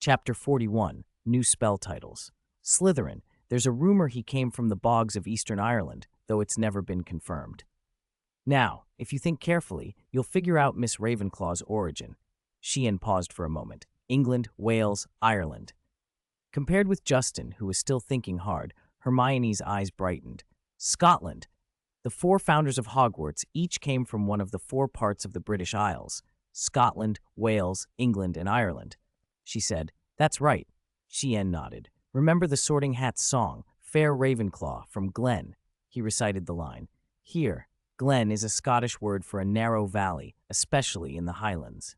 Chapter 41, New Spell Titles. Slytherin. There's a rumor he came from the bogs of Eastern Ireland, though it's never been confirmed. Now, if you think carefully, you'll figure out Miss Ravenclaw's origin. Sheehan paused for a moment. England, Wales, Ireland. Compared with Justin, who was still thinking hard, Hermione's eyes brightened. Scotland. The four founders of Hogwarts each came from one of the four parts of the British Isles: Scotland, Wales, England, and Ireland. She said, "That's right." Sheehan nodded. "Remember the Sorting Hat's song, Fair Ravenclaw, from Glen?" He recited the line. Here, Glen is a Scottish word for a narrow valley, especially in the Highlands.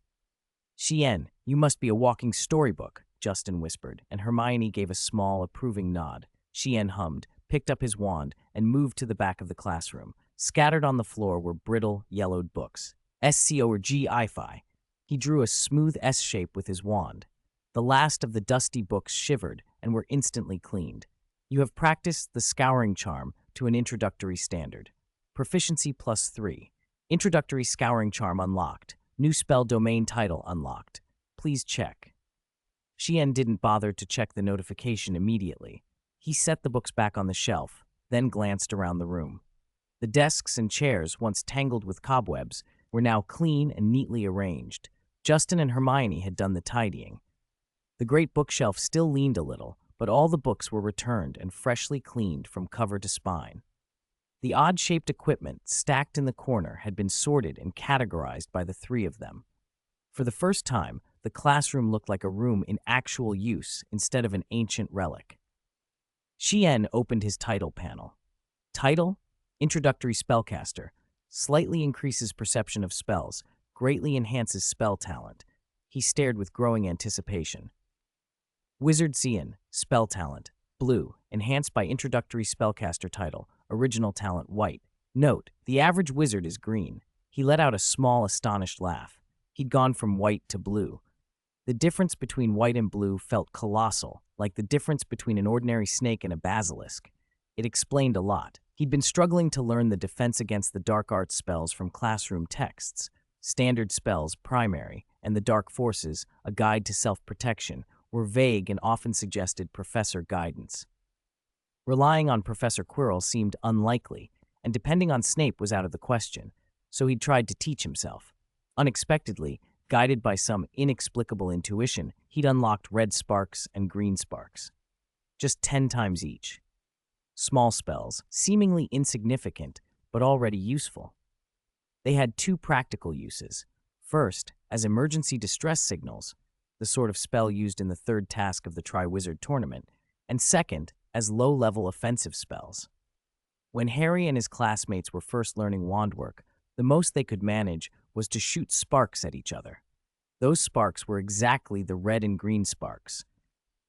"Sheehan, you must be a walking storybook," Justin whispered, and Hermione gave a small, approving nod. Sheehan hummed, picked up his wand, and moved to the back of the classroom. Scattered on the floor were brittle, yellowed books. SCO or GI-Fi. He drew a smooth S shape with his wand. The last of the dusty books shivered and were instantly cleaned. You have practiced the scouring charm to an introductory standard. Proficiency +3. Introductory scouring charm unlocked. New spell domain title unlocked. Please check. Sheehan didn't bother to check the notification immediately. He set the books back on the shelf, then glanced around the room. The desks and chairs, once tangled with cobwebs, were now clean and neatly arranged. Justin and Hermione had done the tidying. The great bookshelf still leaned a little, but all the books were returned and freshly cleaned from cover to spine. The odd-shaped equipment stacked in the corner had been sorted and categorized by the three of them. For the first time, the classroom looked like a room in actual use instead of an ancient relic. Sheehan opened his title panel. Title: Introductory Spellcaster. Slightly increases perception of spells, greatly enhances spell talent. He stared with growing anticipation. Wizard Cian, spell talent, blue, enhanced by introductory spellcaster title, original talent white. Note, the average wizard is green. He let out a small, astonished laugh. He'd gone from white to blue. The difference between white and blue felt colossal, like the difference between an ordinary snake and a basilisk. It explained a lot. He'd been struggling to learn the defense against the dark arts spells from classroom texts. Standard spells, primary, and the dark forces, a guide to self-protection, were vague and often suggested professor guidance. Relying on Professor Quirrell seemed unlikely, and depending on Snape was out of the question, so he'd tried to teach himself. Unexpectedly, guided by some inexplicable intuition, he'd unlocked red sparks and green sparks. Just 10 times each. Small spells, seemingly insignificant, but already useful. They had two practical uses. First, as emergency distress signals, the sort of spell used in the third task of the Triwizard Tournament, and second, as low-level offensive spells. When Harry and his classmates were first learning wand work, the most they could manage was to shoot sparks at each other. Those sparks were exactly the red and green sparks.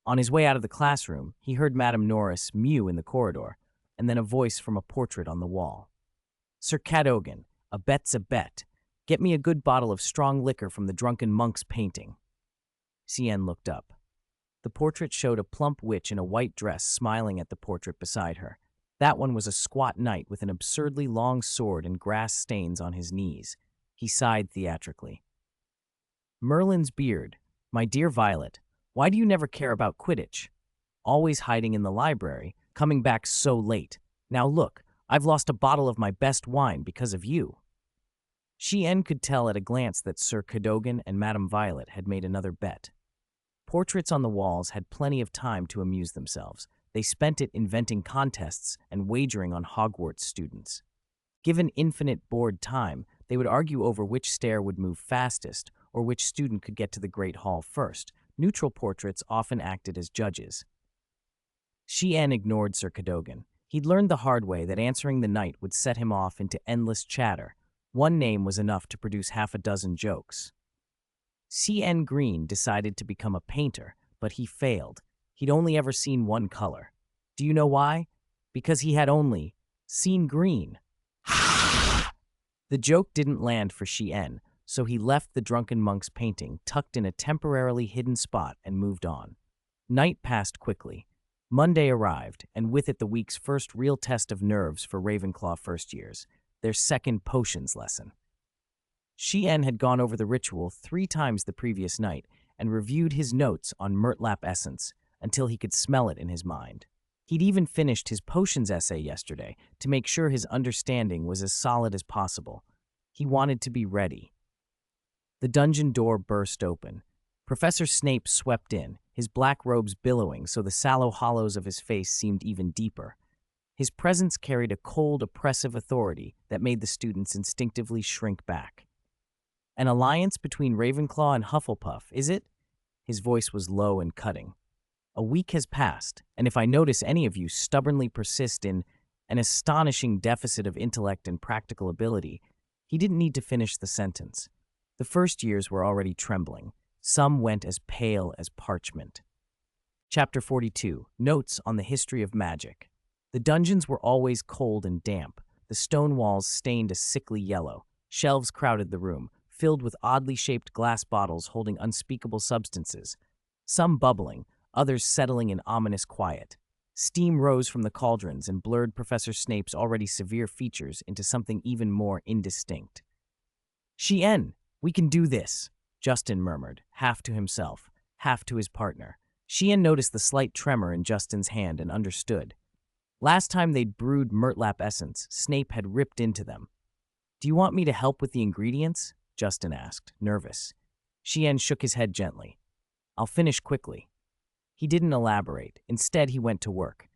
On his way out of the classroom, he heard Madame Norris mew in the corridor, and then a voice from a portrait on the wall. "Sir Cadogan, a bet's a bet. Get me a good bottle of strong liquor from the drunken monk's painting." Cian looked up. The portrait showed a plump witch in a white dress smiling at the portrait beside her. That one was a squat knight with an absurdly long sword and grass stains on his knees. He sighed theatrically. "Merlin's beard. My dear Violet, why do you never care about Quidditch? Always hiding in the library, coming back so late. Now look, I've lost a bottle of my best wine because of you." Sheehan could tell at a glance that Sir Cadogan and Madame Violet had made another bet. Portraits on the walls had plenty of time to amuse themselves. They spent it inventing contests and wagering on Hogwarts students. Given infinite bored time, they would argue over which stair would move fastest or which student could get to the Great Hall first. Neutral portraits often acted as judges. Sheehan ignored Sir Cadogan. He'd learned the hard way that answering the knight would set him off into endless chatter. One name was enough to produce half a dozen jokes. C.N. Green decided to become a painter, but he failed. He'd only ever seen one color. Do you know why? Because he had only seen green. The joke didn't land for Sheehan, so he left the drunken monk's painting tucked in a temporarily hidden spot and moved on. Night passed quickly. Monday arrived, and with it the week's first real test of nerves for Ravenclaw first years, their second potions lesson. Sheehan had gone over the ritual 3 times the previous night and reviewed his notes on murtlap essence until he could smell it in his mind. He'd even finished his potions essay yesterday to make sure his understanding was as solid as possible. He wanted to be ready. The dungeon door burst open. Professor Snape swept in, his black robes billowing so the sallow hollows of his face seemed even deeper. His presence carried a cold, oppressive authority that made the students instinctively shrink back. An alliance between Ravenclaw and Hufflepuff, is it? His voice was low and cutting. A week has passed, and if I notice any of you stubbornly persist in an astonishing deficit of intellect and practical ability, he didn't need to finish the sentence. The first years were already trembling. Some went as pale as parchment. Chapter 42. Notes on the History of Magic. The dungeons were always cold and damp, the stone walls stained a sickly yellow. Shelves crowded the room, filled with oddly shaped glass bottles holding unspeakable substances, some bubbling, others settling in ominous quiet. Steam rose from the cauldrons and blurred Professor Snape's already severe features into something even more indistinct. "Chien, we can do this," Justin murmured, half to himself, half to his partner. Chien noticed the slight tremor in Justin's hand and understood. Last time they'd brewed murtlap essence, Snape had ripped into them. "Do you want me to help with the ingredients?" Justin asked, nervous. Chien shook his head gently. "I'll finish quickly." He didn't elaborate. Instead, he went to work.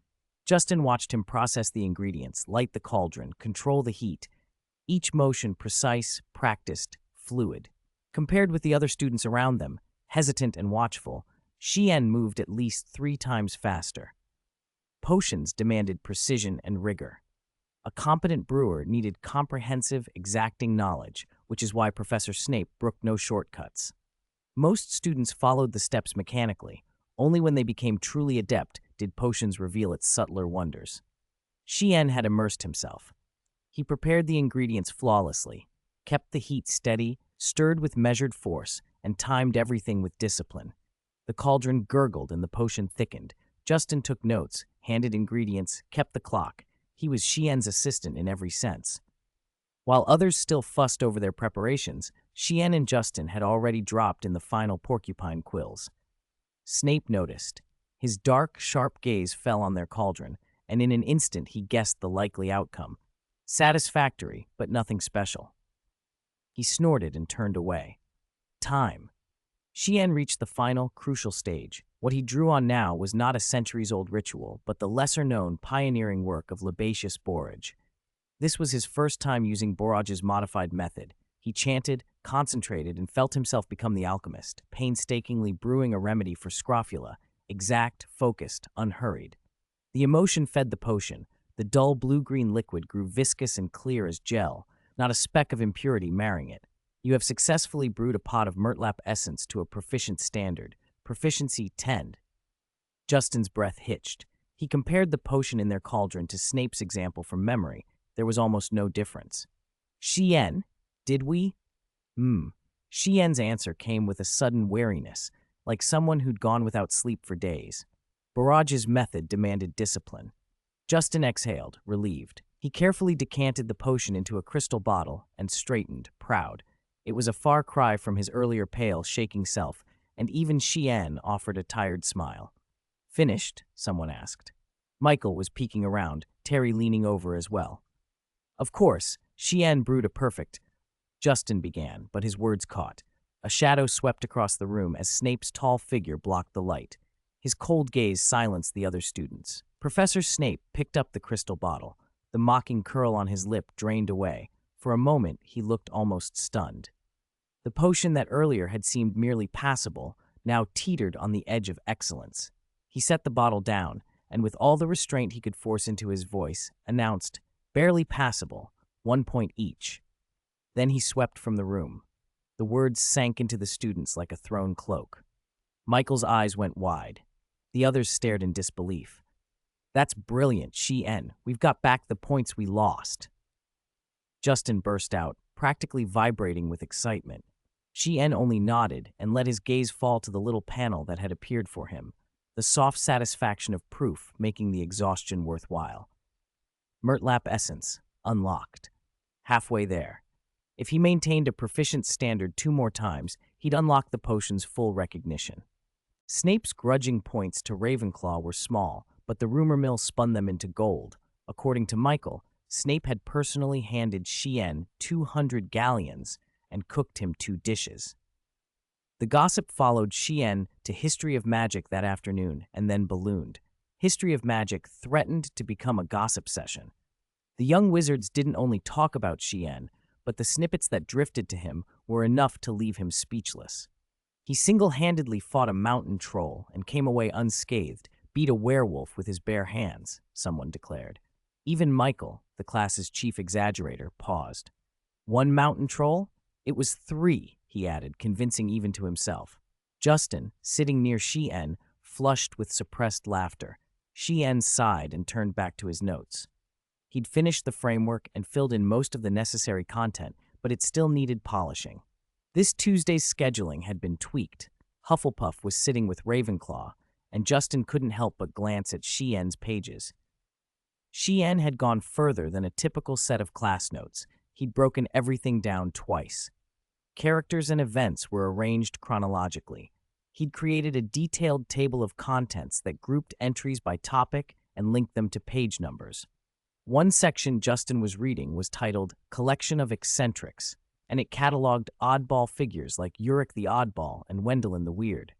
Justin watched him process the ingredients, light the cauldron, control the heat. Each motion precise, practiced, fluid. Compared with the other students around them, hesitant and watchful, Chien moved at least 3 times faster. Potions demanded precision and rigor. A competent brewer needed comprehensive, exacting knowledge, which is why Professor Snape brooked no shortcuts. Most students followed the steps mechanically. Only when they became truly adept did potions reveal its subtler wonders. Chien had immersed himself. He prepared the ingredients flawlessly, kept the heat steady, stirred with measured force, and timed everything with discipline. The cauldron gurgled and the potion thickened. Justin took notes, handed ingredients, kept the clock. He was Chien's assistant in every sense. While others still fussed over their preparations, Chien and Justin had already dropped in the final porcupine quills. Snape noticed. His dark, sharp gaze fell on their cauldron, and in an instant he guessed the likely outcome. Satisfactory, but nothing special. He snorted and turned away. Time. Chien reached the final, crucial stage. What he drew on now was not a centuries-old ritual, but the lesser-known, pioneering work of Libaceous Borage. This was his first time using Borage's modified method. He chanted, concentrated, and felt himself become the alchemist, painstakingly brewing a remedy for scrofula, exact, focused, unhurried. The emotion fed the potion. The dull blue-green liquid grew viscous and clear as gel, not a speck of impurity marring it. You have successfully brewed a pot of murtlap essence to a proficient standard, proficiency 10. Justin's breath hitched. He compared the potion in their cauldron to Snape's example from memory. There was almost no difference. "Chien, did we?" Chien's answer came with a sudden wariness, like someone who'd gone without sleep for days. Borage's method demanded discipline. Justin exhaled, relieved. He carefully decanted the potion into a crystal bottle and straightened, proud. It was a far cry from his earlier pale, shaking self, and even Chien offered a tired smile. "Finished?" someone asked. Michael was peeking around, Terry leaning over as well. "Of course, Chien brewed a perfect..." Justin began, but his words caught. A shadow swept across the room as Snape's tall figure blocked the light. His cold gaze silenced the other students. Professor Snape picked up the crystal bottle. The mocking curl on his lip drained away. For a moment, he looked almost stunned. The potion that earlier had seemed merely passable now teetered on the edge of excellence. He set the bottle down, and with all the restraint he could force into his voice, announced, "Barely passable, 1 point each." Then he swept from the room. The words sank into the students like a thrown cloak. Michael's eyes went wide. The others stared in disbelief. "That's brilliant, Chien. We've got back the points we lost." Justin burst out, practically vibrating with excitement. Chien only nodded and let his gaze fall to the little panel that had appeared for him, the soft satisfaction of proof making the exhaustion worthwhile. Murtlap essence, unlocked. Halfway there. If he maintained a proficient standard 2 more times, he'd unlock the potion's full recognition. Snape's grudging points to Ravenclaw were small, but the rumor mill spun them into gold. According to Michael, Snape had personally handed Chien 200 galleons and cooked him 2 dishes. The gossip followed Chien to History of Magic that afternoon and then ballooned. History of Magic threatened to become a gossip session. The young wizards didn't only talk about Chien, but the snippets that drifted to him were enough to leave him speechless. He single-handedly fought a mountain troll and came away unscathed, beat a werewolf with his bare hands, someone declared. Even Michael, the class's chief exaggerator, paused. 1 mountain troll? It was 3, he added, convincing even to himself. Justin, sitting near Chien, flushed with suppressed laughter. Chien sighed and turned back to his notes. He'd finished the framework and filled in most of the necessary content, but it still needed polishing. This Tuesday's scheduling had been tweaked. Hufflepuff was sitting with Ravenclaw, and Justin couldn't help but glance at Chien's pages. Chien had gone further than a typical set of class notes. He'd broken everything down twice. Characters and events were arranged chronologically. He'd created a detailed table of contents that grouped entries by topic and linked them to page numbers. One section Justin was reading was titled Collection of Eccentrics, and it cataloged oddball figures like Uric the Oddball and Wendelin the Weird.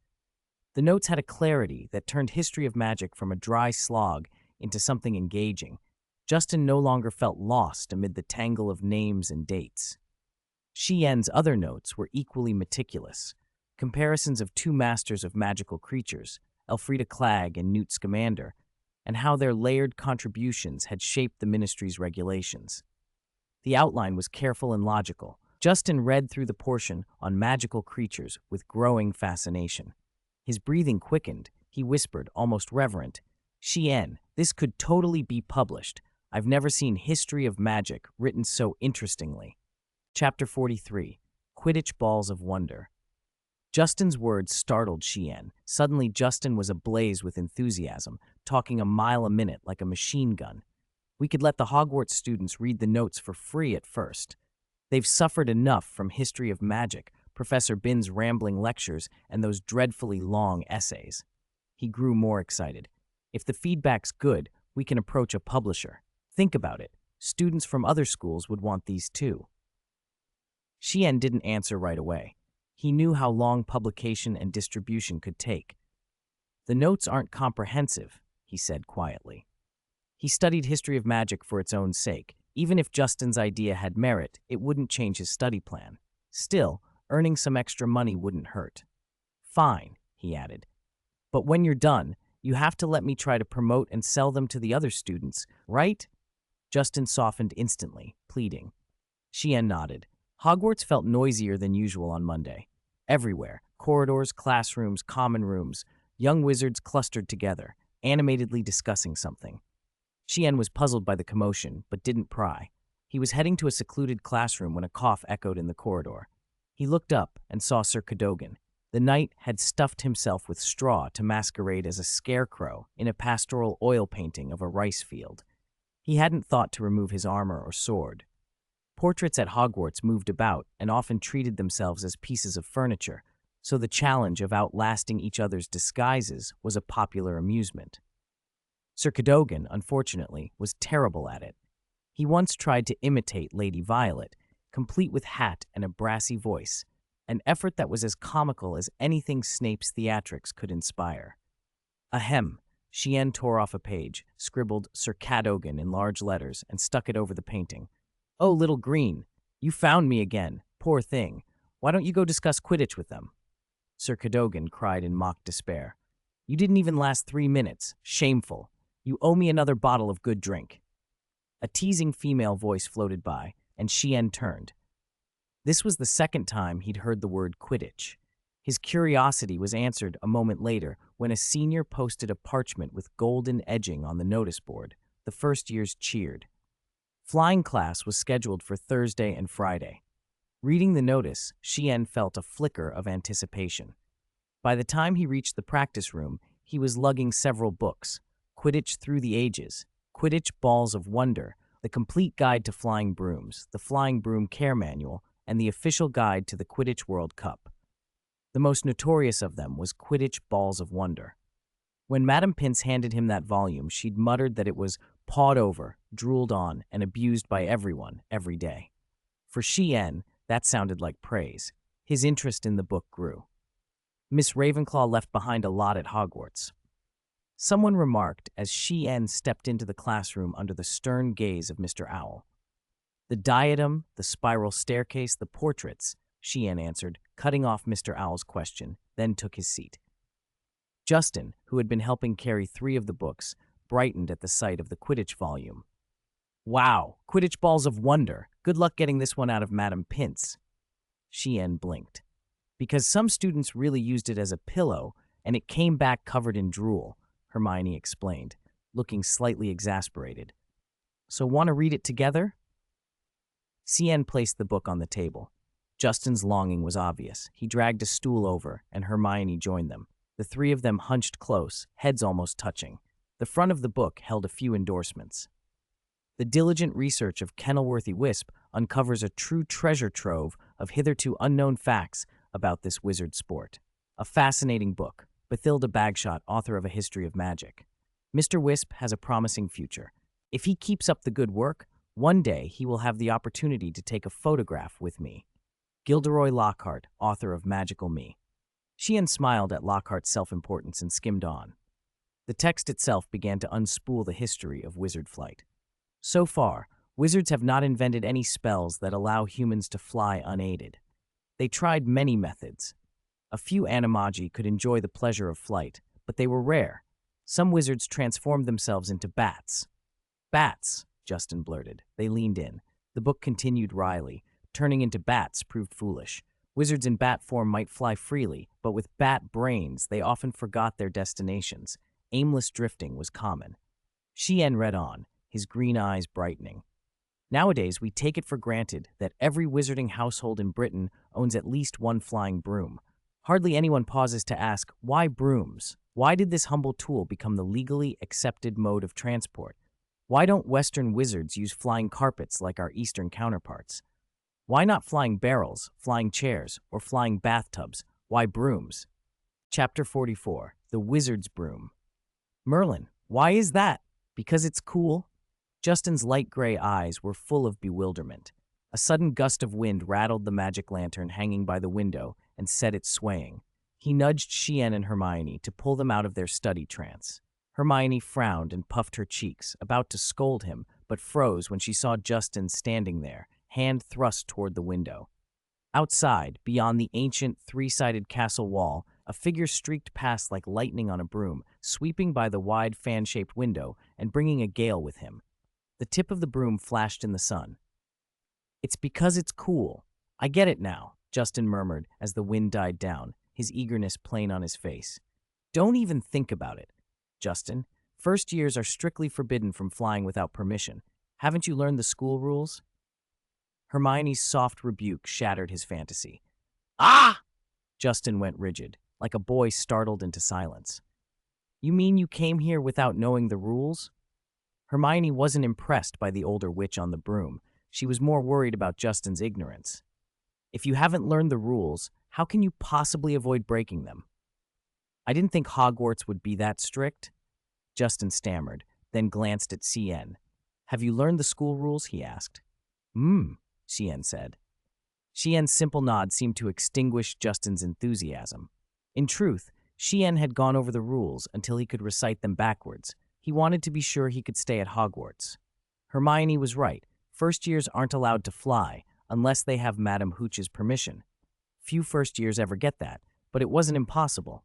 The notes had a clarity that turned History of Magic from a dry slog into something engaging. Justin no longer felt lost amid the tangle of names and dates. Chien's other notes were equally meticulous. Comparisons of 2 masters of magical creatures, Elfrida Clegg and Newt Scamander, and how their layered contributions had shaped the ministry's regulations. The outline was careful and logical. Justin read through the portion on magical creatures with growing fascination. His breathing quickened. He whispered, almost reverent, "Chien, this could totally be published. I've never seen History of Magic written so interestingly." Chapter 43, Quidditch Balls of Wonder. Justin's words startled Chien. Suddenly, Justin was ablaze with enthusiasm, talking a mile a minute like a machine gun. "We could let the Hogwarts students read the notes for free at first. They've suffered enough from History of Magic, Professor Bin's rambling lectures, and those dreadfully long essays." He grew more excited. "If the feedback's good, we can approach a publisher. Think about it. Students from other schools would want these too." Chien didn't answer right away. He knew how long publication and distribution could take. "The notes aren't comprehensive," he said quietly. He studied History of Magic for its own sake. Even if Justin's idea had merit, it wouldn't change his study plan. Still, earning some extra money wouldn't hurt. "Fine," he added. "But when you're done, you have to let me try to promote and sell them to the other students, right?" Justin softened instantly, pleading. Chien nodded. Hogwarts felt noisier than usual on Monday. Everywhere, corridors, classrooms, common rooms, young wizards clustered together, animatedly discussing something. Chien was puzzled by the commotion, but didn't pry. He was heading to a secluded classroom when a cough echoed in the corridor. He looked up and saw Sir Cadogan. The knight had stuffed himself with straw to masquerade as a scarecrow in a pastoral oil painting of a rice field. He hadn't thought to remove his armor or sword. Portraits at Hogwarts moved about and often treated themselves as pieces of furniture, so the challenge of outlasting each other's disguises was a popular amusement. Sir Cadogan, unfortunately, was terrible at it. He once tried to imitate Lady Violet, complete with hat and a brassy voice, an effort that was as comical as anything Snape's theatrics could inspire. Ahem. Chien tore off a page, scribbled Sir Cadogan in large letters, and stuck it over the painting. "Oh, little green, you found me again. Poor thing. Why don't you go discuss Quidditch with them?" Sir Cadogan cried in mock despair. "You didn't even last 3 minutes. Shameful. You owe me another bottle of good drink." A teasing female voice floated by, and Chien turned. This was the second time he'd heard the word Quidditch. His curiosity was answered a moment later when a senior posted a parchment with golden edging on the notice board. The first years cheered. Flying class was scheduled for Thursday and Friday. Reading the notice, Chien felt a flicker of anticipation. By the time he reached the practice room, he was lugging several books: Quidditch Through the Ages, Quidditch Balls of Wonder, The Complete Guide to Flying Brooms, The Flying Broom Care Manual, and The Official Guide to the Quidditch World Cup. The most notorious of them was Quidditch Balls of Wonder. When Madam Pince handed him that volume, she'd muttered that it was pawed over, drooled on, and abused by everyone, every day. For Chien, that sounded like praise. His interest in the book grew. Miss Ravenclaw left behind a lot at Hogwarts. Someone remarked as Chien stepped into the classroom under the stern gaze of Mr. Owl. The diadem, the spiral staircase, the portraits, Chien answered, cutting off Mr. Owl's question, then took his seat. Justin, who had been helping carry 3 of the books, brightened at the sight of the Quidditch volume. Wow, Quidditch Balls of Wonder. Good luck getting this one out of Madam Pince. Chien blinked. Because some students really used it as a pillow, and it came back covered in drool, Hermione explained, looking slightly exasperated. So want to read it together? Chien placed the book on the table. Justin's longing was obvious. He dragged a stool over, and Hermione joined them. The 3 of them hunched close, heads almost touching. The front of the book held a few endorsements. The diligent research of Kenilworthy Wisp uncovers a true treasure trove of hitherto unknown facts about this wizard sport. A fascinating book. Bathilda Bagshot, author of A History of Magic. Mr. Wisp has a promising future. If he keeps up the good work, one day he will have the opportunity to take a photograph with me. Gilderoy Lockhart, author of Magical Me. Chien smiled at Lockhart's self-importance and skimmed on. The text itself began to unspool the history of wizard flight. So far, wizards have not invented any spells that allow humans to fly unaided. They tried many methods. A few animagi could enjoy the pleasure of flight, but they were rare. Some wizards transformed themselves into bats. Bats, Justin blurted. They leaned in. The book continued wryly. Turning into bats proved foolish. Wizards in bat form might fly freely, but with bat brains, they often forgot their destinations. Aimless drifting was common. Chien read on, his green eyes brightening. Nowadays, we take it for granted that every wizarding household in Britain owns at least one flying broom. Hardly anyone pauses to ask, why brooms? Why did this humble tool become the legally accepted mode of transport? Why don't Western wizards use flying carpets like our Eastern counterparts? Why not flying barrels, flying chairs, or flying bathtubs? Why brooms? Chapter 44, The Wizard's Broom. Merlin, why is that? Because it's cool? Justin's light gray eyes were full of bewilderment. A sudden gust of wind rattled the magic lantern hanging by the window and set it swaying. He nudged Chien and Hermione to pull them out of their study trance. Hermione frowned and puffed her cheeks, about to scold him, but froze when she saw Justin standing there, hand thrust toward the window. Outside, beyond the ancient three-sided castle wall, a figure streaked past like lightning on a broom, sweeping by the wide fan-shaped window and bringing a gale with him. The tip of the broom flashed in the sun. It's because it's cool. I get it now, Justin murmured as the wind died down, his eagerness plain on his face. Don't even think about it, Justin. First years are strictly forbidden from flying without permission. Haven't you learned the school rules? Hermione's soft rebuke shattered his fantasy. Ah! Justin went rigid, like a boy startled into silence. You mean you came here without knowing the rules? Hermione wasn't impressed by the older witch on the broom. She was more worried about Justin's ignorance. If you haven't learned the rules, how can you possibly avoid breaking them? I didn't think Hogwarts would be that strict. Justin stammered, then glanced at Chien. Have you learned the school rules? He asked. Chien said. Chien's simple nod seemed to extinguish Justin's enthusiasm. In truth, Chien had gone over the rules until he could recite them backwards. He wanted to be sure he could stay at Hogwarts. Hermione was right. First years aren't allowed to fly unless they have Madame Hooch's permission. Few first years ever get that, but it wasn't impossible.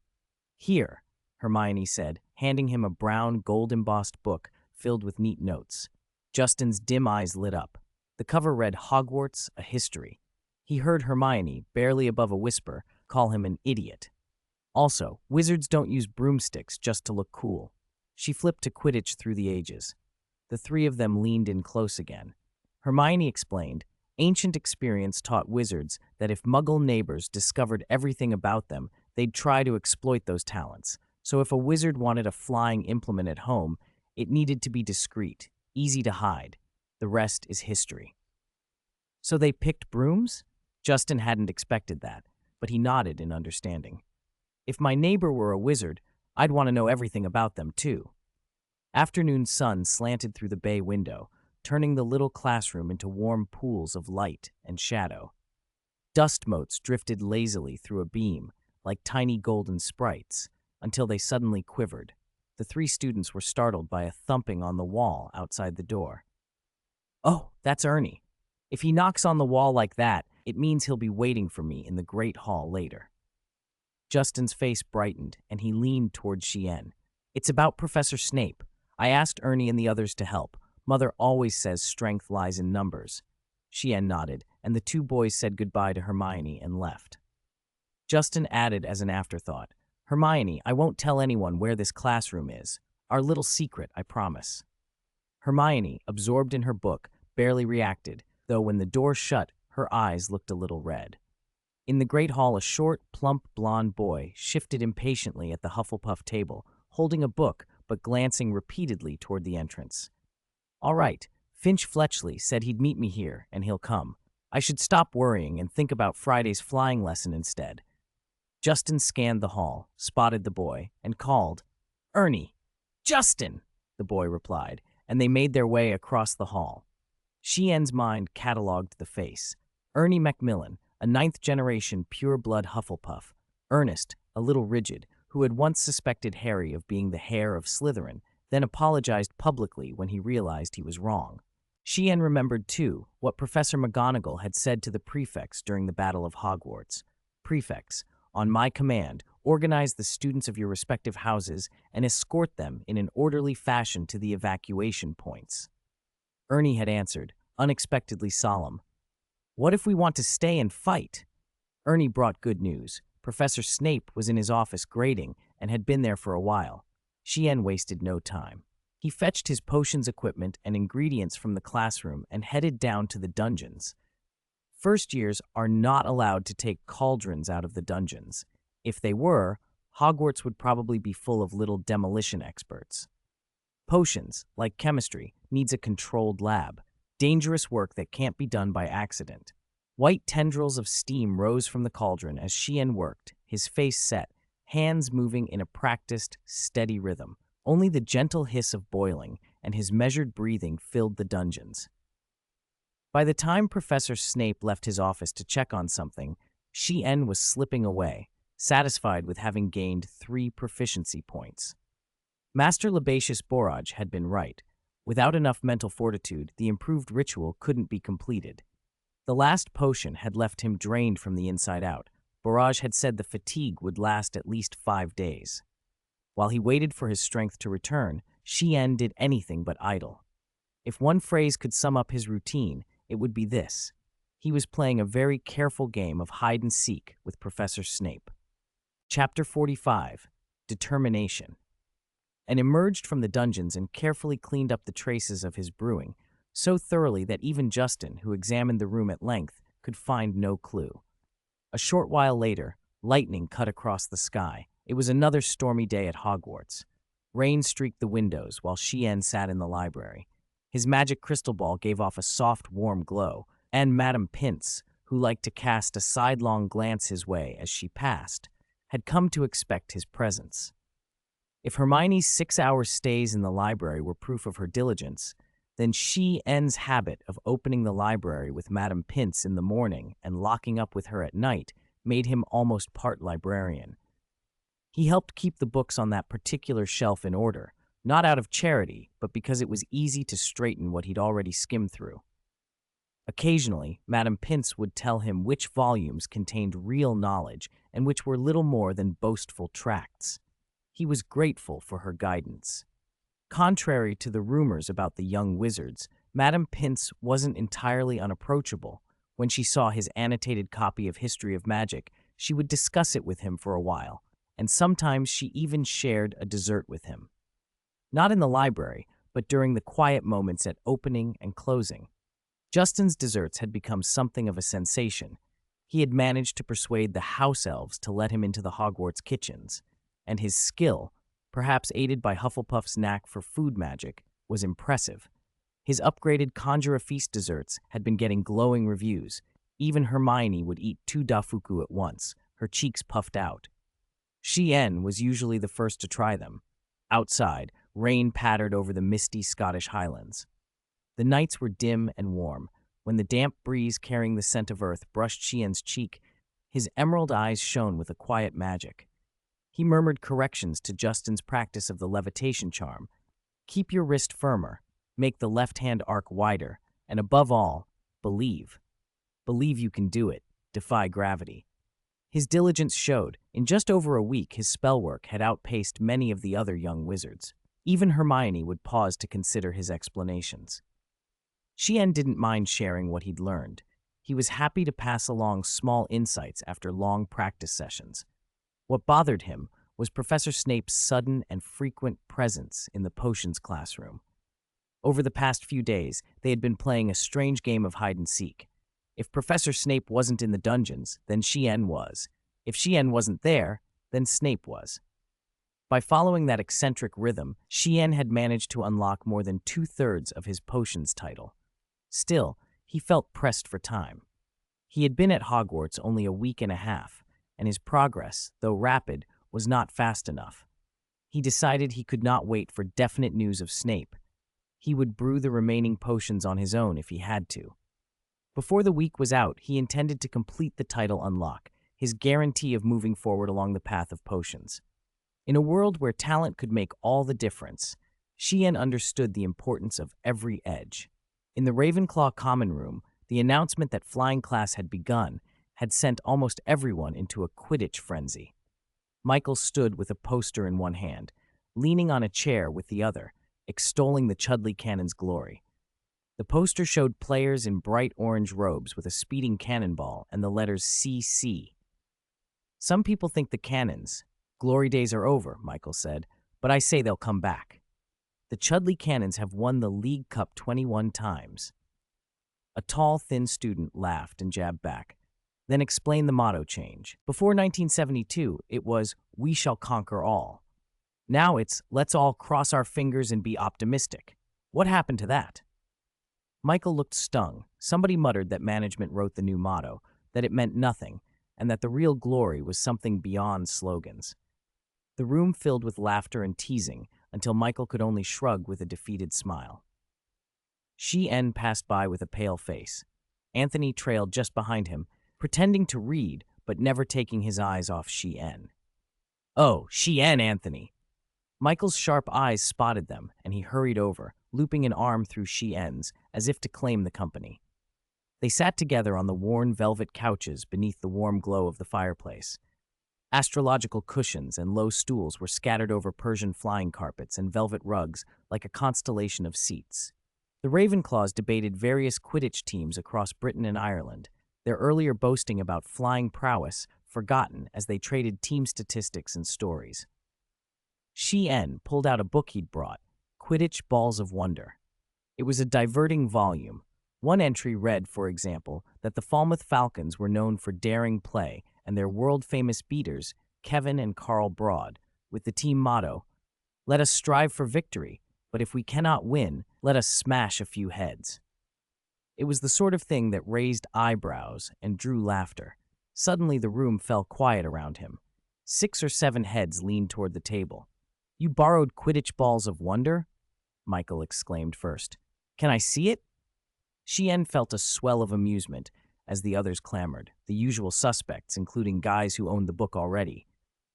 Here, Hermione said, handing him a brown, gold-embossed book filled with neat notes. Justin's dim eyes lit up. The cover read Hogwarts, a History. He heard Hermione, barely above a whisper, call him an idiot. Also, wizards don't use broomsticks just to look cool. She flipped to Quidditch Through the Ages. The 3 of them leaned in close again. Hermione explained, ancient experience taught wizards that if Muggle neighbors discovered everything about them, they'd try to exploit those talents. So if a wizard wanted a flying implement at home, it needed to be discreet, easy to hide. The rest is history. So they picked brooms? Justin hadn't expected that. but he nodded in understanding. If my neighbor were a wizard, I'd want to know everything about them, too. Afternoon sun slanted through the bay window, turning the little classroom into warm pools of light and shadow. Dust motes drifted lazily through a beam, like tiny golden sprites, until they suddenly quivered. The three students were startled by a thumping on the wall outside the door. Oh, that's Ernie. If he knocks on the wall like that, it means he'll be waiting for me in the Great Hall later. Justin's face brightened, and he leaned toward Chien. It's about Professor Snape. I asked Ernie and the others to help. Mother always says strength lies in numbers. Chien nodded, and the two boys said goodbye to Hermione and left. Justin added as an afterthought, Hermione, I won't tell anyone where this classroom is. Our little secret, I promise. Hermione, absorbed in her book, barely reacted, though when the door shut, her eyes looked a little red. In the Great Hall, a short, plump, blonde boy shifted impatiently at the Hufflepuff table, holding a book but glancing repeatedly toward the entrance. All right, Finch Fletchley said he'd meet me here, and he'll come. I should stop worrying and think about Friday's flying lesson instead. Justin scanned the hall, spotted the boy, and called, Ernie! Justin! The boy replied, and they made their way across the hall. Chien's mind cataloged the face. Ernie Macmillan, a ninth-generation pure-blood Hufflepuff. Ernest, a little rigid, who had once suspected Harry of being the heir of Slytherin, then apologized publicly when he realized he was wrong. Chien remembered, too, what Professor McGonagall had said to the prefects during the Battle of Hogwarts. Prefects, on my command, organize the students of your respective houses and escort them in an orderly fashion to the evacuation points. Ernie had answered, unexpectedly solemn. What if we want to stay and fight? Ernie brought good news. Professor Snape was in his office grading and had been there for a while. Chien wasted no time. He fetched his potions equipment and ingredients from the classroom and headed down to the dungeons. First years are not allowed to take cauldrons out of the dungeons. If they were, Hogwarts would probably be full of little demolition experts. Potions, like chemistry, needs a controlled lab, dangerous work that can't be done by accident. White tendrils of steam rose from the cauldron as Chien worked, his face set, hands moving in a practiced, steady rhythm. Only the gentle hiss of boiling and his measured breathing filled the dungeons. By the time Professor Snape left his office to check on something, Chien was slipping away, satisfied with having gained 3 proficiency points. Master Lebatius Borage had been right. Without enough mental fortitude, the improved ritual couldn't be completed. The last potion had left him drained from the inside out. Borage had said the fatigue would last at least 5 days. While he waited for his strength to return, Chien did anything but idle. If one phrase could sum up his routine, it would be this. He was playing a very careful game of hide-and-seek with Professor Snape. Chapter 45, Determination. And emerged from the dungeons and carefully cleaned up the traces of his brewing, so thoroughly that even Justin, who examined the room at length, could find no clue. A short while later, lightning cut across the sky. It was another stormy day at Hogwarts. Rain streaked the windows while Chien sat in the library. His magic crystal ball gave off a soft, warm glow, and Madame Pince, who liked to cast a sidelong glance his way as she passed, had come to expect his presence. If Hermione's 6-hour stays in the library were proof of her diligence, then Chien's habit of opening the library with Madame Pince in the morning and locking up with her at night made him almost part librarian. He helped keep the books on that particular shelf in order, not out of charity, but because it was easy to straighten what he'd already skimmed through. Occasionally, Madame Pince would tell him which volumes contained real knowledge and which were little more than boastful tracts. He was grateful for her guidance. Contrary to the rumors about the young wizards, Madame Pince wasn't entirely unapproachable. When she saw his annotated copy of History of Magic, she would discuss it with him for a while, and sometimes she even shared a dessert with him. Not in the library, but during the quiet moments at opening and closing. Justin's desserts had become something of a sensation. He had managed to persuade the house elves to let him into the Hogwarts kitchens, and his skill, perhaps aided by Hufflepuff's knack for food magic, was impressive. His upgraded Conjure a Feast desserts had been getting glowing reviews. Even Hermione would eat 2 dafuku at once, her cheeks puffed out. Chien was usually the first to try them. Outside, rain pattered over the misty Scottish Highlands. The nights were dim and warm. When the damp breeze carrying the scent of earth brushed Chien's cheek, his emerald eyes shone with a quiet magic. He murmured corrections to Justin's practice of the levitation charm. Keep your wrist firmer, make the left hand arc wider, and above all, believe. Believe you can do it, defy gravity. His diligence showed. In just over a week, his spell work had outpaced many of the other young wizards. Even Hermione would pause to consider his explanations. Chien didn't mind sharing what he'd learned. He was happy to pass along small insights after long practice sessions. What bothered him was Professor Snape's sudden and frequent presence in the potions classroom. Over the past few days, they had been playing a strange game of hide-and-seek. If Professor Snape wasn't in the dungeons, then Chien was. If Chien wasn't there, then Snape was. By following that eccentric rhythm, Chien had managed to unlock more than 2/3 of his potions title. Still, he felt pressed for time. He had been at Hogwarts only a week and a half, and his progress, though rapid, was not fast enough. He decided he could not wait for definite news of Snape. He would brew the remaining potions on his own if he had to. Before the week was out, he intended to complete the title unlock, his guarantee of moving forward along the path of potions. In a world where talent could make all the difference, Chien understood the importance of every edge. In the Ravenclaw common room, the announcement that flying class had begun had sent almost everyone into a Quidditch frenzy. Michael stood with a poster in one hand, leaning on a chair with the other, extolling the Chudley Cannon's glory. The poster showed players in bright orange robes with a speeding cannonball and the letters CC. Some people think the Cannons' glory days are over, Michael said, but I say they'll come back. The Chudley Cannons have won the League Cup 21 times. A tall, thin student laughed and jabbed back, then explained the motto change. Before 1972, it was, "We shall conquer all." Now it's, "Let's all cross our fingers and be optimistic." What happened to that? Michael looked stung. Somebody muttered that management wrote the new motto, that it meant nothing, and that the real glory was something beyond slogans. The room filled with laughter and teasing until Michael could only shrug with a defeated smile. Chien passed by with a pale face. Anthony trailed just behind him, pretending to read but never taking his eyes off Chien. "Oh, Chien, Anthony!" Michael's sharp eyes spotted them, and he hurried over, looping an arm through Chien's as if to claim the company. They sat together on the worn velvet couches beneath the warm glow of the fireplace. Astrological cushions and low stools were scattered over Persian flying carpets and velvet rugs like a constellation of seats. The Ravenclaws debated various Quidditch teams across Britain and Ireland, their earlier boasting about flying prowess forgotten as they traded team statistics and stories. Chien pulled out a book he'd brought, Quidditch Balls of Wonder. It was a diverting volume. One entry read, for example, that the Falmouth Falcons were known for daring play and their world-famous beaters, Kevin and Carl Broad, with the team motto, "Let us strive for victory, but if we cannot win, let us smash a few heads." It was the sort of thing that raised eyebrows and drew laughter. Suddenly the room fell quiet around him. 6 or 7 heads leaned toward the table. "You borrowed Quidditch Balls of Wonder?" Michael exclaimed first. "Can I see it?" Chien felt a swell of amusement as the others clamored, the usual suspects, including guys who owned the book already.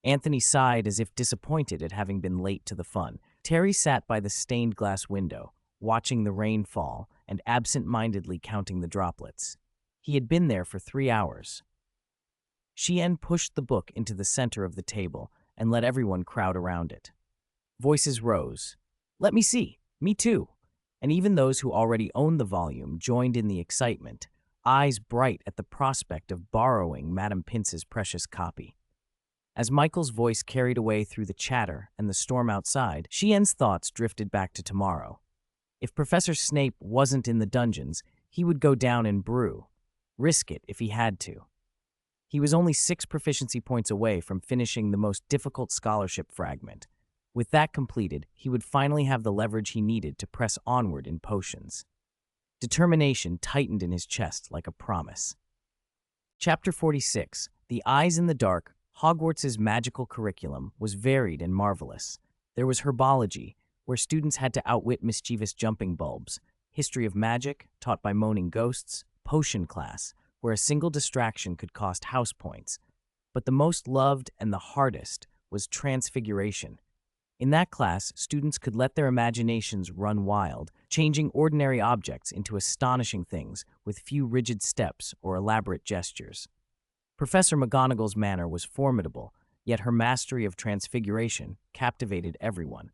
Anthony sighed as if disappointed at having been late to the fun. Terry sat by the stained glass window, watching the rain fall and absent-mindedly counting the droplets. He had been there for 3 hours. Chien pushed the book into the center of the table and let everyone crowd around it. Voices rose. "Let me see. Me too." And even those who already owned the volume joined in the excitement, eyes bright at the prospect of borrowing Madame Pince's precious copy. As Michael's voice carried away through the chatter and the storm outside, Chien's thoughts drifted back to tomorrow. If Professor Snape wasn't in the dungeons, he would go down and brew. Risk it if he had to. He was only 6 proficiency points away from finishing the most difficult scholarship fragment. With that completed, he would finally have the leverage he needed to press onward in potions. Determination tightened in his chest like a promise. Chapter 46. The Eyes in the Dark, Hogwarts's magical curriculum, was varied and marvelous. There was herbology, where students had to outwit mischievous jumping bulbs, history of magic, taught by moaning ghosts, potion class, where a single distraction could cost house points. But the most loved and the hardest was Transfiguration. In that class, students could let their imaginations run wild, changing ordinary objects into astonishing things with few rigid steps or elaborate gestures. Professor McGonagall's manner was formidable, yet her mastery of Transfiguration captivated everyone.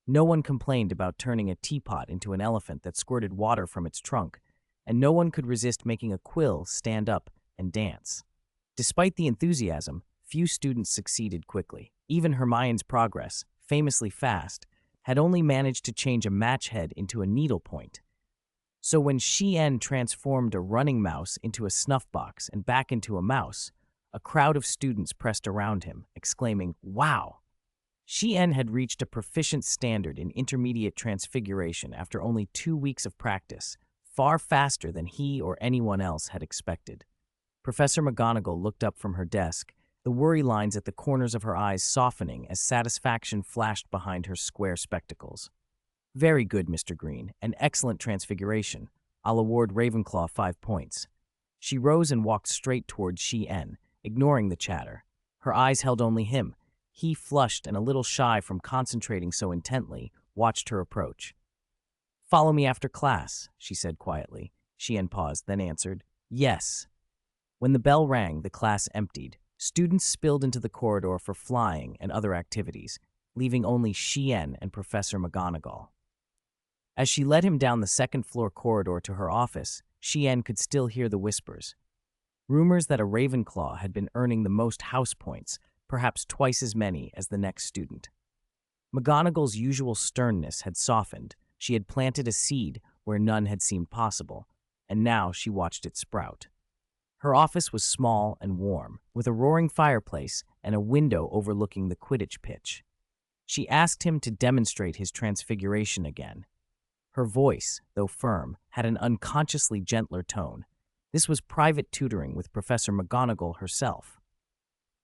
No one complained about turning a teapot into an elephant that squirted water from its trunk, and no one could resist making a quill stand up and dance. Despite the enthusiasm, few students succeeded quickly. Even Hermione's progress, famously fast, had only managed to change a match head into a needlepoint. So when Chien transformed a running mouse into a snuff box and back into a mouse, a crowd of students pressed around him, exclaiming, "Wow!" Chien had reached a proficient standard in intermediate transfiguration after only 2 weeks of practice, far faster than he or anyone else had expected. Professor McGonagall looked up from her desk, the worry lines at the corners of her eyes softening as satisfaction flashed behind her square spectacles. "Very good, Mr. Green. An excellent transfiguration. I'll award Ravenclaw 5 points." She rose and walked straight toward Chien, ignoring the chatter. Her eyes held only him. He, flushed and a little shy from concentrating so intently, watched her approach. "Follow me after class," she said quietly. Chien paused, then answered, "Yes." When the bell rang, the class emptied. Students spilled into the corridor for flying and other activities, leaving only Chien and Professor McGonagall. As she led him down the second-floor corridor to her office, Chien could still hear the whispers. Rumors that a Ravenclaw had been earning the most house points, perhaps twice as many as the next student. McGonagall's usual sternness had softened. She had planted a seed where none had seemed possible, and now she watched it sprout. Her office was small and warm, with a roaring fireplace and a window overlooking the Quidditch pitch. She asked him to demonstrate his transfiguration again. Her voice, though firm, had an unconsciously gentler tone. This was private tutoring with Professor McGonagall herself.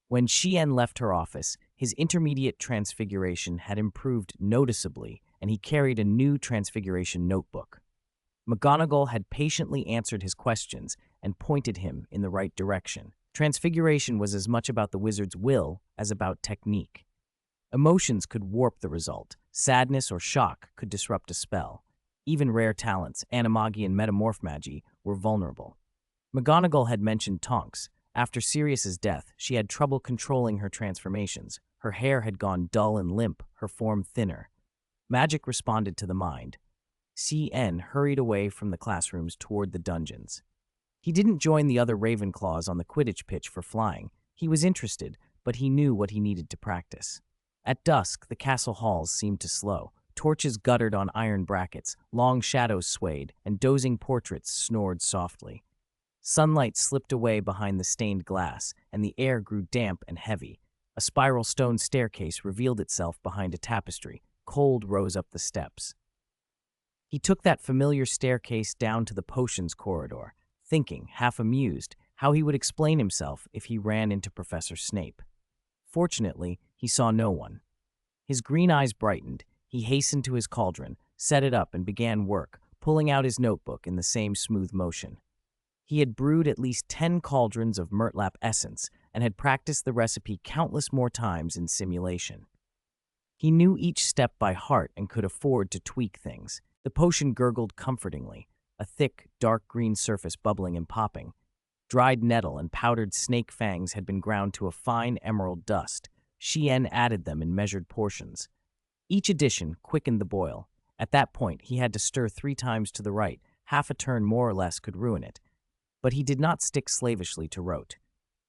When Chien left her office, his intermediate transfiguration had improved noticeably, and he carried a new transfiguration notebook. McGonagall had patiently answered his questions and pointed him in the right direction. Transfiguration was as much about the wizard's will as about technique. Emotions could warp the result. Sadness or shock could disrupt a spell. Even rare talents, animagi and metamorph magie, were vulnerable. McGonagall had mentioned Tonks. After Sirius's death, she had trouble controlling her transformations. Her hair had gone dull and limp, her form thinner. Magic responded to the mind. Chien hurried away from the classrooms toward the dungeons. He didn't join the other Ravenclaws on the Quidditch pitch for flying. He was interested, but he knew what he needed to practice. At dusk, the castle halls seemed to slow. Torches guttered on iron brackets, long shadows swayed, and dozing portraits snored softly. Sunlight slipped away behind the stained glass, and the air grew damp and heavy. A spiral stone staircase revealed itself behind a tapestry. Cold rose up the steps. He took that familiar staircase down to the potions corridor, thinking, half amused, how he would explain himself if he ran into Professor Snape. Fortunately, he saw no one. His green eyes brightened. He hastened to his cauldron, set it up, and began work, pulling out his notebook in the same smooth motion. He had brewed at least 10 cauldrons of Murtlap essence and had practiced the recipe countless more times in simulation. He knew each step by heart and could afford to tweak things. The potion gurgled comfortingly, a thick, dark green surface bubbling and popping. Dried nettle and powdered snake fangs had been ground to a fine emerald dust. Chien added them in measured portions. Each addition quickened the boil. At that point, he had to stir 3 times to the right. Half a turn more or less could ruin it. But he did not stick slavishly to rote.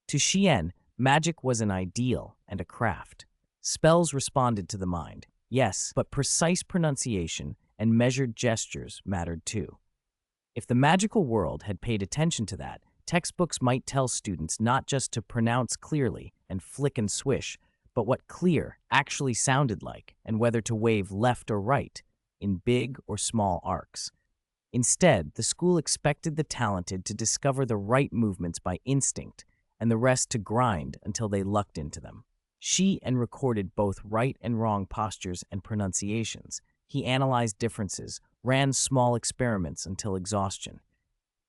To Chien, magic was an ideal and a craft. Spells responded to the mind, yes, but precise pronunciation and measured gestures mattered too. If the magical world had paid attention to that, textbooks might tell students not just to pronounce clearly and flick and swish, but what clear actually sounded like and whether to wave left or right in big or small arcs. Instead, the school expected the talented to discover the right movements by instinct, and the rest to grind until they lucked into them. She recorded both right and wrong postures and pronunciations. He analyzed differences, ran small experiments until exhaustion.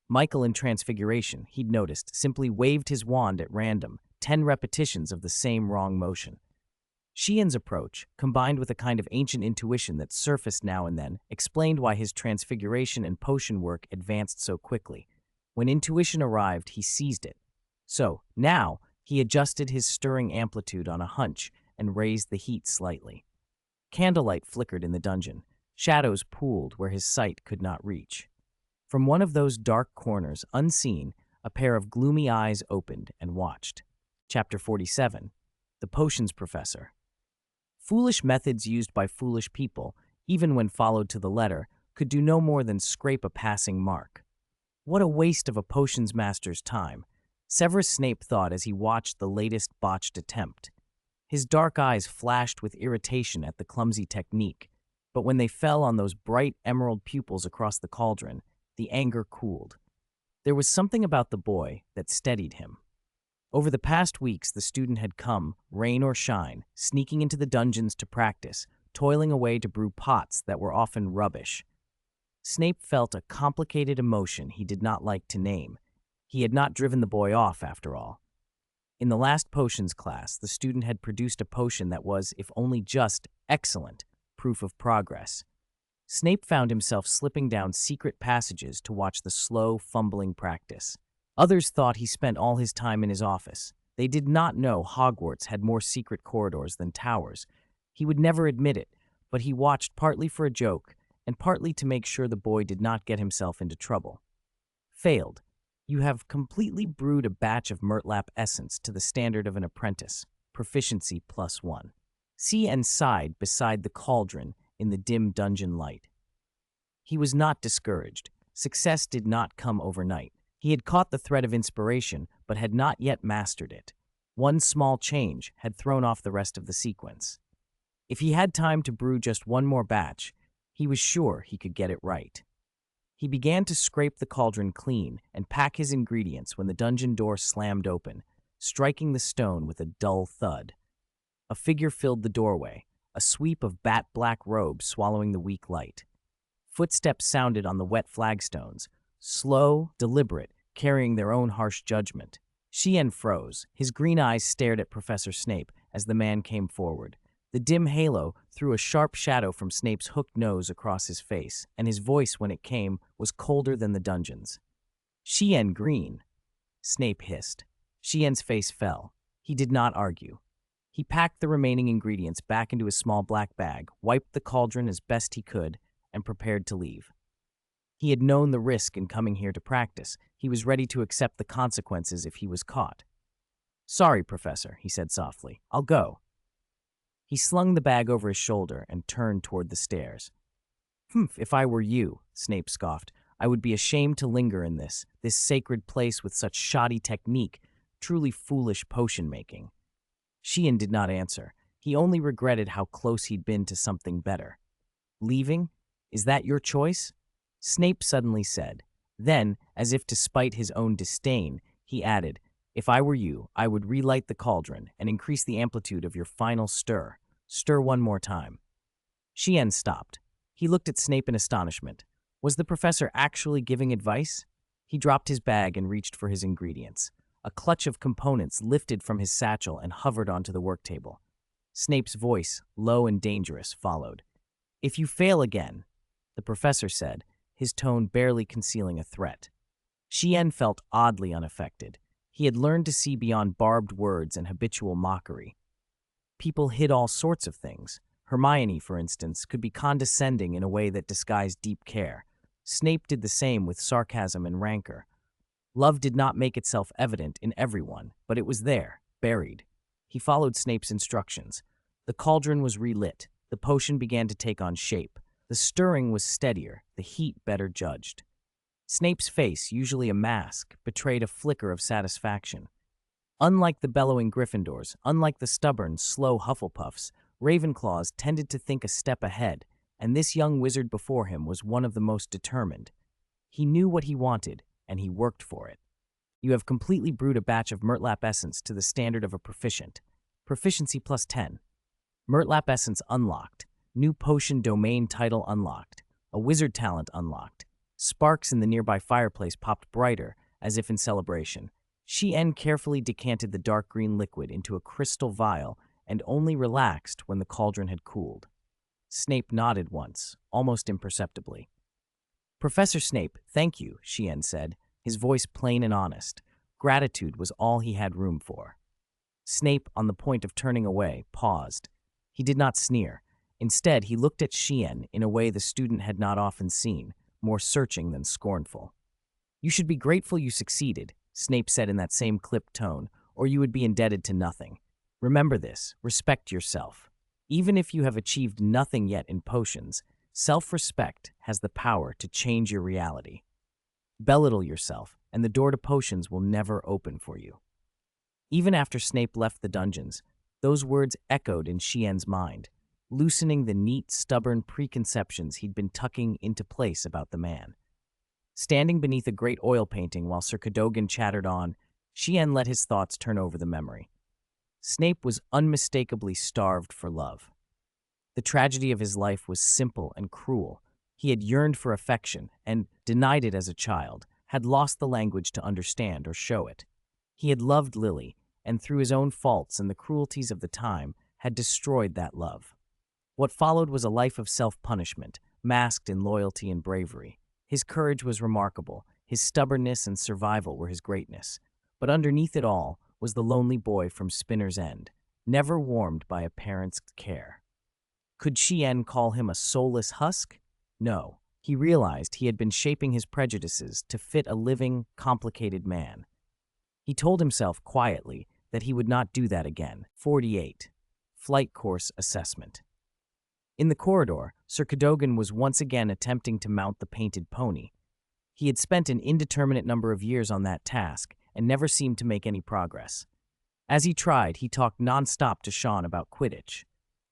Michael in Transfiguration, he'd noticed, simply waved his wand at random, 10 repetitions of the same wrong motion. Sheehan's approach, combined with a kind of ancient intuition that surfaced now and then, explained why his transfiguration and potion work advanced so quickly. When intuition arrived, he seized it. So, now, he adjusted his stirring amplitude on a hunch and raised the heat slightly. Candlelight flickered in the dungeon. Shadows pooled where his sight could not reach. From one of those dark corners, unseen, a pair of gloomy eyes opened and watched. Chapter 47. The Potions Professor. Foolish methods used by foolish people, even when followed to the letter, could do no more than scrape a passing mark. What a waste of a potions master's time, Severus Snape thought as he watched the latest botched attempt. His dark eyes flashed with irritation at the clumsy technique, but when they fell on those bright emerald pupils across the cauldron, the anger cooled. There was something about the boy that steadied him. Over the past weeks, the student had come, rain or shine, sneaking into the dungeons to practice, toiling away to brew pots that were often rubbish. Snape felt a complicated emotion he did not like to name. He had not driven the boy off, after all. In the last potions class, the student had produced a potion that was, if only just, excellent, proof of progress. Snape found himself slipping down secret passages to watch the slow, fumbling practice. Others thought he spent all his time in his office. They did not know Hogwarts had more secret corridors than towers. He would never admit it, but he watched partly for a joke and partly to make sure the boy did not get himself into trouble. Failed. You have completely brewed a batch of Murtlap essence to the standard of an apprentice. Proficiency +1. C.N. sighed beside the cauldron in the dim dungeon light. He was not discouraged. Success did not come overnight. He had caught the thread of inspiration, but had not yet mastered it. One small change had thrown off the rest of the sequence. If he had time to brew just one more batch, he was sure he could get it right. He began to scrape the cauldron clean and pack his ingredients when the dungeon door slammed open, striking the stone with a dull thud. A figure filled the doorway, a sweep of bat-black robes swallowing the weak light. Footsteps sounded on the wet flagstones, slow, deliberate, carrying their own harsh judgment. Sheehan froze. His green eyes stared at Professor Snape as the man came forward. The dim halo threw a sharp shadow from Snape's hooked nose across his face, and his voice, when it came, was colder than the dungeons. "Sheehan Green," Snape hissed. Sheehan's face fell. He did not argue. He packed the remaining ingredients back into his small black bag, wiped the cauldron as best he could, and prepared to leave. He had known the risk in coming here to practice. He was ready to accept the consequences if he was caught. "Sorry, Professor," he said softly. "I'll go." He slung the bag over his shoulder and turned toward the stairs. If I were you," Snape scoffed, "I would be ashamed to linger in this sacred place with such shoddy technique, truly foolish potion-making." Sheehan did not answer. He only regretted how close he'd been to something better. "Leaving? Is that your choice?" Snape suddenly said. Then, as if to spite his own disdain, he added, "If I were you, I would relight the cauldron and increase the amplitude of your final stir. Stir one more time." Sheehan stopped. He looked at Snape in astonishment. Was the professor actually giving advice? He dropped his bag and reached for his ingredients. A clutch of components lifted from his satchel and hovered onto the work table. Snape's voice, low and dangerous, followed. "If you fail again," the professor said, his tone barely concealing a threat. Sheehan felt oddly unaffected. He had learned to see beyond barbed words and habitual mockery. People hid all sorts of things. Hermione, for instance, could be condescending in a way that disguised deep care. Snape did the same with sarcasm and rancor. Love did not make itself evident in everyone, but it was there, buried. He followed Snape's instructions. The cauldron was relit. The potion began to take on shape. The stirring was steadier, the heat better judged. Snape's face, usually a mask, betrayed a flicker of satisfaction. Unlike the bellowing Gryffindors, unlike the stubborn, slow Hufflepuffs, Ravenclaws tended to think a step ahead, and this young wizard before him was one of the most determined. He knew what he wanted, and he worked for it. You have completely brewed a batch of Murtlap Essence to the standard of a proficient. Proficiency plus 10. Murtlap Essence unlocked. New potion domain title unlocked. A wizard talent unlocked. Sparks in the nearby fireplace popped brighter, as if in celebration. Shien carefully decanted the dark green liquid into a crystal vial and only relaxed when the cauldron had cooled. Snape nodded once, almost imperceptibly. "Professor Snape, thank you," Shien said, his voice plain and honest. Gratitude was all he had room for. Snape, on the point of turning away, paused. He did not sneer. Instead, he looked at Shien in a way the student had not often seen, more searching than scornful. "You should be grateful you succeeded," Snape said in that same clipped tone, "or you would be indebted to nothing. Remember this, respect yourself. Even if you have achieved nothing yet in potions, self-respect has the power to change your reality. Belittle yourself, and the door to potions will never open for you." Even after Snape left the dungeons, those words echoed in Shien's mind, loosening the neat, stubborn preconceptions he'd been tucking into place about the man. Standing beneath a great oil painting while Sir Cadogan chattered on, Shien let his thoughts turn over the memory. Snape was unmistakably starved for love. The tragedy of his life was simple and cruel. He had yearned for affection and, denied it as a child, had lost the language to understand or show it. He had loved Lily, and through his own faults and the cruelties of the time, had destroyed that love. What followed was a life of self-punishment, masked in loyalty and bravery. His courage was remarkable, his stubbornness and survival were his greatness. But underneath it all was the lonely boy from Spinner's End, never warmed by a parent's care. Could Shien call him a soulless husk? No. He realized he had been shaping his prejudices to fit a living, complicated man. He told himself quietly that he would not do that again. 48. Flight Course Assessment. In the corridor, Sir Cadogan was once again attempting to mount the painted pony. He had spent an indeterminate number of years on that task and never seemed to make any progress. As he tried, he talked nonstop to Sean about Quidditch.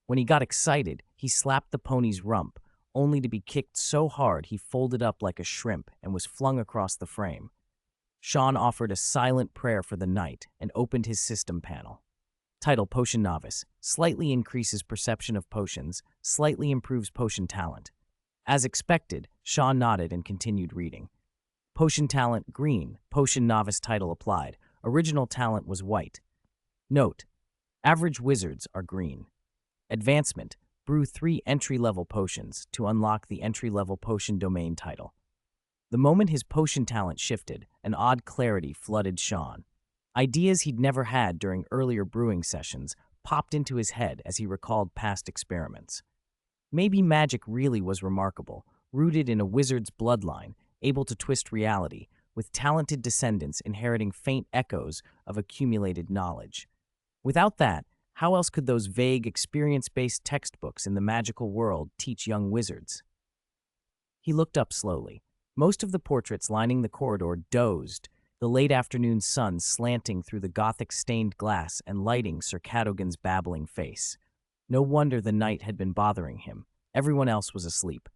When he got excited, he slapped the pony's rump, only to be kicked so hard he folded up like a shrimp and was flung across the frame. Sean offered a silent prayer for the night and opened his system panel. Title: Potion Novice. Slightly increases perception of potions, slightly improves potion talent. As expected, Sean nodded and continued reading. Potion talent: green. Potion Novice title applied. Original talent was white. Note: average wizards are green. Advancement: brew 3 entry-level potions to unlock the entry-level potion domain title. The moment his potion talent shifted, an odd clarity flooded Sean. Ideas he'd never had during earlier brewing sessions popped into his head as he recalled past experiments. Maybe magic really was remarkable, rooted in a wizard's bloodline, able to twist reality, with talented descendants inheriting faint echoes of accumulated knowledge. Without that, how else could those vague, experience-based textbooks in the magical world teach young wizards? He looked up slowly. Most of the portraits lining the corridor dozed, the late afternoon sun slanting through the Gothic-stained glass and lighting Sir Cadogan's babbling face. No wonder the night had been bothering him. Everyone else was asleep.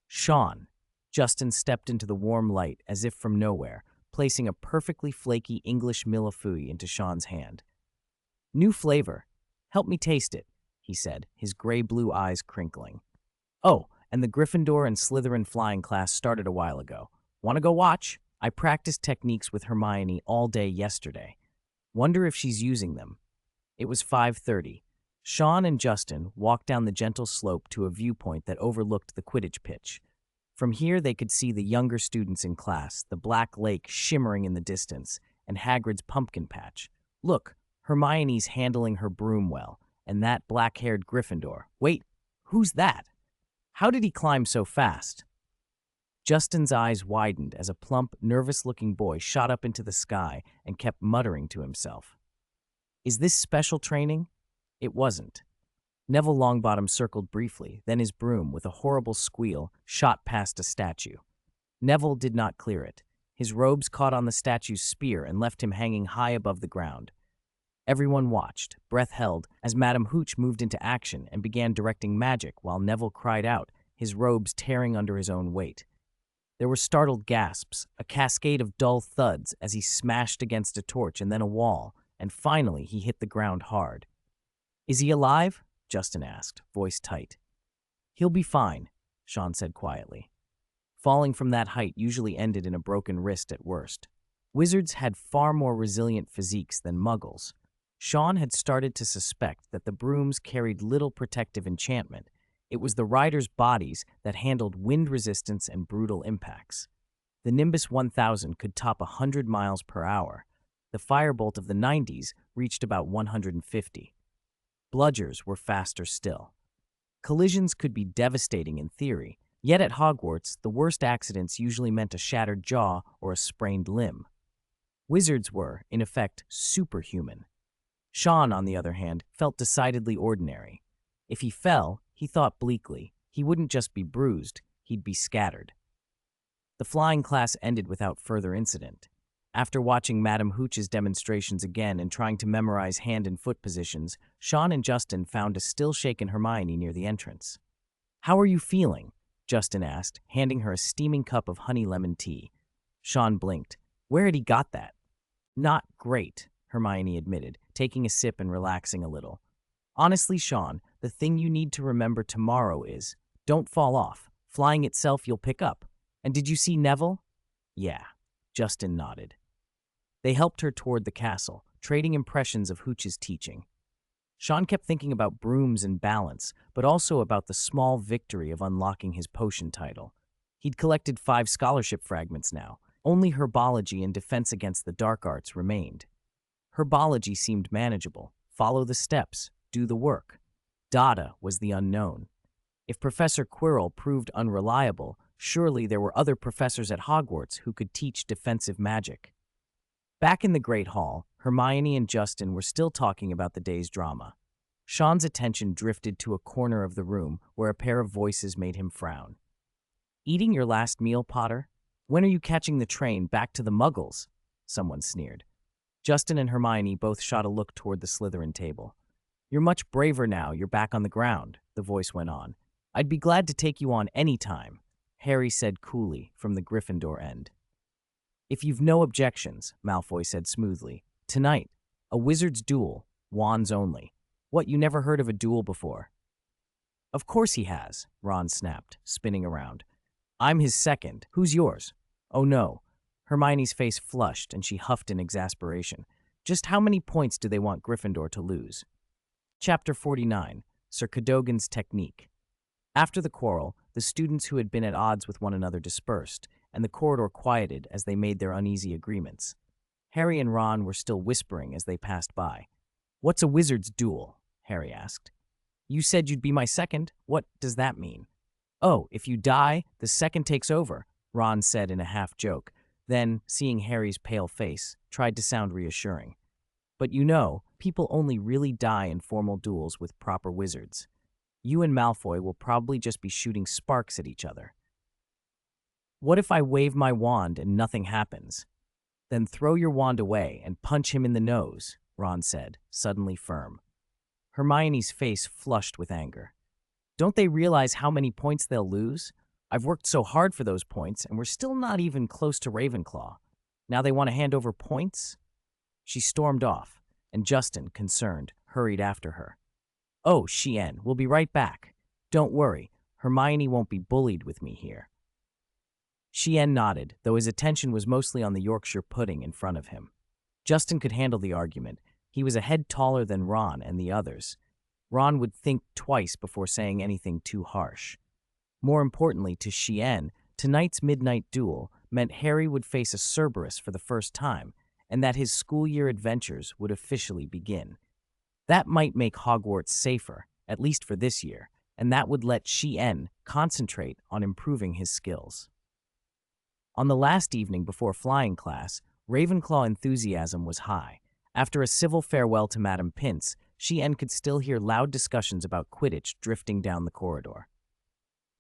Sean. Justin stepped into the warm light as if from nowhere, placing a perfectly flaky English millefeuille into Sean's hand. "New flavor. Help me taste it," he said, his gray-blue eyes crinkling. "Oh, and the Gryffindor and Slytherin flying class started a while ago. Want to go watch? I practiced techniques with Hermione all day yesterday. Wonder if she's using them." It was 5:30. Sean and Justin walked down the gentle slope to a viewpoint that overlooked the Quidditch pitch. From here they could see the younger students in class, the black lake shimmering in the distance, and Hagrid's pumpkin patch. Look, Hermione's handling her broom well, and that black-haired Gryffindor. Wait, who's that? How did he climb so fast? Justin's eyes widened as a plump, nervous-looking boy shot up into the sky and kept muttering to himself. Is this special training? It wasn't. Neville Longbottom circled briefly, then his broom, with a horrible squeal, shot past a statue. Neville did not clear it. His robes caught on the statue's spear and left him hanging high above the ground. Everyone watched, breath held, as Madame Hooch moved into action and began directing magic while Neville cried out, his robes tearing under his own weight. There were startled gasps, a cascade of dull thuds as he smashed against a torch and then a wall, and finally he hit the ground hard. "Is he alive?" Justin asked, voice tight. "He'll be fine," Sean said quietly. Falling from that height usually ended in a broken wrist at worst. Wizards had far more resilient physiques than Muggles. Sean had started to suspect that the brooms carried little protective enchantment. It was the riders' bodies that handled wind resistance and brutal impacts. The Nimbus 1000 could top 100 miles per hour. The Firebolt of the 90s reached about 150. Bludgers were faster still. Collisions could be devastating in theory, yet at Hogwarts, the worst accidents usually meant a shattered jaw or a sprained limb. Wizards were, in effect, superhuman. Sean, on the other hand, felt decidedly ordinary. If he fell, he thought bleakly, he wouldn't just be bruised, he'd be scattered. The flying class ended without further incident. After watching Madame Hooch's demonstrations again and trying to memorize hand and foot positions, Sean and Justin found a still-shaken Hermione near the entrance. "How are you feeling?" Justin asked, handing her a steaming cup of honey lemon tea. Sean blinked. Where had he got that? "Not great," Hermione admitted, taking a sip and relaxing a little. "Honestly, Sean, the thing you need to remember tomorrow is, don't fall off. Flying itself you'll pick up. And did you see Neville?" "Yeah." Justin nodded. They helped her toward the castle, trading impressions of Hooch's teaching. Sean kept thinking about brooms and balance, but also about the small victory of unlocking his potion title. He'd collected 5 scholarship fragments now. Only herbology and defense against the dark arts remained. Herbology seemed manageable. Follow the steps, do the work. Data was the unknown. If Professor Quirrell proved unreliable, surely there were other professors at Hogwarts who could teach defensive magic. Back in the Great Hall, Hermione and Justin were still talking about the day's drama. Sean's attention drifted to a corner of the room where a pair of voices made him frown. "Eating your last meal, Potter? When are you catching the train back to the Muggles?" Someone sneered. Justin and Hermione both shot a look toward the Slytherin table. "You're much braver now you're back on the ground," the voice went on. "I'd be glad to take you on any time," Harry said coolly from the Gryffindor end. "If you've no objections," Malfoy said smoothly. "Tonight, a wizard's duel, wands only. What, you never heard of a duel before?" "Of course he has," Ron snapped, spinning around. "I'm his second. Who's yours?" "Oh no." Hermione's face flushed and she huffed in exasperation. "Just how many points do they want Gryffindor to lose?" Chapter 49, Sir Cadogan's Technique. After the quarrel, the students who had been at odds with one another dispersed, and the corridor quieted as they made their uneasy agreements. Harry and Ron were still whispering as they passed by. "What's a wizard's duel?" Harry asked. "You said you'd be my second. What does that mean?" "Oh, if you die, the second takes over," Ron said in a half-joke, then, seeing Harry's pale face, tried to sound reassuring. "But you know, people only really die in formal duels with proper wizards. You and Malfoy will probably just be shooting sparks at each other." "What if I wave my wand and nothing happens?" "Then throw your wand away and punch him in the nose," Ron said, suddenly firm. Hermione's face flushed with anger. "Don't they realize how many points they'll lose? I've worked so hard for those points, and we're still not even close to Ravenclaw. Now they want to hand over points?" She stormed off, and Justin, concerned, hurried after her. "Oh, Chien, we'll be right back. Don't worry, Hermione won't be bullied with me here." Chien nodded, though his attention was mostly on the Yorkshire pudding in front of him. Justin could handle the argument. He was a head taller than Ron and the others. Ron would think twice before saying anything too harsh. More importantly to Chien, tonight's midnight duel meant Harry would face a Cerberus for the first time, and that his school year adventures would officially begin. That might make Hogwarts safer, at least for this year, and that would let Chien concentrate on improving his skills. On the last evening before flying class, Ravenclaw enthusiasm was high. After a civil farewell to Madame Pince, Chien could still hear loud discussions about Quidditch drifting down the corridor.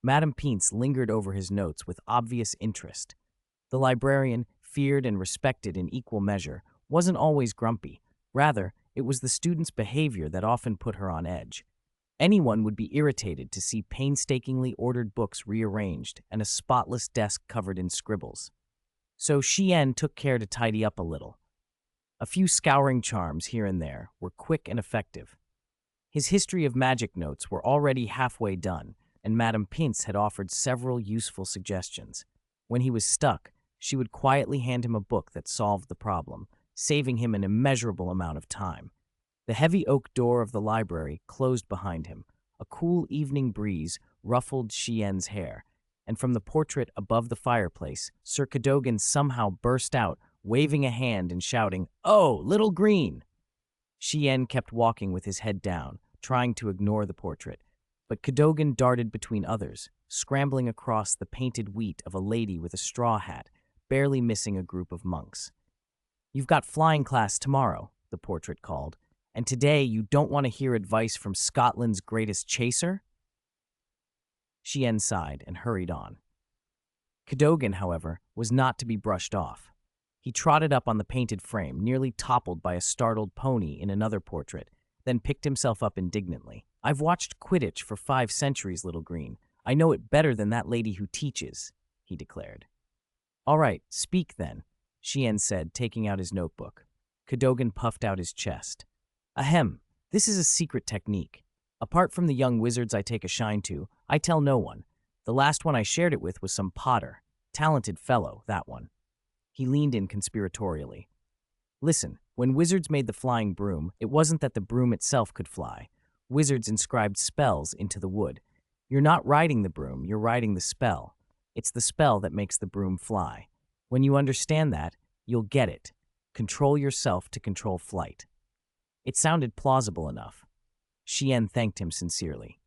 Madame Pince lingered over his notes with obvious interest. The librarian, feared and respected in equal measure, wasn't always grumpy. Rather, it was the students' behavior that often put her on edge. Anyone would be irritated to see painstakingly ordered books rearranged and a spotless desk covered in scribbles. So Xian took care to tidy up a little. A few scouring charms here and there were quick and effective. His history of magic notes were already halfway done, and Madame Pince had offered several useful suggestions. When he was stuck, she would quietly hand him a book that solved the problem, saving him an immeasurable amount of time. The heavy oak door of the library closed behind him. A cool evening breeze ruffled Xian's hair, and from the portrait above the fireplace, Sir Cadogan somehow burst out, waving a hand and shouting, "Oh, little green!" Xian kept walking with his head down, trying to ignore the portrait, but Cadogan darted between others, scrambling across the painted wheat of a lady with a straw hat, barely missing a group of monks. "You've got flying class tomorrow," the portrait called, "and today you don't want to hear advice from Scotland's greatest chaser?" Xian sighed and hurried on. Cadogan, however, was not to be brushed off. He trotted up on the painted frame, nearly toppled by a startled pony in another portrait, then picked himself up indignantly. "I've watched Quidditch for 5 centuries, little green. I know it better than that lady who teaches," he declared. "All right, speak then," Xian said, taking out his notebook. Cadogan puffed out his chest. "Ahem, this is a secret technique. Apart from the young wizards I take a shine to, I tell no one. The last one I shared it with was some potter. Talented fellow, that one." He leaned in conspiratorially. "Listen, when wizards made the flying broom, it wasn't that the broom itself could fly. Wizards inscribed spells into the wood. You're not riding the broom, you're riding the spell. It's the spell that makes the broom fly. When you understand that, you'll get it. Control yourself to control flight." It sounded plausible enough. Xian thanked him sincerely.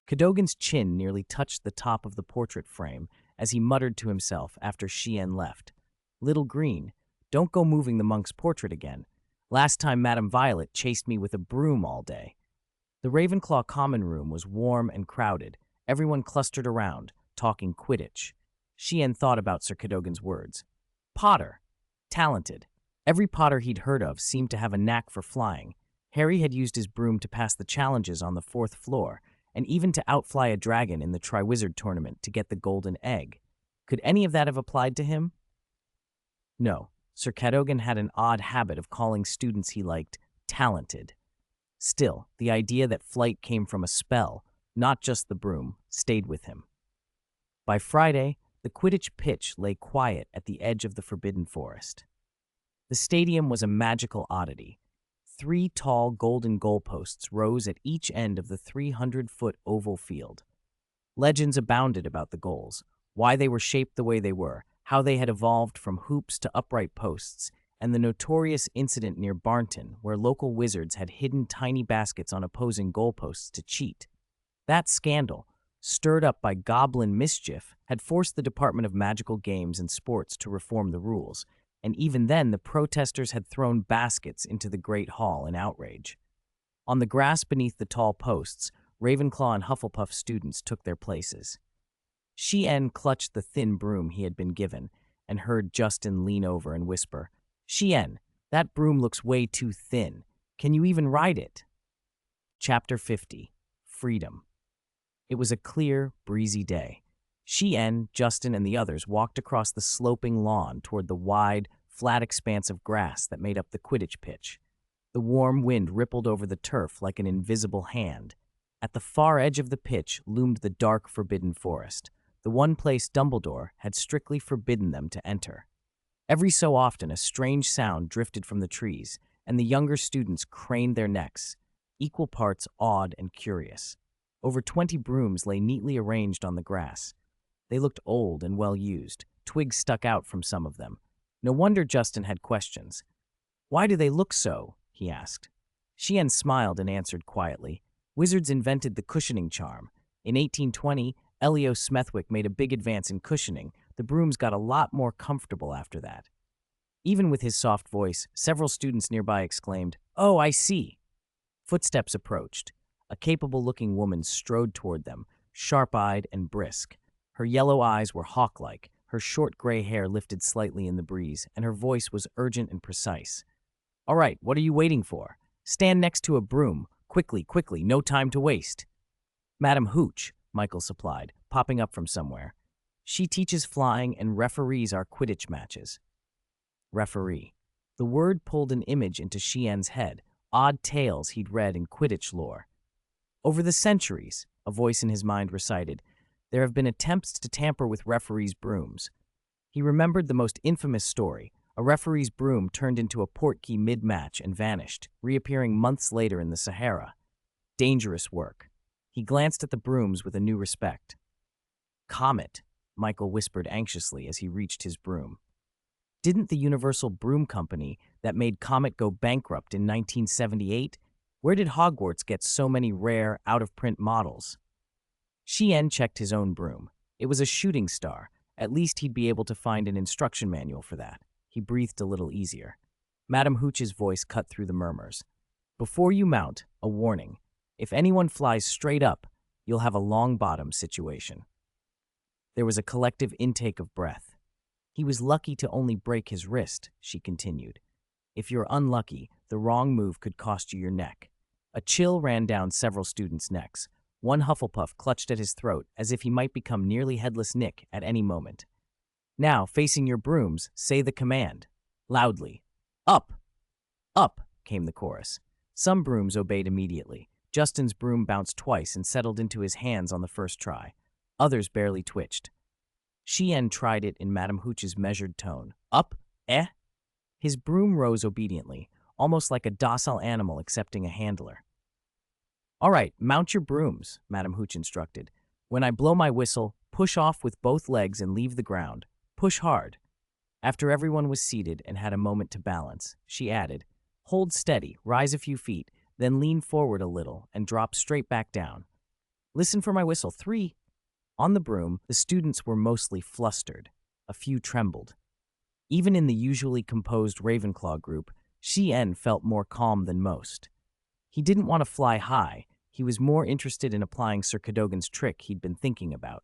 Cadogan's chin nearly touched the top of the portrait frame as he muttered to himself after Xian left. "Little green, don't go moving the monk's portrait again. Last time Madame Violet chased me with a broom all day." The Ravenclaw common room was warm and crowded, everyone clustered around, talking Quidditch. Xian thought about Sir Cadogan's words. Potter. Talented. Every Potter he'd heard of seemed to have a knack for flying. Harry had used his broom to pass the challenges on the 4th floor, and even to outfly a dragon in the Triwizard Tournament to get the golden egg. Could any of that have applied to him? No. Sir Cadogan had an odd habit of calling students he liked talented. Still, the idea that flight came from a spell, not just the broom, stayed with him. By Friday, the Quidditch pitch lay quiet at the edge of the Forbidden Forest. The stadium was a magical oddity. 3 tall golden goalposts rose at each end of the 300-foot oval field. Legends abounded about the goals, why they were shaped the way they were, how they had evolved from hoops to upright posts, and the notorious incident near Barnton where local wizards had hidden tiny baskets on opposing goalposts to cheat. That scandal, stirred up by goblin mischief, had forced the Department of Magical Games and Sports to reform the rules, and even then the protesters had thrown baskets into the Great Hall in outrage. On the grass beneath the tall posts, Ravenclaw and Hufflepuff students took their places. Xian clutched the thin broom he had been given and heard Justin lean over and whisper, "Xian, that broom looks way too thin. Can you even ride it?" Chapter 50. Freedom. It was a clear, breezy day. Xian, Justin, and the others walked across the sloping lawn toward the wide, flat expanse of grass that made up the Quidditch pitch. The warm wind rippled over the turf like an invisible hand. At the far edge of the pitch loomed the dark, forbidden forest, the one place Dumbledore had strictly forbidden them to enter. Every so often, a strange sound drifted from the trees, and the younger students craned their necks, equal parts awed and curious. Over 20 brooms lay neatly arranged on the grass. They looked old and well-used. Twigs stuck out from some of them. No wonder Justin had questions. "Why do they look so?" he asked. Xian smiled and answered quietly. "Wizards invented the cushioning charm. In 1820, Elio Smethwick made a big advance in cushioning. The brooms got a lot more comfortable after that." Even with his soft voice, several students nearby exclaimed, "Oh, I see." Footsteps approached. A capable-looking woman strode toward them, sharp-eyed and brisk. Her yellow eyes were hawk-like, her short gray hair lifted slightly in the breeze, and her voice was urgent and precise. "All right, what are you waiting for? Stand next to a broom, Quickly, quickly, no time to waste. Madam Hooch, Michael supplied, popping up from somewhere. She teaches flying and referees our Quidditch matches. Referee. The word pulled an image into Shien's head, odd tales he'd read in Quidditch lore. Over the centuries, a voice in his mind recited, there have been attempts to tamper with referees' brooms. He remembered the most infamous story. A referee's broom turned into a portkey mid-match and vanished, reappearing months later in the Sahara. Dangerous work. He glanced at the brooms with a new respect. Comet, Michael whispered anxiously as he reached his broom. Didn't the Universal Broom Company that made Comet go bankrupt in 1978? Where did Hogwarts get so many rare, out-of-print models? Shien checked his own broom. It was a shooting star. At least he'd be able to find an instruction manual for that. He breathed a little easier. Madam Hooch's voice cut through the murmurs. Before you mount, a warning. If anyone flies straight up, you'll have a long bottom situation. There was a collective intake of breath. He was lucky to only break his wrist, she continued. If you're unlucky, the wrong move could cost you your neck. A chill ran down several students' necks. One Hufflepuff clutched at his throat as if he might become nearly headless Nick at any moment. Now, facing your brooms, say the command. Loudly. Up! Up! Came the chorus. Some brooms obeyed immediately. Justin's broom bounced twice and settled into his hands on the first try. Others barely twitched. Shien tried it in Madam Hooch's measured tone. Up? Eh? His broom rose obediently, almost like a docile animal accepting a handler. All right, mount your brooms, Madam Hooch instructed. When I blow my whistle, push off with both legs and leave the ground. Push hard. After everyone was seated and had a moment to balance, she added, hold steady, rise a few feet, then lean forward a little and drop straight back down. Listen for my whistle. 3. On the broom, the students were mostly flustered. A few trembled. Even in the usually composed Ravenclaw group, Shien felt more calm than most. He didn't want to fly high. He was more interested in applying Sir Cadogan's trick he'd been thinking about.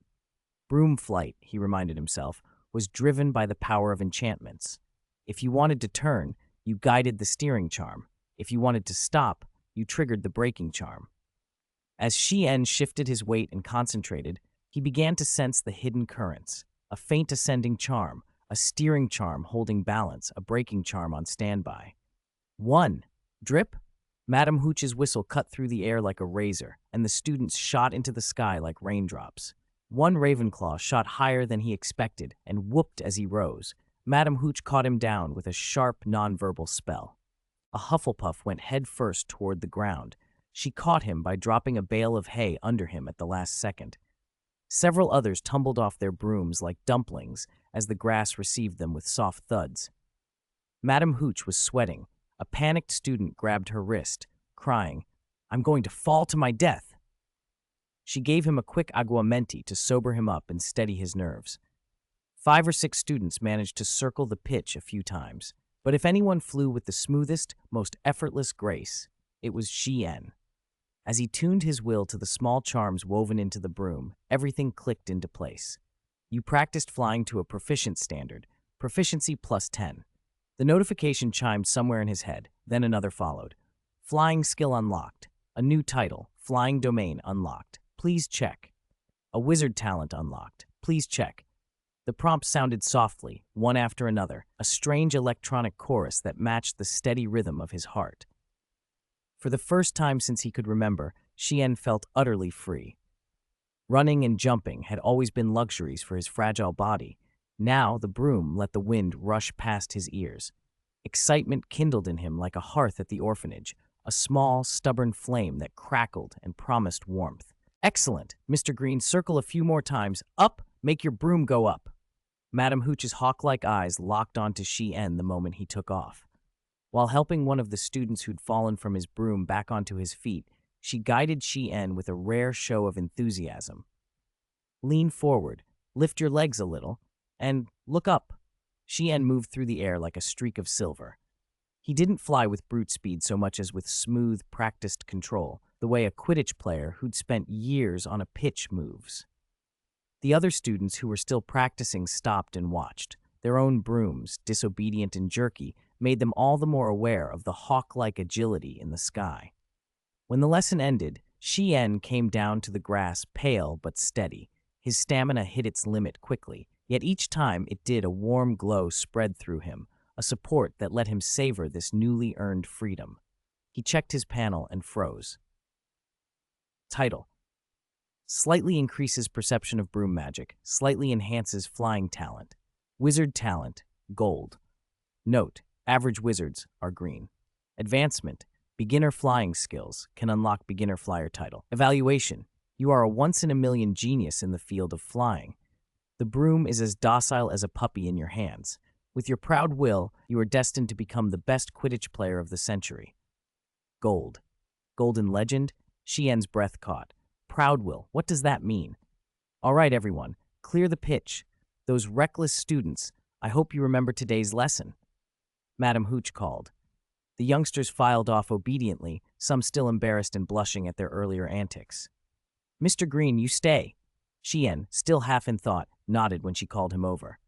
Broom flight, he reminded himself, was driven by the power of enchantments. If you wanted to turn, you guided the steering charm. If you wanted to stop, you triggered the braking charm. As Shien shifted his weight and concentrated, he began to sense the hidden currents, a faint ascending charm, a steering charm holding balance, a braking charm on standby. 1. Drip? Madam Hooch's whistle cut through the air like a razor, and the students shot into the sky like raindrops. One Ravenclaw shot higher than he expected and whooped as he rose. Madam Hooch caught him down with a sharp, nonverbal spell. A Hufflepuff went headfirst toward the ground. She caught him by dropping a bale of hay under him at the last second. Several others tumbled off their brooms like dumplings as the grass received them with soft thuds. Madam Hooch was sweating. A panicked student grabbed her wrist, crying, I'm going to fall to my death. She gave him a quick aguamenti to sober him up and steady his nerves. 5 or 6 students managed to circle the pitch a few times, but if anyone flew with the smoothest, most effortless grace, it was Shien. As he tuned his will to the small charms woven into the broom, everything clicked into place. You practiced flying to a proficient standard, proficiency +10. The notification chimed somewhere in his head, then another followed. Flying skill unlocked. A new title, Flying Domain unlocked. Please check. A wizard talent unlocked. Please check. The prompts sounded softly, one after another, a strange electronic chorus that matched the steady rhythm of his heart. For the first time since he could remember, Shien felt utterly free. Running and jumping had always been luxuries for his fragile body. Now the broom let the wind rush past his ears. Excitement kindled in him like a hearth at the orphanage, a small, stubborn flame that crackled and promised warmth. Excellent! Mr. Green, circle a few more times. Up! Make your broom go up! Madam Hooch's hawk-like eyes locked onto Shien the moment he took off. While helping one of the students who'd fallen from his broom back onto his feet, she guided Shien with a rare show of enthusiasm. Lean forward, lift your legs a little, and look up. Shien moved through the air like a streak of silver. He didn't fly with brute speed so much as with smooth, practiced control, the way a Quidditch player who'd spent years on a pitch moves. The other students who were still practicing stopped and watched. Their own brooms, disobedient and jerky, made them all the more aware of the hawk-like agility in the sky. When the lesson ended, Shien came down to the grass pale but steady. His stamina hit its limit quickly, yet each time it did a warm glow spread through him, a support that let him savor this newly earned freedom. He checked his panel and froze. Title: Slightly increases perception of broom magic, slightly enhances flying talent. Wizard talent, gold. Note: average wizards are green. Advancement: beginner flying skills can unlock beginner flyer title. Evaluation: you are a once-in-a-million genius in the field of flying. The broom is as docile as a puppy in your hands. With your proud will, you are destined to become the best Quidditch player of the century. Gold. Golden legend? Shien's breath caught. Proud will, what does that mean? All right, everyone, clear the pitch. Those reckless students, I hope you remember today's lesson. Madam Hooch called. The youngsters filed off obediently, some still embarrassed and blushing at their earlier antics. Mr. Green, you stay. Shien, still half in thought, nodded when she called him over.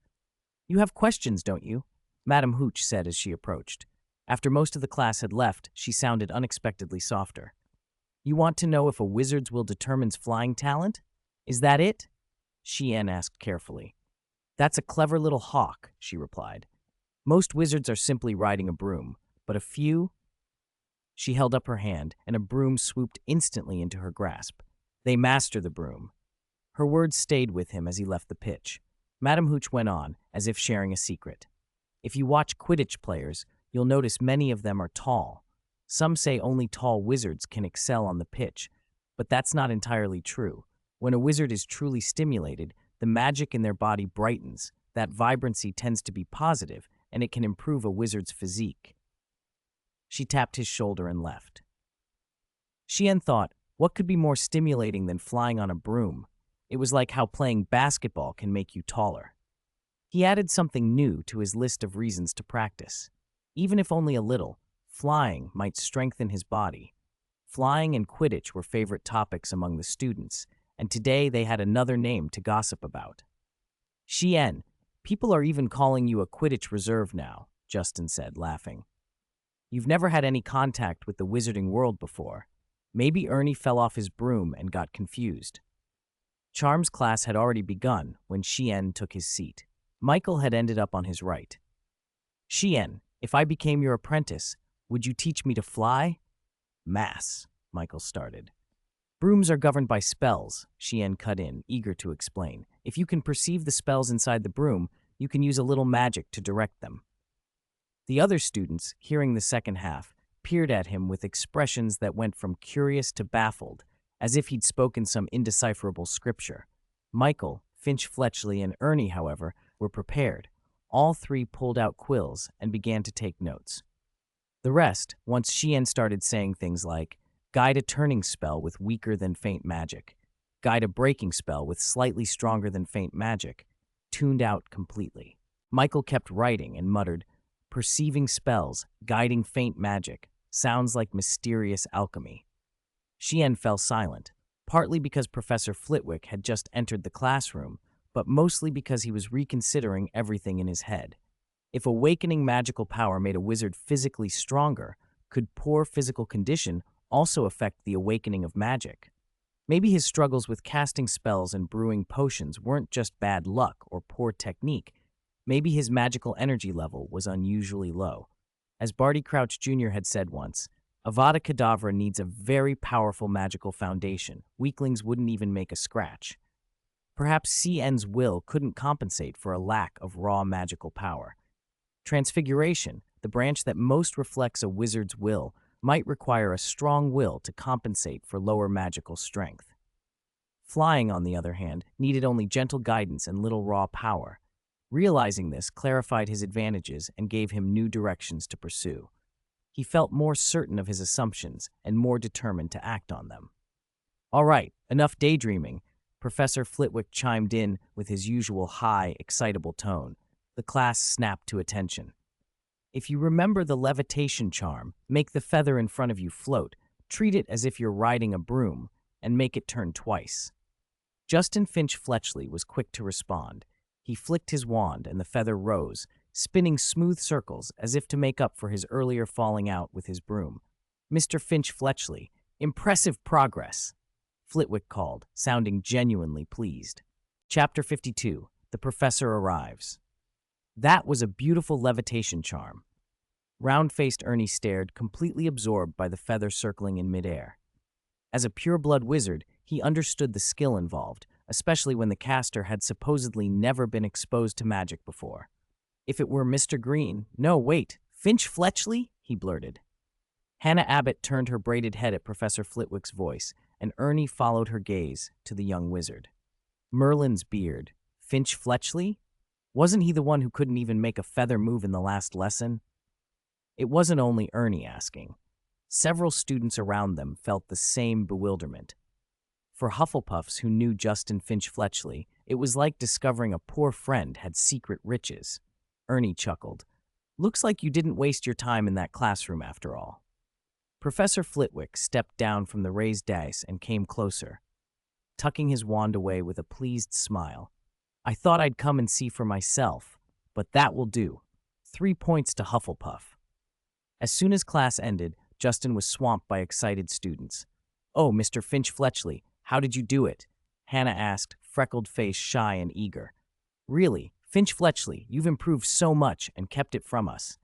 You have questions, don't you? Madam Hooch said as she approached. After most of the class had left, she sounded unexpectedly softer. You want to know if a wizard's will determines flying talent? Is that it? Shien asked carefully. That's a clever little hawk, she replied. Most wizards are simply riding a broom, but a few... She held up her hand, and a broom swooped instantly into her grasp. They master the broom. Her words stayed with him as he left the pitch. Madam Hooch went on, as if sharing a secret. If you watch Quidditch players, you'll notice many of them are tall. Some say only tall wizards can excel on the pitch, but that's not entirely true. When a wizard is truly stimulated, the magic in their body brightens. That vibrancy tends to be positive, and it can improve a wizard's physique. She tapped his shoulder and left. Shien thought, what could be more stimulating than flying on a broom? It was like how playing basketball can make you taller. He added something new to his list of reasons to practice. Even if only a little, flying might strengthen his body. Flying and Quidditch were favorite topics among the students, and today they had another name to gossip about. Shien, people are even calling you a Quidditch reserve now, Justin said, laughing. You've never had any contact with the wizarding world before. Maybe Ernie fell off his broom and got confused. Charms class had already begun when Shien took his seat. Michael had ended up on his right. Shien, if I became your apprentice, would you teach me to fly? Mass, Michael started. Brooms are governed by spells, Shien cut in, eager to explain. If you can perceive the spells inside the broom, you can use a little magic to direct them. The other students, hearing the second half, peered at him with expressions that went from curious to baffled, as if he'd spoken some indecipherable scripture. Michael, Finch Fletchley, and Ernie, however, were prepared. All three pulled out quills and began to take notes. The rest, once Shien started saying things like, guide a turning spell with weaker than faint magic, guide a breaking spell with slightly stronger than faint magic, tuned out completely. Michael kept writing and muttered, perceiving spells, guiding faint magic, sounds like mysterious alchemy. Shien fell silent, partly because Professor Flitwick had just entered the classroom, but mostly because he was reconsidering everything in his head. If awakening magical power made a wizard physically stronger, could poor physical condition also affect the awakening of magic? Maybe his struggles with casting spells and brewing potions weren't just bad luck or poor technique. Maybe his magical energy level was unusually low. As Barty Crouch Jr. had said once, Avada Kedavra needs a very powerful magical foundation. Weaklings wouldn't even make a scratch. Perhaps Shien's will couldn't compensate for a lack of raw magical power. Transfiguration, the branch that most reflects a wizard's will, might require a strong will to compensate for lower magical strength. Flying, on the other hand, needed only gentle guidance and little raw power. Realizing this clarified his advantages and gave him new directions to pursue. He felt more certain of his assumptions and more determined to act on them. All right, enough daydreaming, Professor Flitwick chimed in with his usual high, excitable tone. The class snapped to attention. If you remember the levitation charm, make the feather in front of you float, treat it as if you're riding a broom, and make it turn twice. Justin Finch Fletchley was quick to respond. He flicked his wand and the feather rose, spinning smooth circles as if to make up for his earlier falling out with his broom. Mr. Finch Fletchley, Impressive progress, Flitwick called, sounding genuinely pleased. Chapter 52. The Professor Arrives. That was a beautiful levitation charm. Round-faced Ernie stared, completely absorbed by the feather circling in midair. As a pure-blood wizard, he understood the skill involved, especially when the caster had supposedly never been exposed to magic before. If it were Mr. Green— No, wait, Finch Fletchley? He blurted. Hannah Abbott turned her braided head at Professor Flitwick's voice, and Ernie followed her gaze to the young wizard. Merlin's beard. Finch Fletchley? Wasn't he the one who couldn't even make a feather move in the last lesson? It wasn't only Ernie asking. Several students around them felt the same bewilderment. For Hufflepuffs who knew Justin Finch Fletchley, it was like discovering a poor friend had secret riches. Ernie chuckled. Looks like you didn't waste your time in that classroom after all. Professor Flitwick stepped down from the raised dais and came closer, tucking his wand away with a pleased smile. I thought I'd come and see for myself, but that will do. 3 points to Hufflepuff. As soon as class ended, Justin was swamped by excited students. Oh, Mr. Finch Fletchley, how did you do it? Hannah asked, freckled face shy and eager. Really, Finch Fletchley, you've improved so much and kept it from us.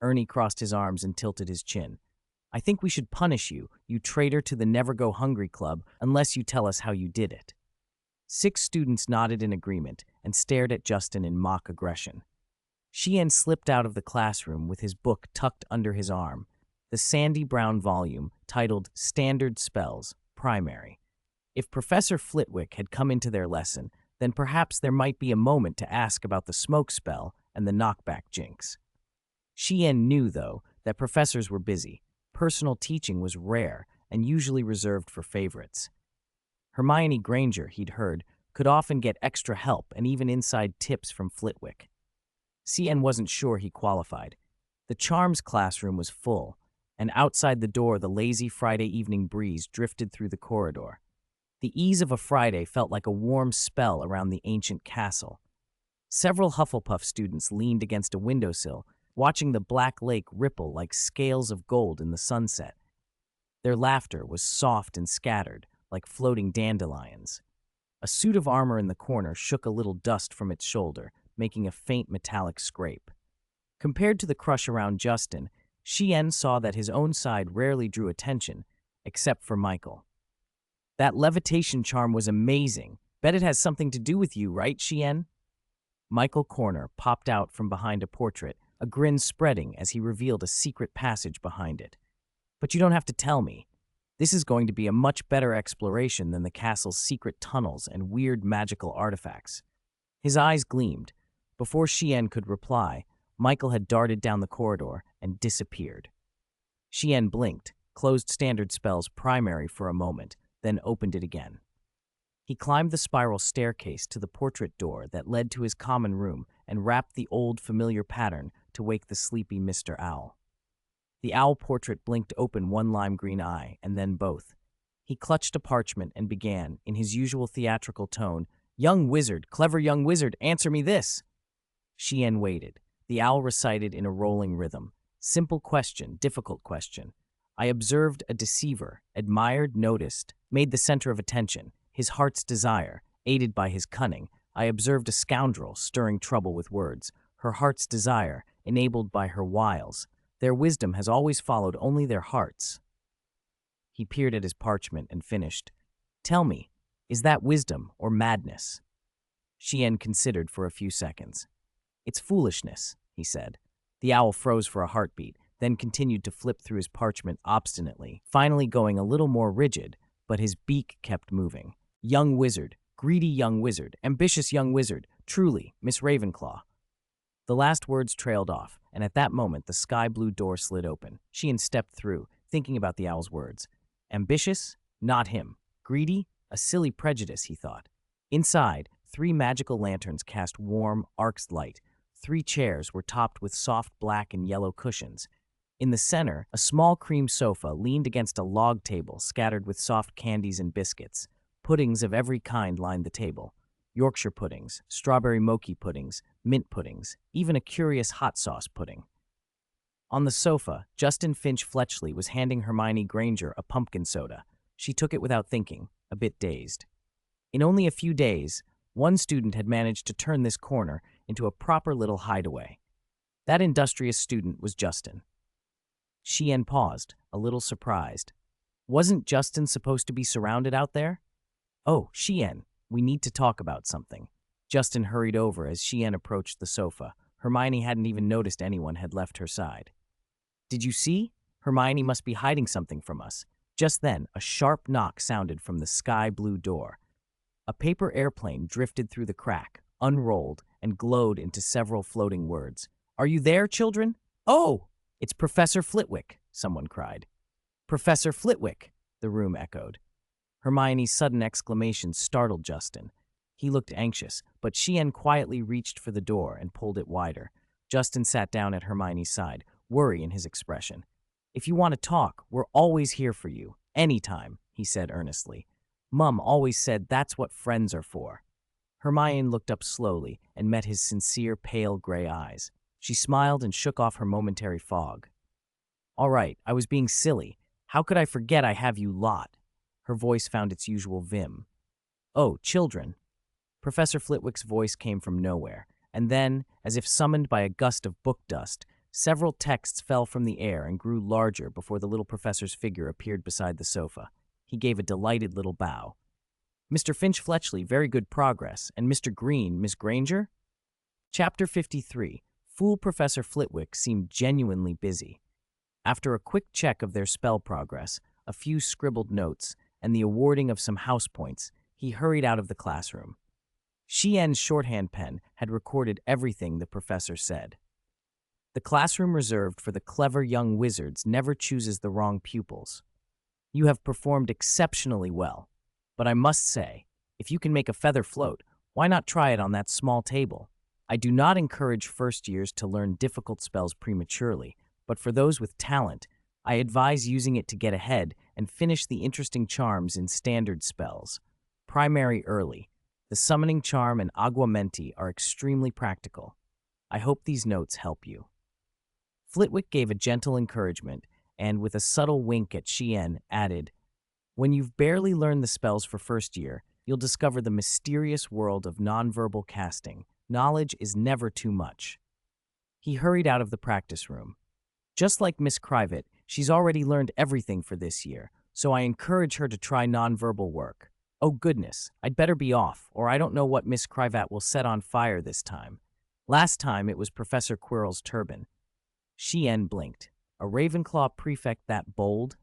Ernie crossed his arms and tilted his chin. I think we should punish you, you traitor to the Never Go Hungry Club, unless you tell us how you did it. 6 students nodded in agreement and stared at Justin in mock aggression. Chien slipped out of the classroom with his book tucked under his arm, the sandy brown volume titled Standard Spells, Primary. If Professor Flitwick had come into their lesson, then perhaps there might be a moment to ask about the smoke spell and the knockback jinx. Chien knew, though, that professors were busy. Personal teaching was rare and usually reserved for favorites. Hermione Granger, he'd heard, could often get extra help and even inside tips from Flitwick. Chien wasn't sure he qualified. The charms classroom was full, and outside the door the lazy Friday evening breeze drifted through the corridor. The ease of a Friday felt like a warm spell around the ancient castle. Several Hufflepuff students leaned against a windowsill, watching the black lake ripple like scales of gold in the sunset. Their laughter was soft and scattered, like floating dandelions. A suit of armor in the corner shook a little dust from its shoulder, making a faint metallic scrape. Compared to the crush around Justin, Chien saw that his own side rarely drew attention, except for Michael. That levitation charm was amazing. Bet it has something to do with you, right, Chien? Michael Corner popped out from behind a portrait, a grin spreading as he revealed a secret passage behind it. But you don't have to tell me. This is going to be a much better exploration than the castle's secret tunnels and weird magical artifacts. His eyes gleamed. Before Chien could reply, Michael had darted down the corridor and disappeared. Chien blinked, closed Standard Spells Primary for a moment, then opened it again. He climbed the spiral staircase to the portrait door that led to his common room and rapped the old familiar pattern to wake the sleepy Mr. Owl. The owl portrait blinked open one lime green eye, and then both. He clutched a parchment and began, in his usual theatrical tone, "Young wizard, clever young wizard, answer me this!" Chien waited. The owl recited in a rolling rhythm. Simple question, difficult question. I observed a deceiver, admired, noticed, made the center of attention, his heart's desire, aided by his cunning. I observed a scoundrel, stirring trouble with words, her heart's desire, enabled by her wiles. Their wisdom has always followed only their hearts. He peered at his parchment and finished. Tell me, is that wisdom or madness? Chien considered for a few seconds. It's foolishness, he said. The owl froze for a heartbeat, then continued to flip through his parchment obstinately, finally going a little more rigid, but his beak kept moving. Young wizard, greedy young wizard, ambitious young wizard, truly, Miss Ravenclaw. The last words trailed off, and at that moment the sky-blue door slid open. Chien stepped through, thinking about the owl's words. Ambitious? Not him. Greedy? A silly prejudice, he thought. Inside, 3 magical lanterns cast warm, arced light. 3 chairs were topped with soft black and yellow cushions. In the center, a small cream sofa leaned against a log table scattered with soft candies and biscuits. Puddings of every kind lined the table. Yorkshire puddings, strawberry mochi puddings, mint puddings, even a curious hot sauce pudding. On the sofa, Justin Finch Fletchley was handing Hermione Granger a pumpkin soda. She took it without thinking, a bit dazed. In only a few days, one student had managed to turn this corner into a proper little hideaway. That industrious student was Justin. Chien paused, a little surprised. Wasn't Justin supposed to be surrounded out there? Oh, Chien, we need to talk about something. Justin hurried over as Chien approached the sofa. Hermione hadn't even noticed anyone had left her side. Did you see? Hermione must be hiding something from us. Just then, a sharp knock sounded from the sky-blue door. A paper airplane drifted through the crack, unrolled, and glowed into several floating words. Are you there, children? Oh, it's Professor Flitwick, someone cried. Professor Flitwick, the room echoed. Hermione's sudden exclamation startled Justin. He looked anxious, but Chien quietly reached for the door and pulled it wider. Justin sat down at Hermione's side, worry in his expression. If you want to talk, we're always here for you, anytime, he said earnestly. Mum always said that's what friends are for. Hermione looked up slowly and met his sincere, pale gray eyes. She smiled and shook off her momentary fog. All right, I was being silly. How could I forget I have you lot? Her voice found its usual vim. Oh, children. Professor Flitwick's voice came from nowhere, and then, as if summoned by a gust of book dust, several texts fell from the air and grew larger before the little professor's figure appeared beside the sofa. He gave a delighted little bow. Mr. Finch Fletchley, very good progress, and Mr. Green, Miss Granger? Chapter 53. Fool Professor Flitwick seemed genuinely busy. After a quick check of their spell progress, a few scribbled notes, and the awarding of some house points, he hurried out of the classroom. Chien's shorthand pen had recorded everything the professor said. The classroom reserved for the clever young wizards never chooses the wrong pupils. You have performed exceptionally well, but I must say, if you can make a feather float, why not try it on that small table? I do not encourage first years to learn difficult spells prematurely, but for those with talent, I advise using it to get ahead and finish the interesting charms in standard spells. Primary early. The summoning charm and aguamenti are extremely practical. I hope these notes help you. Flitwick gave a gentle encouragement and, with a subtle wink at Chien, added, When you've barely learned the spells for first year, you'll discover the mysterious world of nonverbal casting. Knowledge is never too much. He hurried out of the practice room. Just like Miss Crivet, she's already learned everything for this year, so I encourage her to try nonverbal work. Oh goodness, I'd better be off, or I don't know what Miss Crivet will set on fire this time. Last time it was Professor Quirrell's turban. Chien blinked. A Ravenclaw prefect that bold?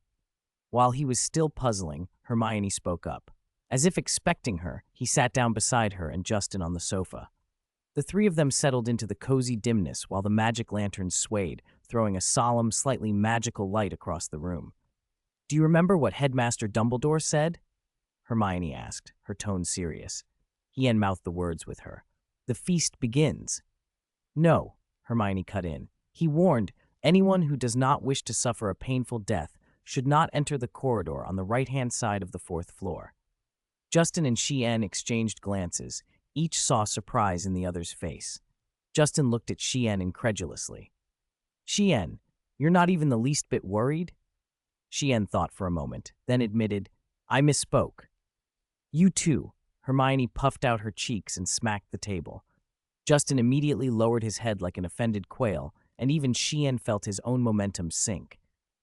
While he was still puzzling, Hermione spoke up. As if expecting her, he sat down beside her and Justin on the sofa. The three of them settled into the cozy dimness while the magic lanterns swayed, throwing a solemn, slightly magical light across the room. Do you remember what Headmaster Dumbledore said? Hermione asked, her tone serious. He mouthed the words with her. The feast begins. No, Hermione cut in. He warned, anyone who does not wish to suffer a painful death should not enter the corridor on the right-hand side of the fourth floor. Justin and Chien exchanged glances. Each saw surprise in the other's face. Justin looked at Chien incredulously. Chien, you're not even the least bit worried? Chien thought for a moment, then admitted, I misspoke. You too. Hermione puffed out her cheeks and smacked the table. Justin immediately lowered his head like an offended quail, and even Chien felt his own momentum sink.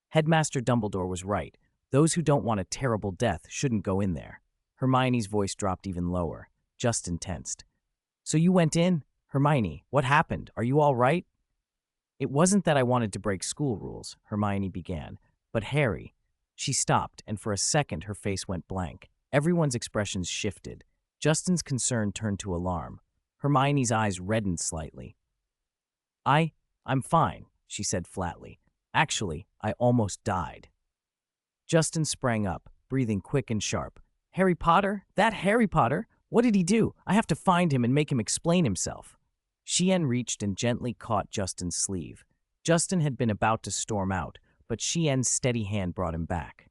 Headmaster Dumbledore was right. Those who don't want a terrible death shouldn't go in there. Hermione's voice dropped even lower. Justin tensed. So you went in? Hermione, what happened? Are you all right? It wasn't that I wanted to break school rules, Hermione began, but Harry. She stopped, and for a second her face went blank. Everyone's expressions shifted. Justin's concern turned to alarm. Hermione's eyes reddened slightly. I'm fine, she said flatly. Actually, I almost died. Justin sprang up, breathing quick and sharp. Harry Potter? That Harry Potter? What did he do? I have to find him and make him explain himself. Chien reached and gently caught Justin's sleeve. Justin had been about to storm out, but Chien's steady hand brought him back.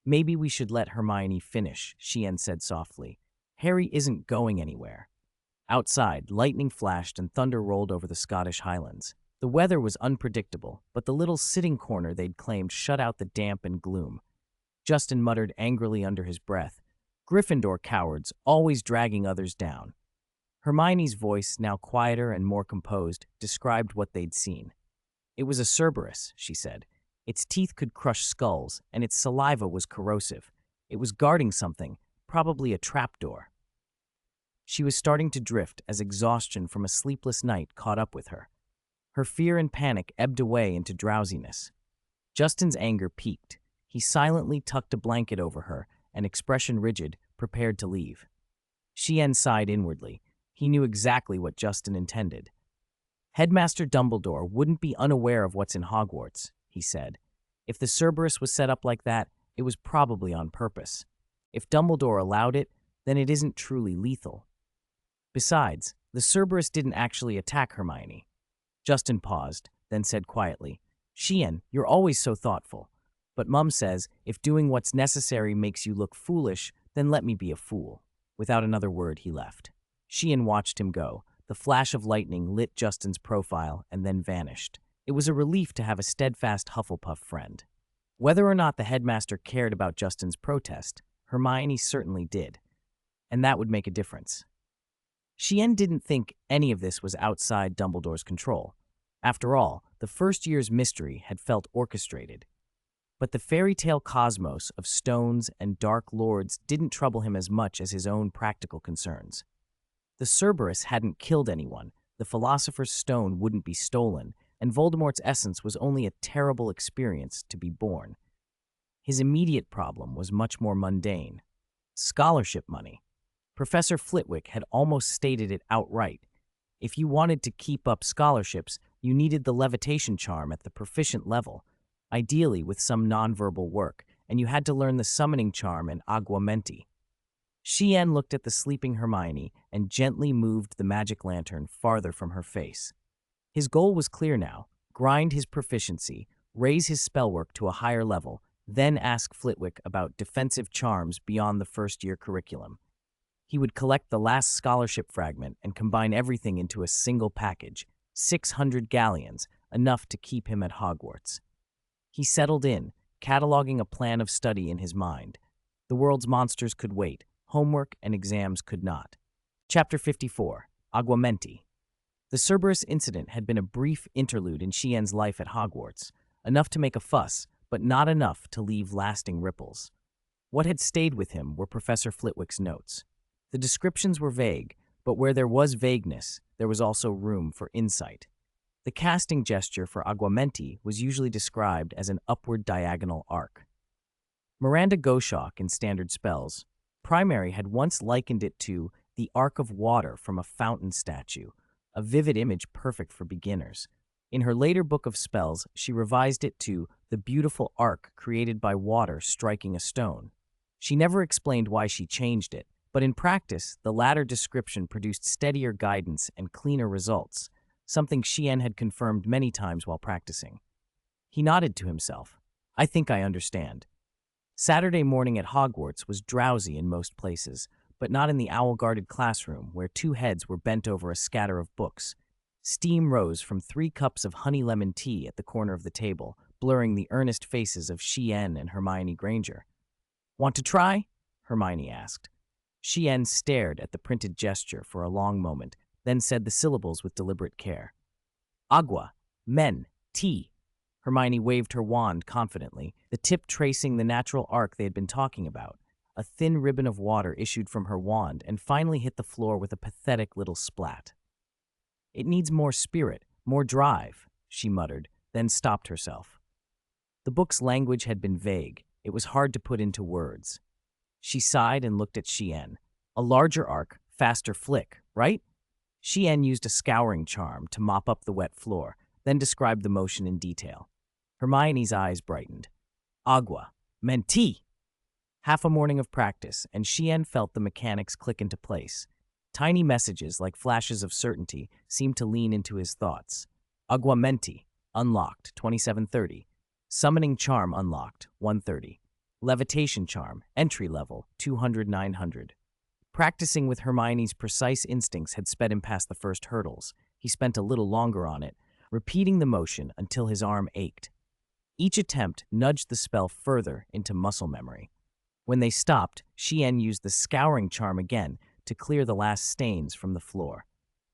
Maybe we should let Hermione finish, Chien said softly. Harry isn't going anywhere. Outside, lightning flashed and thunder rolled over the Scottish Highlands. The weather was unpredictable, but the little sitting corner they'd claimed shut out the damp and gloom. Justin muttered angrily under his breath, "Gryffindor cowards, always dragging others down." Hermione's voice, now quieter and more composed, described what they'd seen. "It was a Cerberus," she said. "Its teeth could crush skulls, and its saliva was corrosive. It was guarding something, probably a trapdoor." She was starting to drift as exhaustion from a sleepless night caught up with her. Her fear and panic ebbed away into drowsiness. Justin's anger peaked. He silently tucked a blanket over her, an expression rigid, prepared to leave. Chien sighed inwardly. He knew exactly what Justin intended. "Headmaster Dumbledore wouldn't be unaware of what's in Hogwarts," he said. "If the Cerberus was set up like that, it was probably on purpose. If Dumbledore allowed it, then it isn't truly lethal. Besides, the Cerberus didn't actually attack Hermione." Justin paused, then said quietly, "Chien, you're always so thoughtful. But Mum says, if doing what's necessary makes you look foolish, then let me be a fool." Without another word, he left. Chien watched him go. The flash of lightning lit Justin's profile and then vanished. It was a relief to have a steadfast Hufflepuff friend. Whether or not the headmaster cared about Justin's protest, Hermione certainly did. And that would make a difference. Chien didn't think any of this was outside Dumbledore's control. After all, the first year's mystery had felt orchestrated. But the fairy tale cosmos of stones and dark lords didn't trouble him as much as his own practical concerns. The Cerberus hadn't killed anyone, the Philosopher's Stone wouldn't be stolen, and Voldemort's essence was only a terrible experience to be born. His immediate problem was much more mundane. Scholarship money. Professor Flitwick had almost stated it outright. If you wanted to keep up scholarships, you needed the levitation charm at the proficient level, ideally with some nonverbal work, and you had to learn the summoning charm and aguamenti. Chien looked at the sleeping Hermione and gently moved the magic lantern farther from her face. His goal was clear now: grind his proficiency, raise his spellwork to a higher level, then ask Flitwick about defensive charms beyond the first-year curriculum. He would collect the last scholarship fragment and combine everything into a single package, 600 galleons, enough to keep him at Hogwarts. He settled in, cataloging a plan of study in his mind. The world's monsters could wait, homework and exams could not. Chapter 54, Aguamenti. The Cerberus incident had been a brief interlude in Chien's life at Hogwarts, enough to make a fuss, but not enough to leave lasting ripples. What had stayed with him were Professor Flitwick's notes. The descriptions were vague, but where there was vagueness, there was also room for insight. The casting gesture for aguamenti was usually described as an upward diagonal arc. Miranda Goshawk in Standard Spells Primary had once likened it to the arc of water from a fountain statue, a vivid image perfect for beginners. In her later book of spells, she revised it to the beautiful arc created by water striking a stone. She never explained why she changed it, but in practice, the latter description produced steadier guidance and cleaner results, something Chien had confirmed many times while practicing. He nodded to himself. "I think I understand." Saturday morning at Hogwarts was drowsy in most places, but not in the owl-guarded classroom where two heads were bent over a scatter of books. Steam rose from 3 cups of honey-lemon tea at the corner of the table, blurring the earnest faces of Chien and Hermione Granger. "Want to try?" Hermione asked. Chien stared at the printed gesture for a long moment, then said the syllables with deliberate care. "Agua, men, tea." Hermione waved her wand confidently, the tip tracing the natural arc they had been talking about. A thin ribbon of water issued from her wand and finally hit the floor with a pathetic little splat. "It needs more spirit, more drive," she muttered, then stopped herself. The book's language had been vague. It was hard to put into words. She sighed and looked at Chien. "A larger arc, faster flick, right?" Chien used a scouring charm to mop up the wet floor, then described the motion in detail. Hermione's eyes brightened. "Agua, meant tea." Half a morning of practice, and Chien felt the mechanics click into place. Tiny messages, like flashes of certainty, seemed to lean into his thoughts. Aguamenti, unlocked, 2730. Summoning charm unlocked, 130. Levitation charm, entry level, 200-900. Practicing with Hermione's precise instincts had sped him past the first hurdles. He spent a little longer on it, repeating the motion until his arm ached. Each attempt nudged the spell further into muscle memory. When they stopped, Xian used the scouring charm again to clear the last stains from the floor.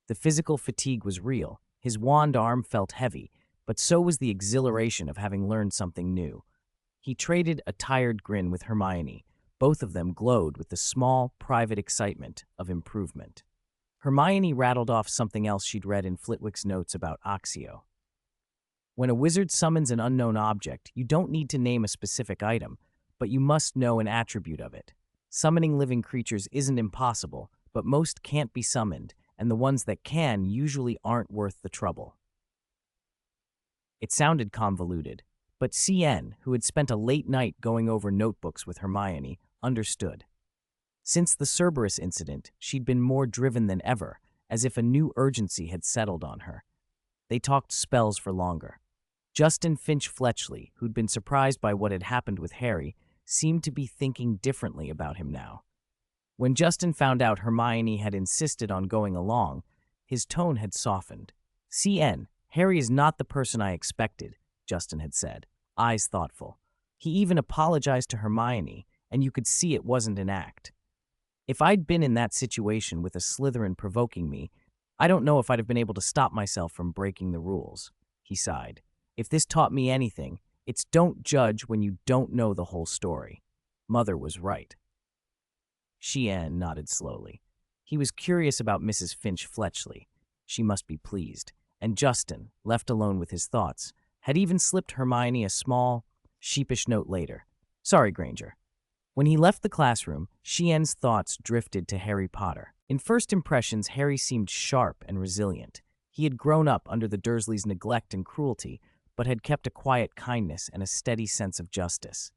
The physical fatigue was real. His wand arm felt heavy, but so was the exhilaration of having learned something new. He traded a tired grin with Hermione. Both of them glowed with the small, private excitement of improvement. Hermione rattled off something else she'd read in Flitwick's notes about Accio. When a wizard summons an unknown object, you don't need to name a specific item, but you must know an attribute of it. Summoning living creatures isn't impossible, but most can't be summoned, and the ones that can usually aren't worth the trouble. It sounded convoluted, but Cien, who had spent a late night going over notebooks with Hermione, understood. Since the Cerberus incident, she'd been more driven than ever, as if a new urgency had settled on her. They talked spells for longer. Justin Finch-Fletchley, who'd been surprised by what had happened with Harry, seemed to be thinking differently about him now. When Justin found out Hermione had insisted on going along, his tone had softened. "CN, Harry is not the person I expected," Justin had said, eyes thoughtful. He even apologized to Hermione, and you could see it wasn't an act. "If I'd been in that situation with a Slytherin provoking me, I don't know if I'd have been able to stop myself from breaking the rules," he sighed. "If this taught me anything, it's don't judge when you don't know the whole story. Mother was right." Xian nodded slowly. He was curious about Mrs. Finch-Fletchley. She must be pleased. And Justin, left alone with his thoughts, had even slipped Hermione a small, sheepish note later. "Sorry, Granger." When he left the classroom, Xian's thoughts drifted to Harry Potter. In first impressions, Harry seemed sharp and resilient. He had grown up under the Dursleys' neglect and cruelty, but had kept a quiet kindness and a steady sense of justice.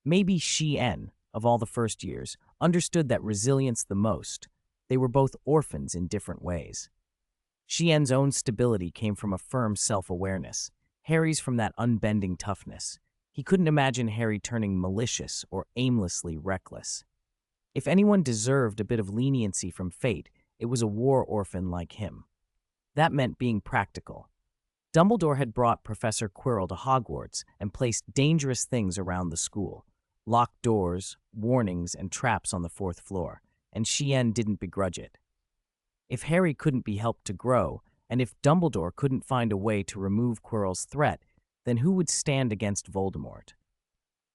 Maybe Xian, of all the first years, understood that resilience the most. They were both orphans in different ways. Xian's own stability came from a firm self-awareness. Harry's from that unbending toughness. He couldn't imagine Harry turning malicious or aimlessly reckless. If anyone deserved a bit of leniency from fate, it was a war orphan like him. That meant being practical. Dumbledore had brought Professor Quirrell to Hogwarts and placed dangerous things around the school. Locked doors, warnings, and traps on the 4th floor, and Xian didn't begrudge it. If Harry couldn't be helped to grow, and if Dumbledore couldn't find a way to remove Quirrell's threat, then who would stand against Voldemort?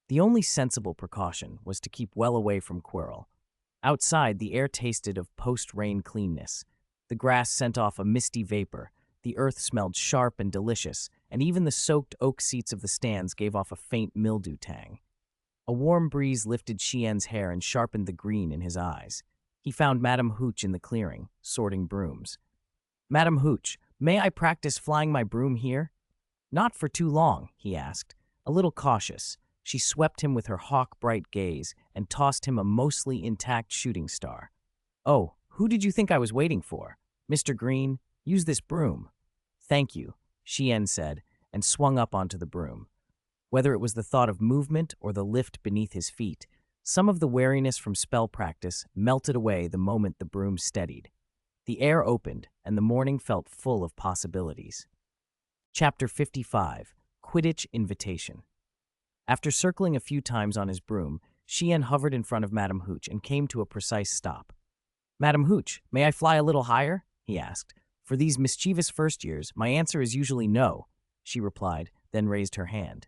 The only sensible precaution was to keep well away from Quirrell. Outside, the air tasted of post-rain cleanness. The grass sent off a misty vapor, the earth smelled sharp and delicious, and even the soaked oak seats of the stands gave off a faint mildew tang. A warm breeze lifted Xian's hair and sharpened the green in his eyes. He found Madame Hooch in the clearing, sorting brooms. "Madame Hooch, may I practice flying my broom here?" "Not for too long," he asked. A little cautious, she swept him with her hawk-bright gaze and tossed him a mostly intact shooting star. "Oh, who did you think I was waiting for? Mr. Green, use this broom." "Thank you," Xian said, and swung up onto the broom. Whether it was the thought of movement or the lift beneath his feet, some of the wariness from spell practice melted away the moment the broom steadied. The air opened, and the morning felt full of possibilities. Chapter 55, Quidditch Invitation. After circling a few times on his broom, Xian hovered in front of Madame Hooch and came to a precise stop. "Madame Hooch, may I fly a little higher?" he asked. "For these mischievous first years, my answer is usually no," she replied, then raised her hand.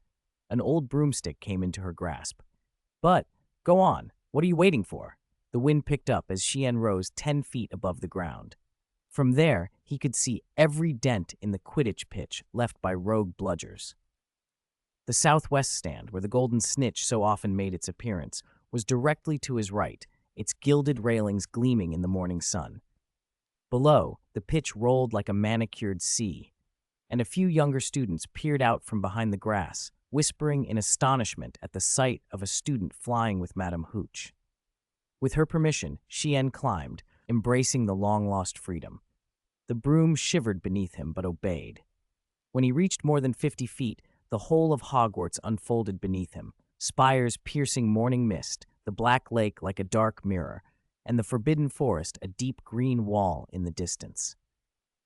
An old broomstick came into her grasp. "But, go on, what are you waiting for?" The wind picked up as Xian rose 10 feet above the ground. From there, he could see every dent in the Quidditch pitch left by rogue bludgers. The southwest stand, where the golden snitch so often made its appearance, was directly to his right, its gilded railings gleaming in the morning sun. Below, the pitch rolled like a manicured sea, and a few younger students peered out from behind the grass, whispering in astonishment at the sight of a student flying with Madame Hooch. With her permission, Xian climbed, embracing the long-lost freedom. The broom shivered beneath him, but obeyed. When he reached more than 50 feet, the whole of Hogwarts unfolded beneath him, spires piercing morning mist, the black lake like a dark mirror, and the forbidden forest a deep green wall in the distance.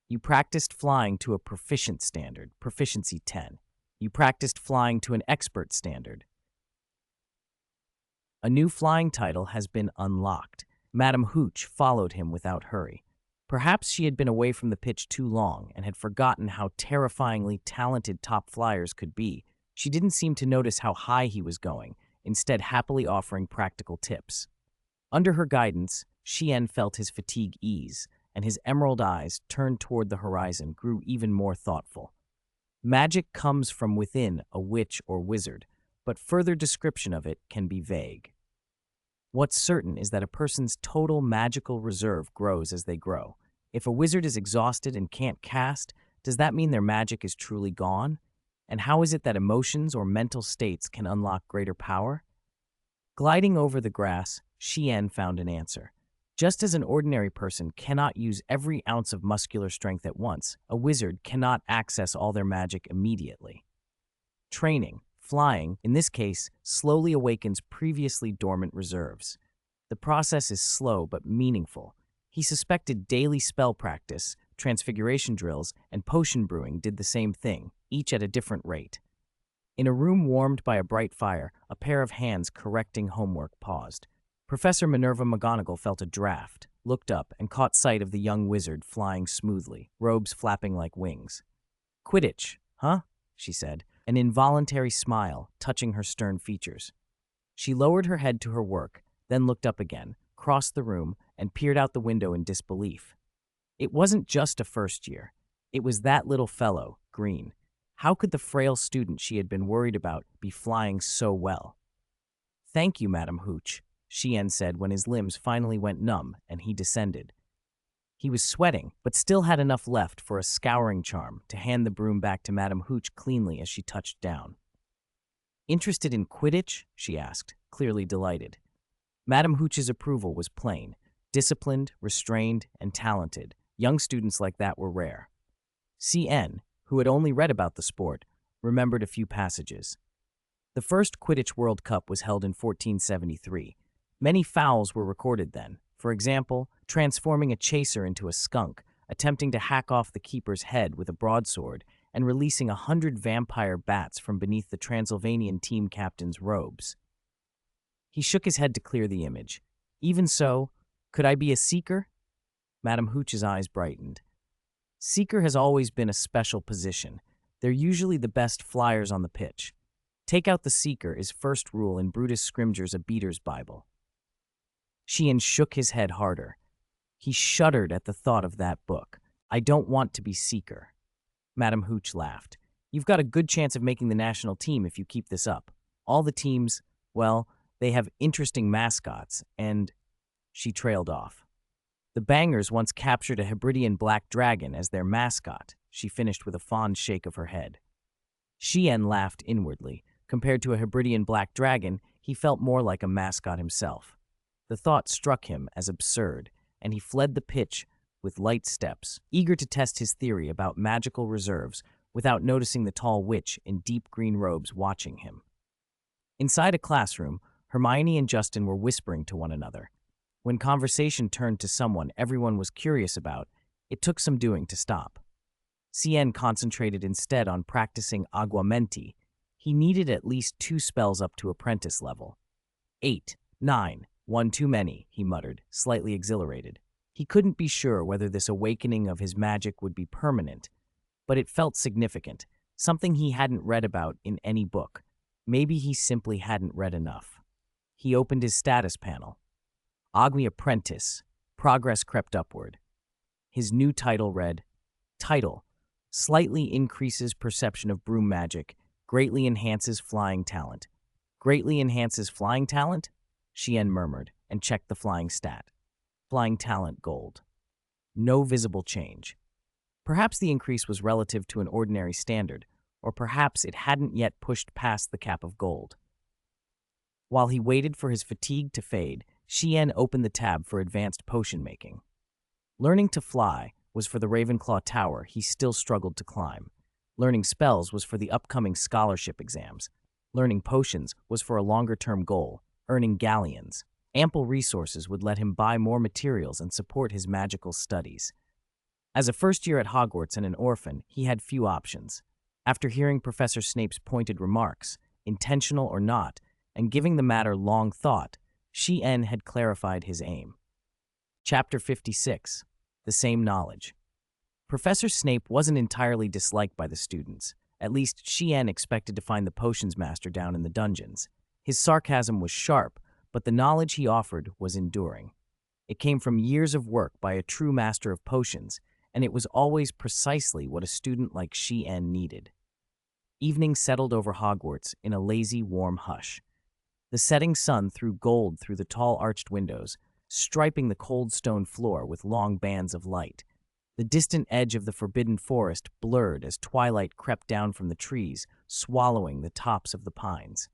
You practiced flying to a proficient standard, proficiency 10. You practiced flying to an expert standard. A new flying title has been unlocked. Madame Hooch followed him without hurry. Perhaps she had been away from the pitch too long and had forgotten how terrifyingly talented top flyers could be. She didn't seem to notice how high he was going, instead happily offering practical tips. Under her guidance, Xian felt his fatigue ease, and his emerald eyes, turned toward the horizon, grew even more thoughtful. Magic comes from within a witch or wizard, but further description of it can be vague. What's certain is that a person's total magical reserve grows as they grow. If a wizard is exhausted and can't cast, does that mean their magic is truly gone? And how is it that emotions or mental states can unlock greater power? Gliding over the grass, Xian found an answer. Just as an ordinary person cannot use every ounce of muscular strength at once, a wizard cannot access all their magic immediately. Training, flying, in this case, slowly awakens previously dormant reserves. The process is slow but meaningful. He suspected daily spell practice, transfiguration drills, and potion brewing did the same thing, each at a different rate. In a room warmed by a bright fire, a pair of hands correcting homework paused. Professor Minerva McGonagall felt a draft, looked up, and caught sight of the young wizard flying smoothly, robes flapping like wings. "Quidditch, huh?" she said, an involuntary smile touching her stern features. She lowered her head to her work, then looked up again, crossed the room, and peered out the window in disbelief. It wasn't just a first year. It was that little fellow, Green. How could the frail student she had been worried about be flying so well? "Thank you, Madame Hooch," Xian said when his limbs finally went numb and he descended. He was sweating, but still had enough left for a scouring charm to hand the broom back to Madame Hooch cleanly as she touched down. "Interested in Quidditch?" she asked, clearly delighted. Madame Hooch's approval was plain. Disciplined, restrained, and talented. Young students like that were rare. CN, who had only read about the sport, remembered a few passages. The first Quidditch World Cup was held in 1473. Many fouls were recorded then. For example, transforming a chaser into a skunk, attempting to hack off the keeper's head with a broadsword, and releasing 100 vampire bats from beneath the Transylvanian team captain's robes. He shook his head to clear the image. "Even so, could I be a seeker?" Madame Hooch's eyes brightened. "Seeker has always been a special position. They're usually the best flyers on the pitch. Take out the seeker is first rule in Brutus Scrimger's A Beater's Bible." Xian shook his head harder. He shuddered at the thought of that book. "I don't want to be seeker." Madame Hooch laughed. "You've got a good chance of making the national team if you keep this up. All the teams, well, they have interesting mascots, and—" She trailed off. "The Bangers once captured a Hebridean black dragon as their mascot," she finished with a fond shake of her head. Xian laughed inwardly. Compared to a Hebridean black dragon, he felt more like a mascot himself. The thought struck him as absurd, and he fled the pitch with light steps, eager to test his theory about magical reserves without noticing the tall witch in deep green robes watching him. Inside a classroom, Hermione and Justin were whispering to one another. When conversation turned to someone everyone was curious about, it took some doing to stop. CN concentrated instead on practicing aguamenti. He needed at least 2 spells up to apprentice level. 8, 9, 1 too many, he muttered, slightly exhilarated. He couldn't be sure whether this awakening of his magic would be permanent, but it felt significant, something he hadn't read about in any book. Maybe he simply hadn't read enough. He opened his status panel. Agni Apprentice. Progress crept upward. His new title read, Title: Slightly increases perception of broom magic, greatly enhances flying talent. Greatly enhances flying talent? Xian murmured and checked the flying stat. Flying talent gold. No visible change. Perhaps the increase was relative to an ordinary standard, or perhaps it hadn't yet pushed past the cap of gold. While he waited for his fatigue to fade, Xian opened the tab for advanced potion making. Learning to fly was for the Ravenclaw Tower he still struggled to climb. Learning spells was for the upcoming scholarship exams. Learning potions was for a longer-term goal, earning galleons. Ample resources would let him buy more materials and support his magical studies. As a first year at Hogwarts and an orphan, he had few options. After hearing Professor Snape's pointed remarks, intentional or not, and giving the matter long thought, Shien had clarified his aim. Chapter 56. The Same Knowledge. Professor Snape wasn't entirely disliked by the students. At least Shien expected to find the potions master down in the dungeons. His sarcasm was sharp, but the knowledge he offered was enduring. It came from years of work by a true master of potions, and it was always precisely what a student like Shien needed. Evening settled over Hogwarts in a lazy, warm hush. The setting sun threw gold through the tall arched windows, striping the cold stone floor with long bands of light. The distant edge of the forbidden forest blurred as twilight crept down from the trees, swallowing the tops of the pines.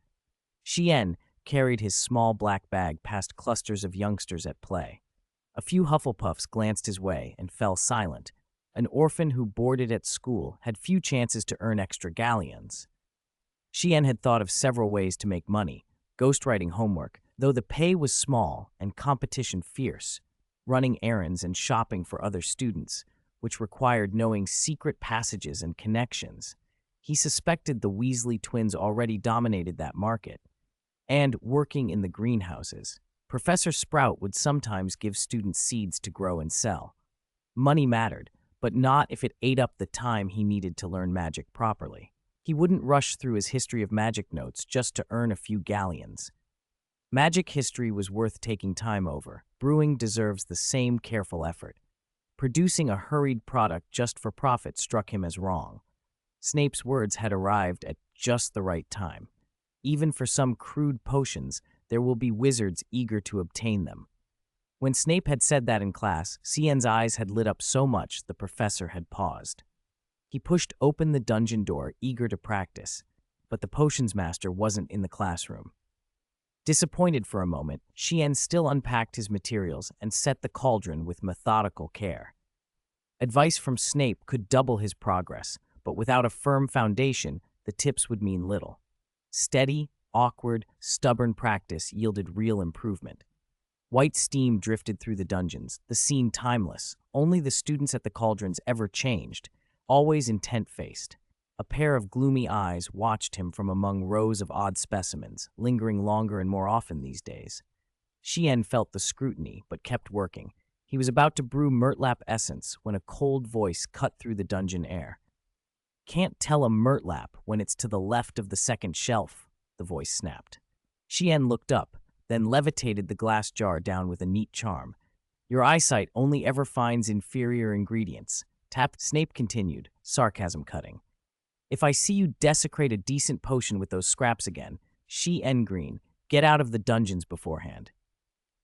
Shien carried his small black bag past clusters of youngsters at play. A few Hufflepuffs glanced his way and fell silent. An orphan who boarded at school had few chances to earn extra galleons. Shien had thought of several ways to make money, ghostwriting homework, though the pay was small and competition fierce, running errands and shopping for other students, which required knowing secret passages and connections. He suspected the Weasley twins already dominated that market. And working in the greenhouses. Professor Sprout would sometimes give students seeds to grow and sell. Money mattered, but not if it ate up the time he needed to learn magic properly. He wouldn't rush through his history of magic notes just to earn a few galleons. Magic history was worth taking time over. Brewing deserves the same careful effort. Producing a hurried product just for profit struck him as wrong. Snape's words had arrived at just the right time. Even for some crude potions, there will be wizards eager to obtain them. When Snape had said that in class, Shien's eyes had lit up so much the professor had paused. He pushed open the dungeon door, eager to practice, but the potions master wasn't in the classroom. Disappointed for a moment, Shien still unpacked his materials and set the cauldron with methodical care. Advice from Snape could double his progress, but without a firm foundation, the tips would mean little. Steady, awkward, stubborn practice yielded real improvement. White steam drifted through the dungeons, the scene timeless. Only the students at the cauldrons ever changed, always intent-faced. A pair of gloomy eyes watched him from among rows of odd specimens, lingering longer and more often these days. Shien felt the scrutiny, but kept working. He was about to brew Murtlap essence when a cold voice cut through the dungeon air. "Can't tell a Murtlap when it's to the left of the second shelf," the voice snapped. Shien looked up, then levitated the glass jar down with a neat charm. "Your eyesight only ever finds inferior ingredients." Snape continued, sarcasm cutting. "If I see you desecrate a decent potion with those scraps again, Shien Green, get out of the dungeons beforehand."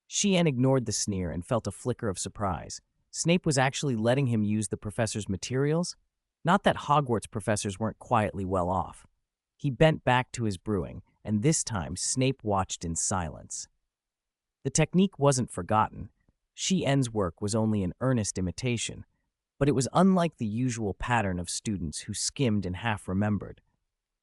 Shien ignored the sneer and felt a flicker of surprise. Snape was actually letting him use the professor's materials? Not that Hogwarts professors weren't quietly well off. He bent back to his brewing, and this time Snape watched in silence. The technique wasn't forgotten. Shien's work was only an earnest imitation, but it was unlike the usual pattern of students who skimmed and half-remembered.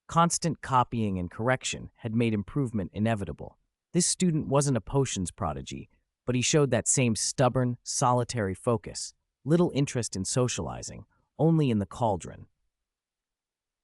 Constant copying and correction had made improvement inevitable. This student wasn't a potions prodigy, but he showed that same stubborn, solitary focus, little interest in socializing, only in the cauldron.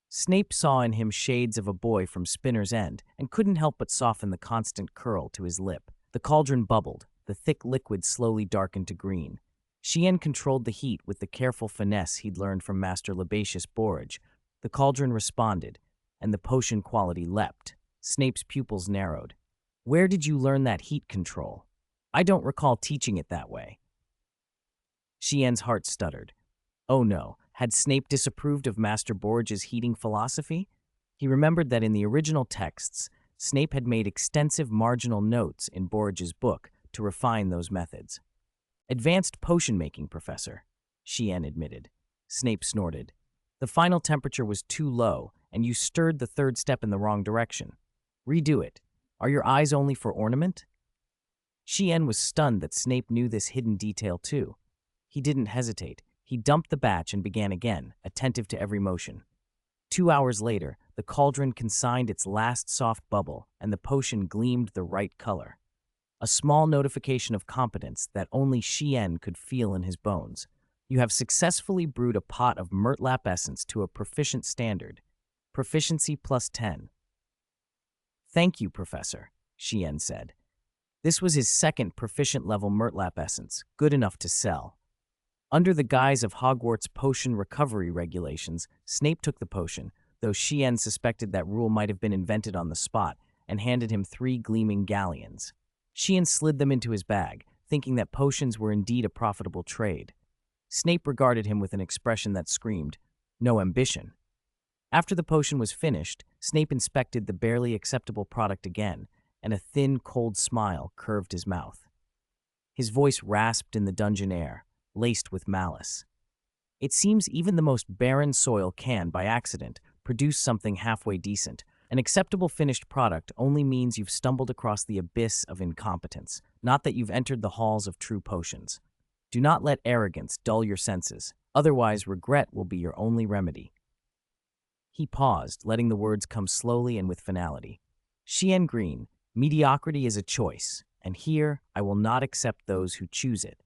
Snape saw in him shades of a boy from Spinner's End and couldn't help but soften the constant curl to his lip. The cauldron bubbled, the thick liquid slowly darkened to green. Shien controlled the heat with the careful finesse he'd learned from Master Lebatius Borage. The cauldron responded, and the potion quality leapt. Snape's pupils narrowed. "Where did you learn that heat control? I don't recall teaching it that way." Shien's heart stuttered. Oh no, had Snape disapproved of Master Borage's heating philosophy? He remembered that in the original texts, Snape had made extensive marginal notes in Borage's book to refine those methods. "Advanced potion-making, Professor," Shien admitted. Snape snorted. "The final temperature was too low, and you stirred the third step in the wrong direction. Redo it. Are your eyes only for ornament?" Shien was stunned that Snape knew this hidden detail too. He didn't hesitate. He dumped the batch and began again, attentive to every motion. 2 hours later, the cauldron consigned its last soft bubble, and the potion gleamed the right color. A small notification of competence that only Shien could feel in his bones. You have successfully brewed a pot of Murtlap essence to a proficient standard. Proficiency plus 10. Thank you, Professor, Shien said. This was his second proficient-level Murtlap essence, good enough to sell. Under the guise of Hogwarts potion recovery regulations, Snape took the potion, though Shien suspected that rule might have been invented on the spot, and handed him 3 gleaming galleons. Shien slid them into his bag, thinking that potions were indeed a profitable trade. Snape regarded him with an expression that screamed, "No ambition." After the potion was finished, Snape inspected the barely acceptable product again, and a thin, cold smile curved his mouth. His voice rasped in the dungeon air, laced with malice. It seems even the most barren soil can, by accident, produce something halfway decent. An acceptable finished product only means you've stumbled across the abyss of incompetence, not that you've entered the halls of true potions. Do not let arrogance dull your senses, otherwise regret will be your only remedy. He paused, letting the words come slowly and with finality. Shien Green, mediocrity is a choice, and here I will not accept those who choose it.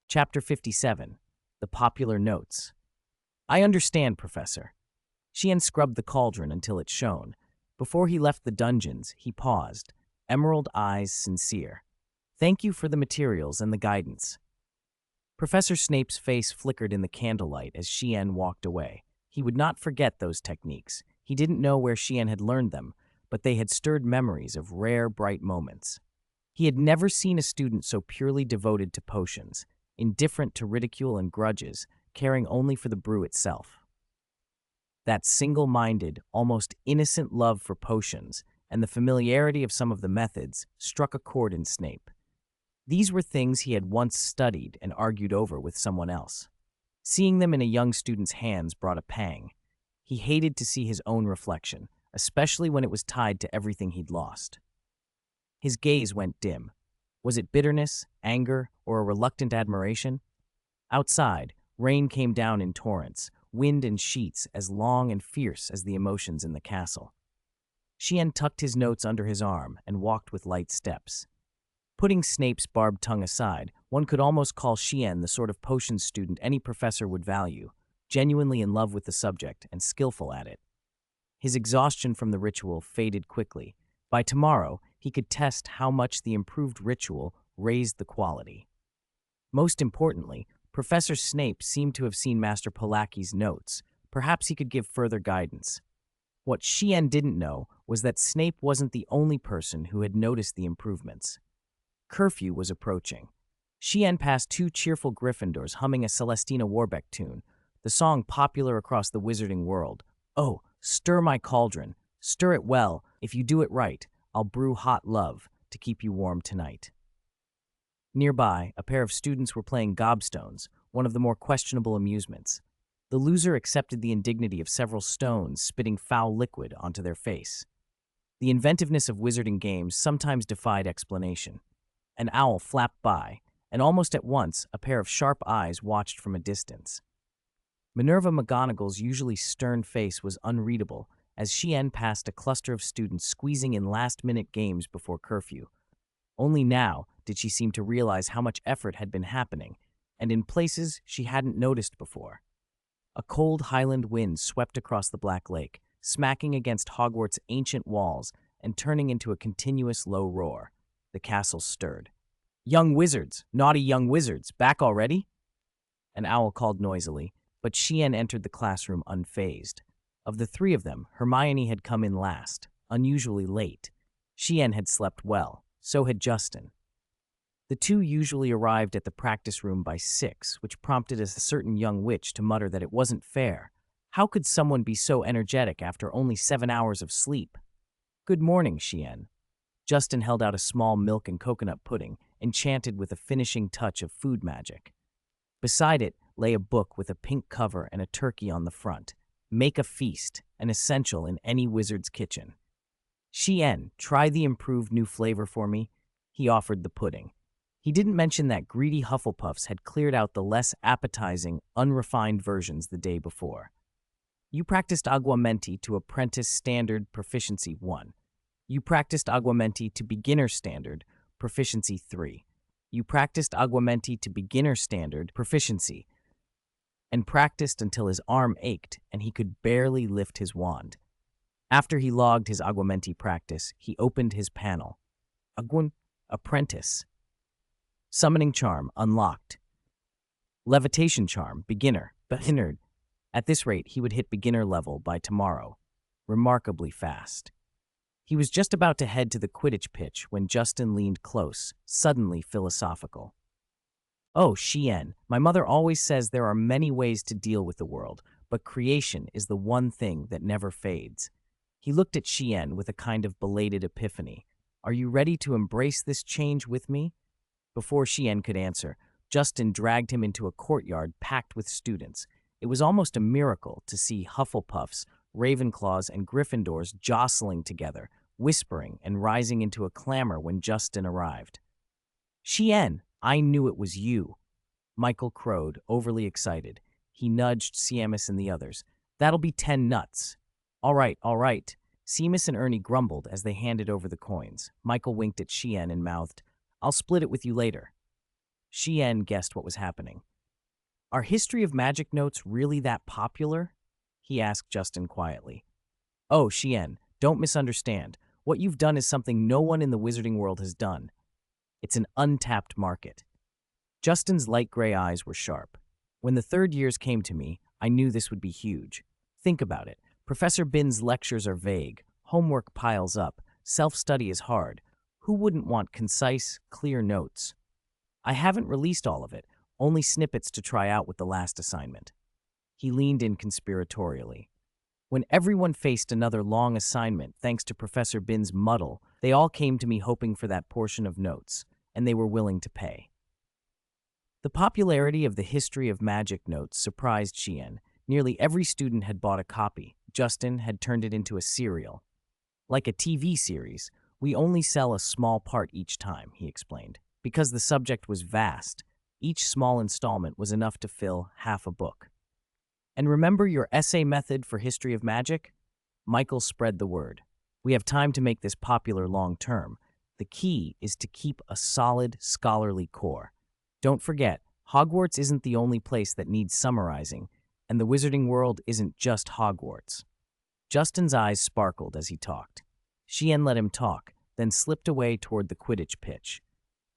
Chapter 57. The Popular Notes. I understand, Professor. Shien scrubbed the cauldron until it shone. Before he left the dungeons, he paused, emerald eyes sincere. Thank you for the materials and the guidance. Professor Snape's face flickered in the candlelight as Shien walked away. He would not forget those techniques. He didn't know where Shien had learned them, but they had stirred memories of rare, bright moments. He had never seen a student so purely devoted to potions, indifferent to ridicule and grudges, caring only for the brew itself. That single-minded, almost innocent love for potions and the familiarity of some of the methods struck a chord in Snape. These were things he had once studied and argued over with someone else. Seeing them in a young student's hands brought a pang. He hated to see his own reflection, especially when it was tied to everything he'd lost. His gaze went dim. Was it bitterness, anger, or a reluctant admiration? Outside, rain came down in torrents, wind in sheets as long and fierce as the emotions in the castle. Shien tucked his notes under his arm and walked with light steps. Putting Snape's barbed tongue aside, one could almost call Shien the sort of potions student any professor would value, genuinely in love with the subject and skillful at it. His exhaustion from the ritual faded quickly. By tomorrow, he could test how much the improved ritual raised the quality. Most importantly, Professor Snape seemed to have seen Master Polaki's notes. Perhaps he could give further guidance. What Shien didn't know was that Snape wasn't the only person who had noticed the improvements. Curfew was approaching. Shien passed 2 cheerful Gryffindors humming a Celestina Warbeck tune, the song popular across the wizarding world. Oh, stir my cauldron, stir it well. If you do it right, I'll brew hot love to keep you warm tonight. Nearby, a pair of students were playing gobstones, one of the more questionable amusements. The loser accepted the indignity of several stones spitting foul liquid onto their face. The inventiveness of wizarding games sometimes defied explanation. An owl flapped by, and almost at once a pair of sharp eyes watched from a distance. Minerva McGonagall's usually stern face was unreadable as Shien passed a cluster of students squeezing in last-minute games before curfew. Only now did she seem to realize how much effort had been happening, and in places she hadn't noticed before. A cold Highland wind swept across the Black Lake, smacking against Hogwarts' ancient walls and turning into a continuous low roar. The castle stirred. "Young wizards, naughty young wizards, back already?" An owl called noisily, but Shien entered the classroom unfazed. Of the 3 of them, Hermione had come in last, unusually late. Shien had slept well, so had Justin. The 2 usually arrived at the practice room by 6, which prompted a certain young witch to mutter that it wasn't fair. How could someone be so energetic after only 7 hours of sleep? "Good morning, Shien." Justin held out a small milk and coconut pudding, enchanted with a finishing touch of food magic. Beside it lay a book with a pink cover and a turkey on the front. Make a feast, an essential in any wizard's kitchen. "Shien, try the improved new flavor for me." He offered the pudding. He didn't mention that greedy Hufflepuffs had cleared out the less appetizing, unrefined versions the day before. You practiced Aguamenti to Apprentice Standard Proficiency 1. You practiced Aguamenti to Beginner Standard Proficiency 3. You practiced aguamenti to beginner standard proficiency, and practiced until his arm ached and he could barely lift his wand. After he logged his aguamenti practice, he opened his panel. Agun, apprentice. Summoning charm, unlocked. Levitation charm, beginner. At this rate, he would hit beginner level by tomorrow. Remarkably fast. He was just about to head to the Quidditch pitch when Justin leaned close, suddenly philosophical. Oh, Shien, my mother always says there are many ways to deal with the world, but creation is the one thing that never fades. He looked at Shien with a kind of belated epiphany. Are you ready to embrace this change with me? Before Shien could answer, Justin dragged him into a courtyard packed with students. It was almost a miracle to see Hufflepuffs, Ravenclaws, and Gryffindors jostling together, whispering and rising into a clamor when Justin arrived. Shien, I knew it was you. Michael crowed, overly excited. He nudged Seamus and the others. That'll be 10 nuts. All right. Seamus and Ernie grumbled as they handed over the coins. Michael winked at Shien and mouthed, I'll split it with you later. Shien guessed what was happening. Are History of Magic notes really that popular? He asked Justin quietly. Oh, Shien, don't misunderstand. What you've done is something no one in the wizarding world has done. It's an untapped market. Justin's light gray eyes were sharp. When the third years came to me, I knew this would be huge. Think about it. Professor Bin's lectures are vague, homework piles up, self-study is hard. Who wouldn't want concise, clear notes? I haven't released all of it, only snippets to try out with the last assignment. He leaned in conspiratorially. When everyone faced another long assignment thanks to Professor Bin's muddle, they all came to me hoping for that portion of notes, and they were willing to pay. The popularity of the History of Magic notes surprised Shien. Nearly every student had bought a copy. Justin had turned it into a serial. Like a TV series, we only sell a small part each time, he explained. Because the subject was vast, each small installment was enough to fill half a book. And remember your essay method for History of Magic? Michael spread the word. We have time to make this popular long term. The key is to keep a solid, scholarly core. Don't forget, Hogwarts isn't the only place that needs summarizing, and the wizarding world isn't just Hogwarts. Justin's eyes sparkled as he talked. Shien let him talk, then slipped away toward the Quidditch pitch.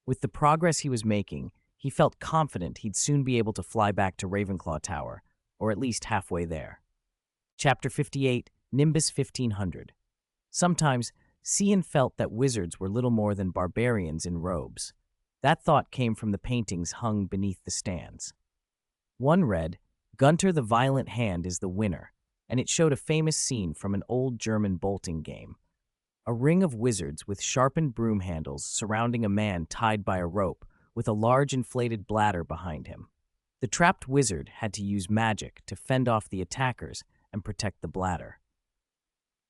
With the progress he was making, he felt confident he'd soon be able to fly back to Ravenclaw Tower, or at least halfway there. Chapter 58, Nimbus 1500. Sometimes, Cian felt that wizards were little more than barbarians in robes. That thought came from the paintings hung beneath the stands. One read, Gunter the Violent Hand is the winner, and it showed a famous scene from an old German bolting game. A ring of wizards with sharpened broom handles surrounding a man tied by a rope with a large inflated bladder behind him. The trapped wizard had to use magic to fend off the attackers and protect the bladder.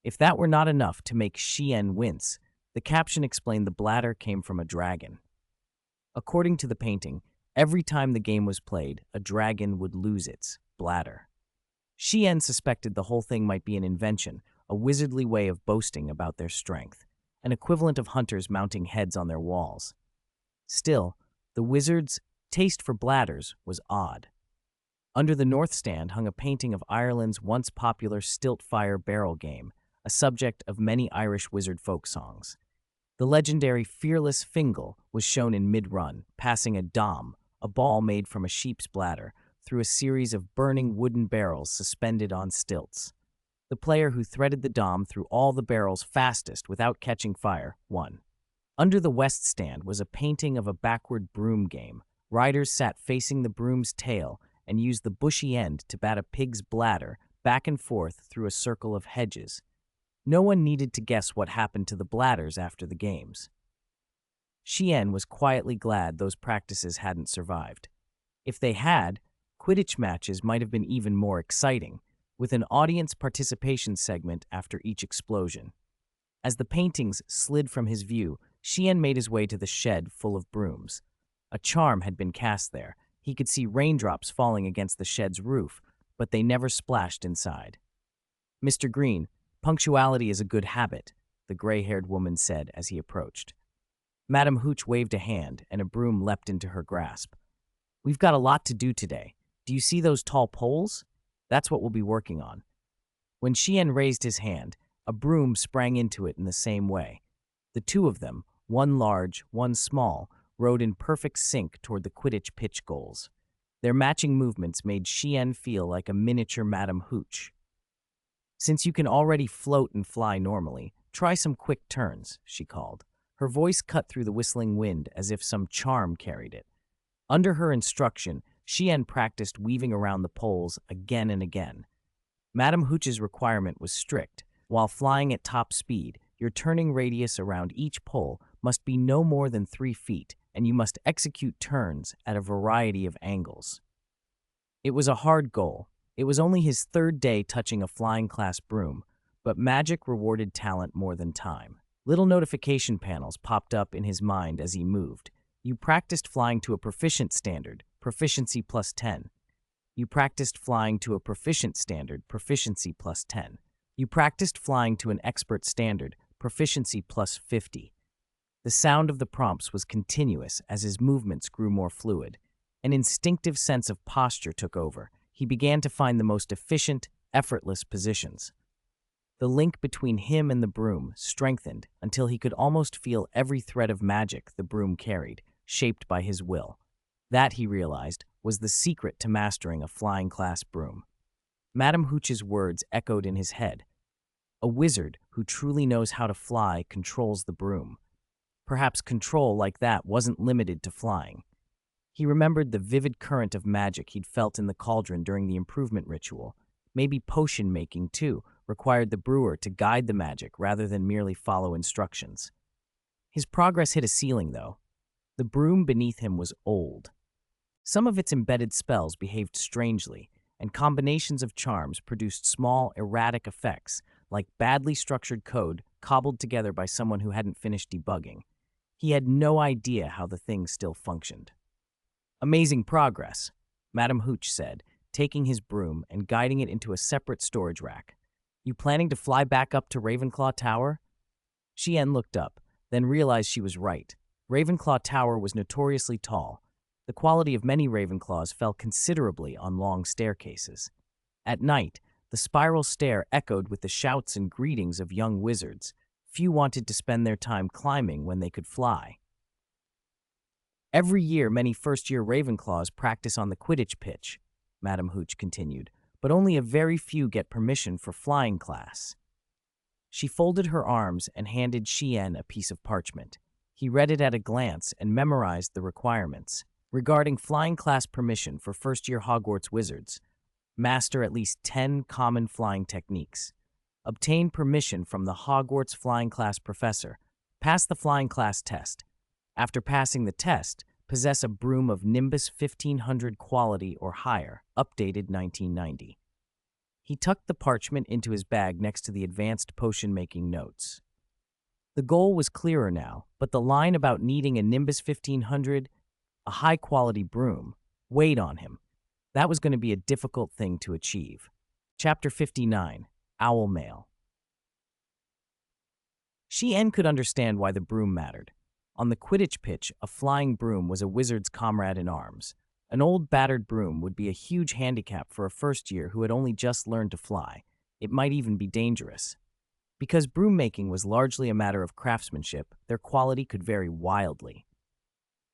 If that were not enough to make Shien wince, the caption explained the bladder came from a dragon. According to the painting, every time the game was played, a dragon would lose its bladder. Shien suspected the whole thing might be an invention, a wizardly way of boasting about their strength, an equivalent of hunters mounting heads on their walls. Still, the wizard's taste for bladders was odd. Under the north stand hung a painting of Ireland's once popular stilt-fire barrel game, a subject of many Irish wizard folk songs. The legendary Fearless Fingal was shown in mid-run, passing a dom, a ball made from a sheep's bladder, through a series of burning wooden barrels suspended on stilts. The player who threaded the dom through all the barrels fastest without catching fire won. Under the west stand was a painting of a backward broom game. Riders sat facing the broom's tail and used the bushy end to bat a pig's bladder back and forth through a circle of hedges. No one needed to guess what happened to the bladders after the games. Shien was quietly glad those practices hadn't survived. If they had, Quidditch matches might have been even more exciting, with an audience participation segment after each explosion. As the paintings slid from his view, Shien made his way to the shed full of brooms. A charm had been cast there. He could see raindrops falling against the shed's roof, but they never splashed inside. Mr. Green, punctuality is a good habit, the gray-haired woman said as he approached. Madame Hooch waved a hand, and a broom leapt into her grasp. We've got a lot to do today. Do you see those tall poles? That's what we'll be working on. When Xian raised his hand, a broom sprang into it in the same way. The two of them, one large, one small, rode in perfect sync toward the Quidditch pitch goals. Their matching movements made Xian feel like a miniature Madame Hooch. Since you can already float and fly normally, try some quick turns, she called. Her voice cut through the whistling wind as if some charm carried it. Under her instruction, Xian practiced weaving around the poles again and again. Madame Hooch's requirement was strict. While flying at top speed, your turning radius around each pole must be no more than 3 feet, and you must execute turns at a variety of angles. It was a hard goal. It was only his 3rd day touching a flying class broom, but magic rewarded talent more than time. Little notification panels popped up in his mind as he moved. You practiced flying to a proficient standard, proficiency plus 10. You practiced flying to a proficient standard, proficiency plus 10. You practiced flying to an expert standard, proficiency plus 50. The sound of the prompts was continuous as his movements grew more fluid. An instinctive sense of posture took over. He began to find the most efficient, effortless positions. The link between him and the broom strengthened until he could almost feel every thread of magic the broom carried, shaped by his will. That, he realized, was the secret to mastering a flying class broom. Madame Hooch's words echoed in his head. A wizard who truly knows how to fly controls the broom. Perhaps control like that wasn't limited to flying. He remembered the vivid current of magic he'd felt in the cauldron during the improvement ritual. Maybe potion making, too, required the brewer to guide the magic rather than merely follow instructions. His progress hit a ceiling, though. The broom beneath him was old. Some of its embedded spells behaved strangely, and combinations of charms produced small, erratic effects, like badly structured code cobbled together by someone who hadn't finished debugging. He had no idea how the thing still functioned. Amazing progress, Madame Hooch said, taking his broom and guiding it into a separate storage rack. You planning to fly back up to Ravenclaw Tower? Xian looked up, then realized she was right. Ravenclaw Tower was notoriously tall. The quality of many Ravenclaws fell considerably on long staircases. At night, the spiral stair echoed with the shouts and greetings of young wizards. Few wanted to spend their time climbing when they could fly. Every year, many first-year Ravenclaws practice on the Quidditch pitch, Madame Hooch continued, but only a very few get permission for flying class. She folded her arms and handed Xian a piece of parchment. He read it at a glance and memorized the requirements. Regarding flying class permission for first-year Hogwarts wizards, master at least 10 common flying techniques. Obtain permission from the Hogwarts flying class professor. Pass the flying class test. After passing the test, possess a broom of Nimbus 1500 quality or higher, updated 1990. He tucked the parchment into his bag next to the advanced potion-making notes. The goal was clearer now, but the line about needing a Nimbus 1500, a high-quality broom, weighed on him. That was going to be a difficult thing to achieve. Chapter 59, Owl Mail. Xian could understand why the broom mattered. On the Quidditch pitch, a flying broom was a wizard's comrade in arms. An old battered broom would be a huge handicap for a first year who had only just learned to fly. It might even be dangerous. Because broom making was largely a matter of craftsmanship, their quality could vary wildly.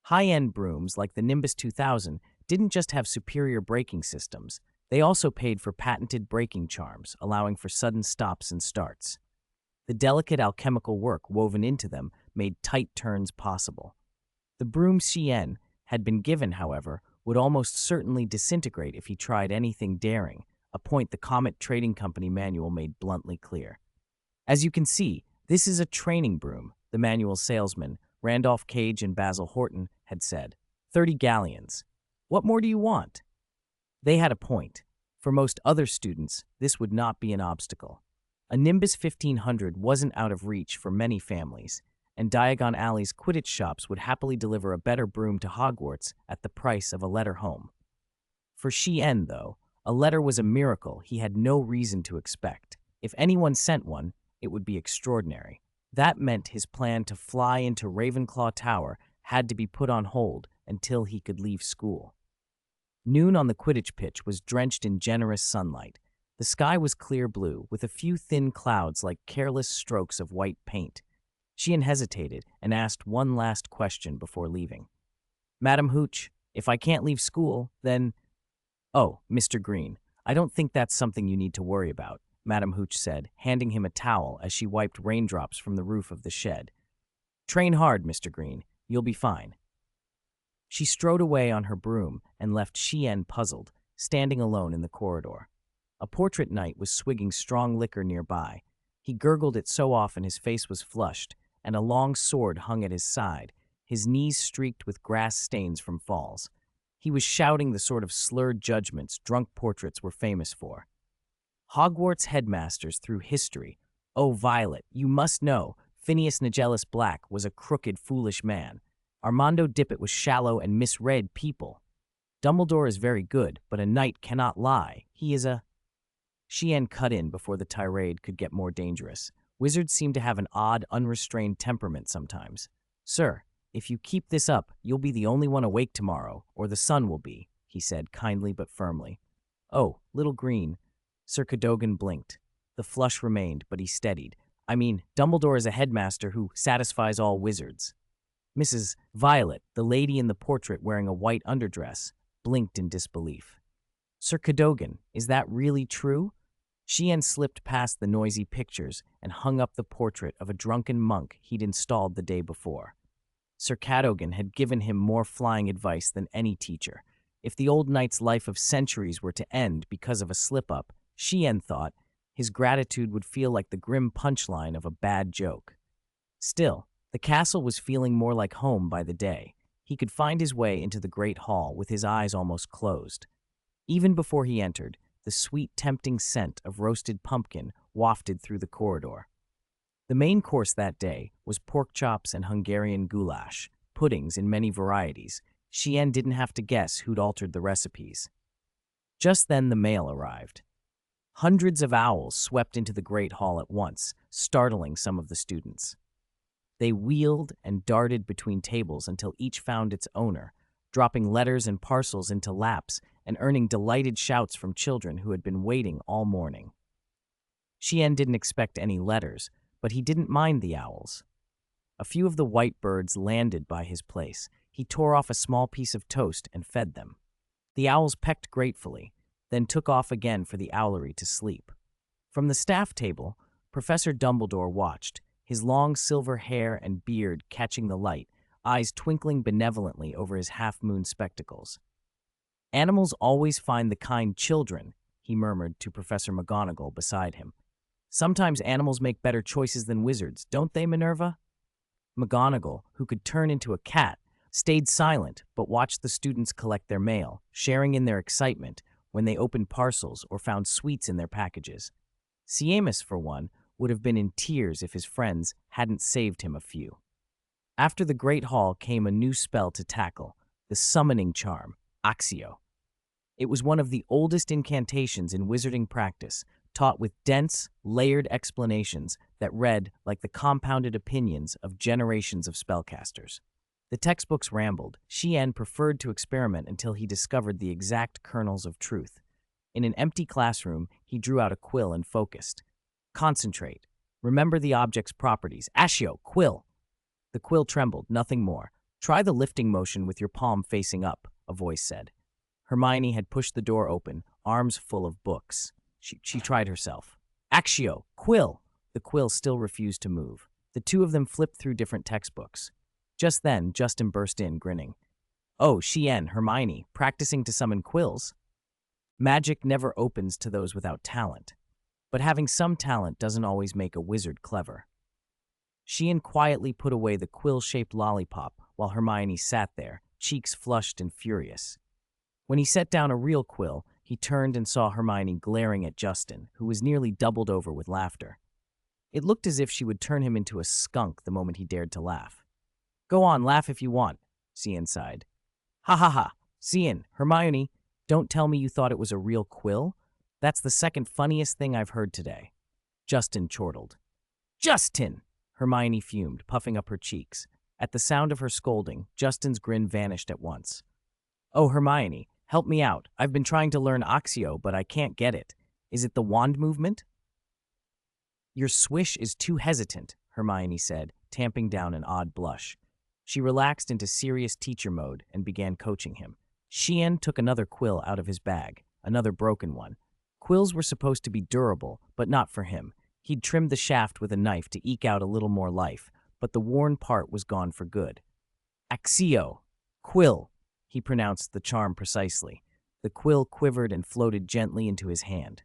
High-end brooms like the Nimbus 2000 didn't just have superior braking systems, they also paid for patented braking charms, allowing for sudden stops and starts. The delicate alchemical work woven into them made tight turns possible. The broom Xian had been given, however, would almost certainly disintegrate if he tried anything daring, a point the Comet Trading Company manual made bluntly clear. As you can see, this is a training broom, the manual's salesman, Randolph Cage and Basil Horton, had said. 30 galleons. What more do you want? They had a point. For most other students, this would not be an obstacle. A Nimbus 1500 wasn't out of reach for many families, and Diagon Alley's Quidditch shops would happily deliver a better broom to Hogwarts at the price of a letter home. For Xian, though, a letter was a miracle he had no reason to expect. If anyone sent one, it would be extraordinary. That meant his plan to fly into Ravenclaw Tower had to be put on hold until he could leave school. Noon on the Quidditch pitch was drenched in generous sunlight. The sky was clear blue, with a few thin clouds like careless strokes of white paint. Sheehan hesitated and asked one last question before leaving. "Madam Hooch, if I can't leave school, then—" "Oh, Mr. Green, I don't think that's something you need to worry about," Madam Hooch said, handing him a towel as she wiped raindrops from the roof of the shed. "Train hard, Mr. Green. You'll be fine." She strode away on her broom and left Sheehan puzzled, standing alone in the corridor. A portrait knight was swigging strong liquor nearby. He gurgled it so often his face was flushed, and a long sword hung at his side, his knees streaked with grass stains from falls. He was shouting the sort of slurred judgments drunk portraits were famous for. Hogwarts headmasters through history. Oh, Violet, you must know, Phineas Nigellus Black was a crooked, foolish man. Armando Dippet was shallow and misread people. Dumbledore is very good, but a knight cannot lie. He is a— Sheehan cut in before the tirade could get more dangerous. Wizards seem to have an odd, unrestrained temperament sometimes. "Sir, if you keep this up, you'll be the only one awake tomorrow, or the sun will be," he said, kindly but firmly. "Oh, little Green." Sir Cadogan blinked. The flush remained, but he steadied. "I mean, Dumbledore is a headmaster who satisfies all wizards." Mrs. Violet, the lady in the portrait wearing a white underdress, blinked in disbelief. "Sir Cadogan, is that really true?" Sheehan slipped past the noisy pictures and hung up the portrait of a drunken monk he'd installed the day before. Sir Cadogan had given him more flying advice than any teacher. If the old knight's life of centuries were to end because of a slip-up, Sheehan thought, his gratitude would feel like the grim punchline of a bad joke. Still, the castle was feeling more like home by the day. He could find his way into the great hall with his eyes almost closed. Even before he entered, the sweet, tempting scent of roasted pumpkin wafted through the corridor. The main course that day was pork chops and Hungarian goulash, puddings in many varieties. Sheehan didn't have to guess who'd altered the recipes. Just then the mail arrived. Hundreds of owls swept into the great hall at once, startling some of the students. They wheeled and darted between tables until each found its owner, dropping letters and parcels into laps and earning delighted shouts from children who had been waiting all morning. Sheehan didn't expect any letters, but he didn't mind the owls. A few of the white birds landed by his place. He tore off a small piece of toast and fed them. The owls pecked gratefully, then took off again for the owlery to sleep. From the staff table, Professor Dumbledore watched, his long silver hair and beard catching the light, eyes twinkling benevolently over his half-moon spectacles. "Animals always find the kind children," he murmured to Professor McGonagall beside him. "Sometimes animals make better choices than wizards, don't they, Minerva?" McGonagall, who could turn into a cat, stayed silent but watched the students collect their mail, sharing in their excitement when they opened parcels or found sweets in their packages. Seamus, for one, would have been in tears if his friends hadn't saved him a few. After the Great Hall came a new spell to tackle, the summoning charm, Accio. It was one of the oldest incantations in wizarding practice, taught with dense, layered explanations that read like the compounded opinions of generations of spellcasters. The textbooks rambled. Sheehan preferred to experiment until he discovered the exact kernels of truth. In an empty classroom, he drew out a quill and focused. "Concentrate. Remember the object's properties. Accio, quill." The quill trembled, nothing more. "Try the lifting motion with your palm facing up," a voice said. Hermione had pushed the door open, arms full of books. She tried herself. "Accio, quill." The quill still refused to move. The two of them flipped through different textbooks. Just then, Justin burst in, grinning. "Oh, Sheehan, Hermione, practicing to summon quills?" Magic never opens to those without talent. But having some talent doesn't always make a wizard clever. Sheehan quietly put away the quill-shaped lollipop while Hermione sat there, cheeks flushed and furious. When he set down a real quill, he turned and saw Hermione glaring at Justin, who was nearly doubled over with laughter. It looked as if she would turn him into a skunk the moment he dared to laugh. "Go on, laugh if you want," Sheehan sighed. "Ha ha ha! Sheehan, Hermione, don't tell me you thought it was a real quill? That's the second funniest thing I've heard today." Justin chortled. "Justin!" Hermione fumed, puffing up her cheeks. At the sound of her scolding, Justin's grin vanished at once. "Oh, Hermione, help me out. I've been trying to learn Accio, but I can't get it. Is it the wand movement?" "Your swish is too hesitant," Hermione said, tamping down an odd blush. She relaxed into serious teacher mode and began coaching him. Xian took another quill out of his bag, another broken one. Quills were supposed to be durable, but not for him. He'd trimmed the shaft with a knife to eke out a little more life, but the worn part was gone for good. "Accio! Quill!" He pronounced the charm precisely. The quill quivered and floated gently into his hand.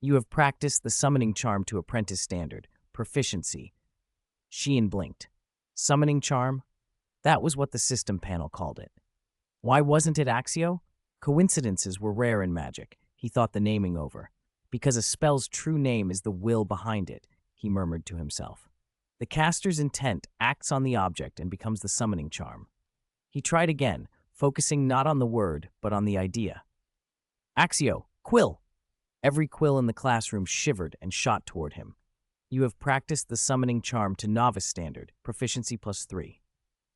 "You have practiced the summoning charm to apprentice standard. Proficiency." Xian blinked. Summoning charm? That was what the system panel called it. Why wasn't it Accio? Coincidences were rare in magic, he thought the naming over. Because a spell's true name is the will behind it, he murmured to himself. The caster's intent acts on the object and becomes the summoning charm. He tried again, focusing not on the word, but on the idea. "Accio! Quill!" Every quill in the classroom shivered and shot toward him. "You have practiced the summoning charm to novice standard, proficiency +3.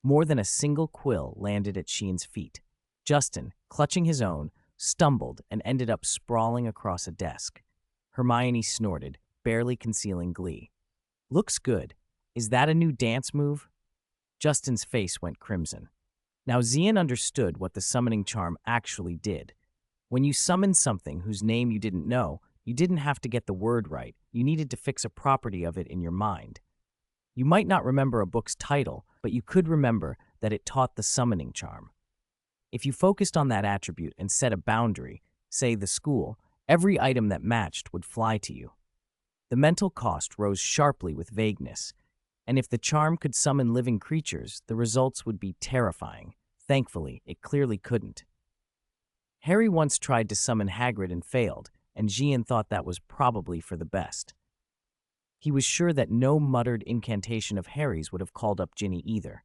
More than a single quill landed at Xian's feet. Justin, clutching his own, stumbled and ended up sprawling across a desk. Hermione snorted, barely concealing glee. "Looks good. Is that a new dance move?" Justin's face went crimson. Now Xian understood what the summoning charm actually did. When you summoned something whose name you didn't know, you didn't have to get the word right, you needed to fix a property of it in your mind. You might not remember a book's title, but you could remember that it taught the summoning charm. If you focused on that attribute and set a boundary, say the school, every item that matched would fly to you. The mental cost rose sharply with vagueness, and if the charm could summon living creatures, the results would be terrifying. Thankfully, it clearly couldn't. Harry once tried to summon Hagrid and failed, and Xian thought that was probably for the best. He was sure that no muttered incantation of Harry's would have called up Ginny either.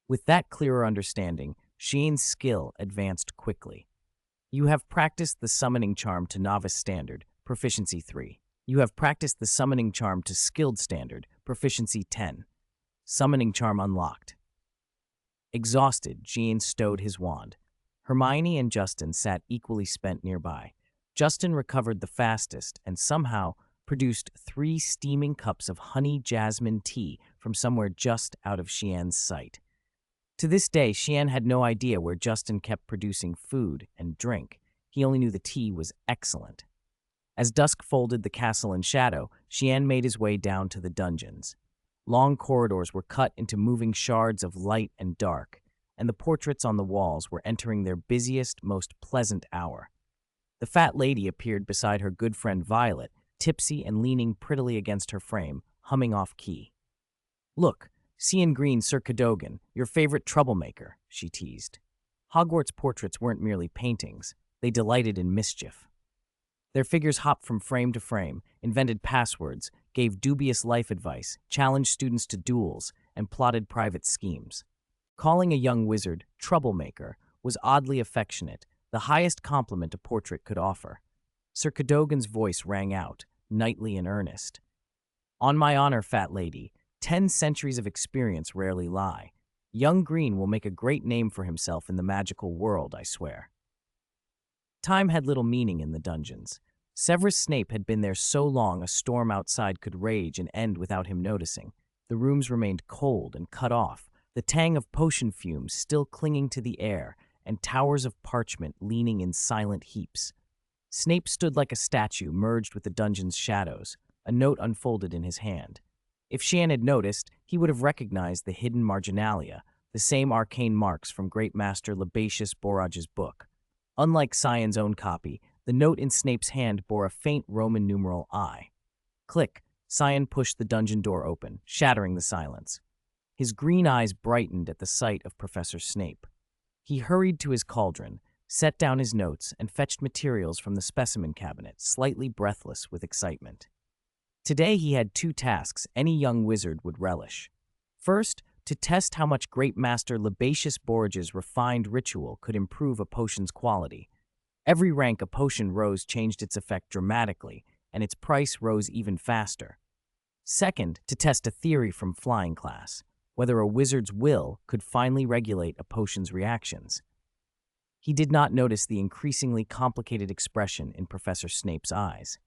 With that clearer understanding, Xian's skill advanced quickly. You have practiced the summoning charm to novice standard, proficiency 3. You have practiced the summoning charm to skilled standard, proficiency 10. Summoning charm unlocked. Exhausted, Xian stowed his wand. Hermione and Justin sat equally spent nearby. Justin recovered the fastest and somehow produced 3 steaming cups of honey jasmine tea from somewhere just out of Xian's sight. To this day, Xian had no idea where Justin kept producing food and drink. He only knew the tea was excellent. As dusk folded the castle in shadow, Xian made his way down to the dungeons. Long corridors were cut into moving shards of light and dark, and the portraits on the walls were entering their busiest, most pleasant hour. The fat lady appeared beside her good friend Violet, tipsy and leaning prettily against her frame, humming off key. "Look, Cian Green Sir Cadogan, your favorite troublemaker," she teased. Hogwarts portraits weren't merely paintings, they delighted in mischief. Their figures hopped from frame to frame, invented passwords, gave dubious life advice, challenged students to duels, and plotted private schemes. Calling a young wizard troublemaker was oddly affectionate, the highest compliment a portrait could offer. Sir Cadogan's voice rang out, knightly and earnest. "On my honor, fat lady, 10 centuries of experience rarely lie. Young Green will make a great name for himself in the magical world, I swear." Time had little meaning in the dungeons. Severus Snape had been there so long a storm outside could rage and end without him noticing. The rooms remained cold and cut off, the tang of potion fumes still clinging to the air, and towers of parchment leaning in silent heaps. Snape stood like a statue merged with the dungeon's shadows, a note unfolded in his hand. If Xian had noticed, he would have recognized the hidden marginalia, the same arcane marks from Great Master Lebatius Borrage's book. Unlike Cian's own copy, the note in Snape's hand bore a faint Roman numeral I. Click, Cian pushed the dungeon door open, shattering the silence. His green eyes brightened at the sight of Professor Snape. He hurried to his cauldron, set down his notes, and fetched materials from the specimen cabinet, slightly breathless with excitement. Today he had 2 tasks any young wizard would relish. First, to test how much Great Master Lebatius Borrage's refined ritual could improve a potion's quality. Every rank a potion rose changed its effect dramatically, and its price rose even faster. Second, to test a theory from flying class, whether a wizard's will could finally regulate a potion's reactions. He did not notice the increasingly complicated expression in Professor Snape's eyes.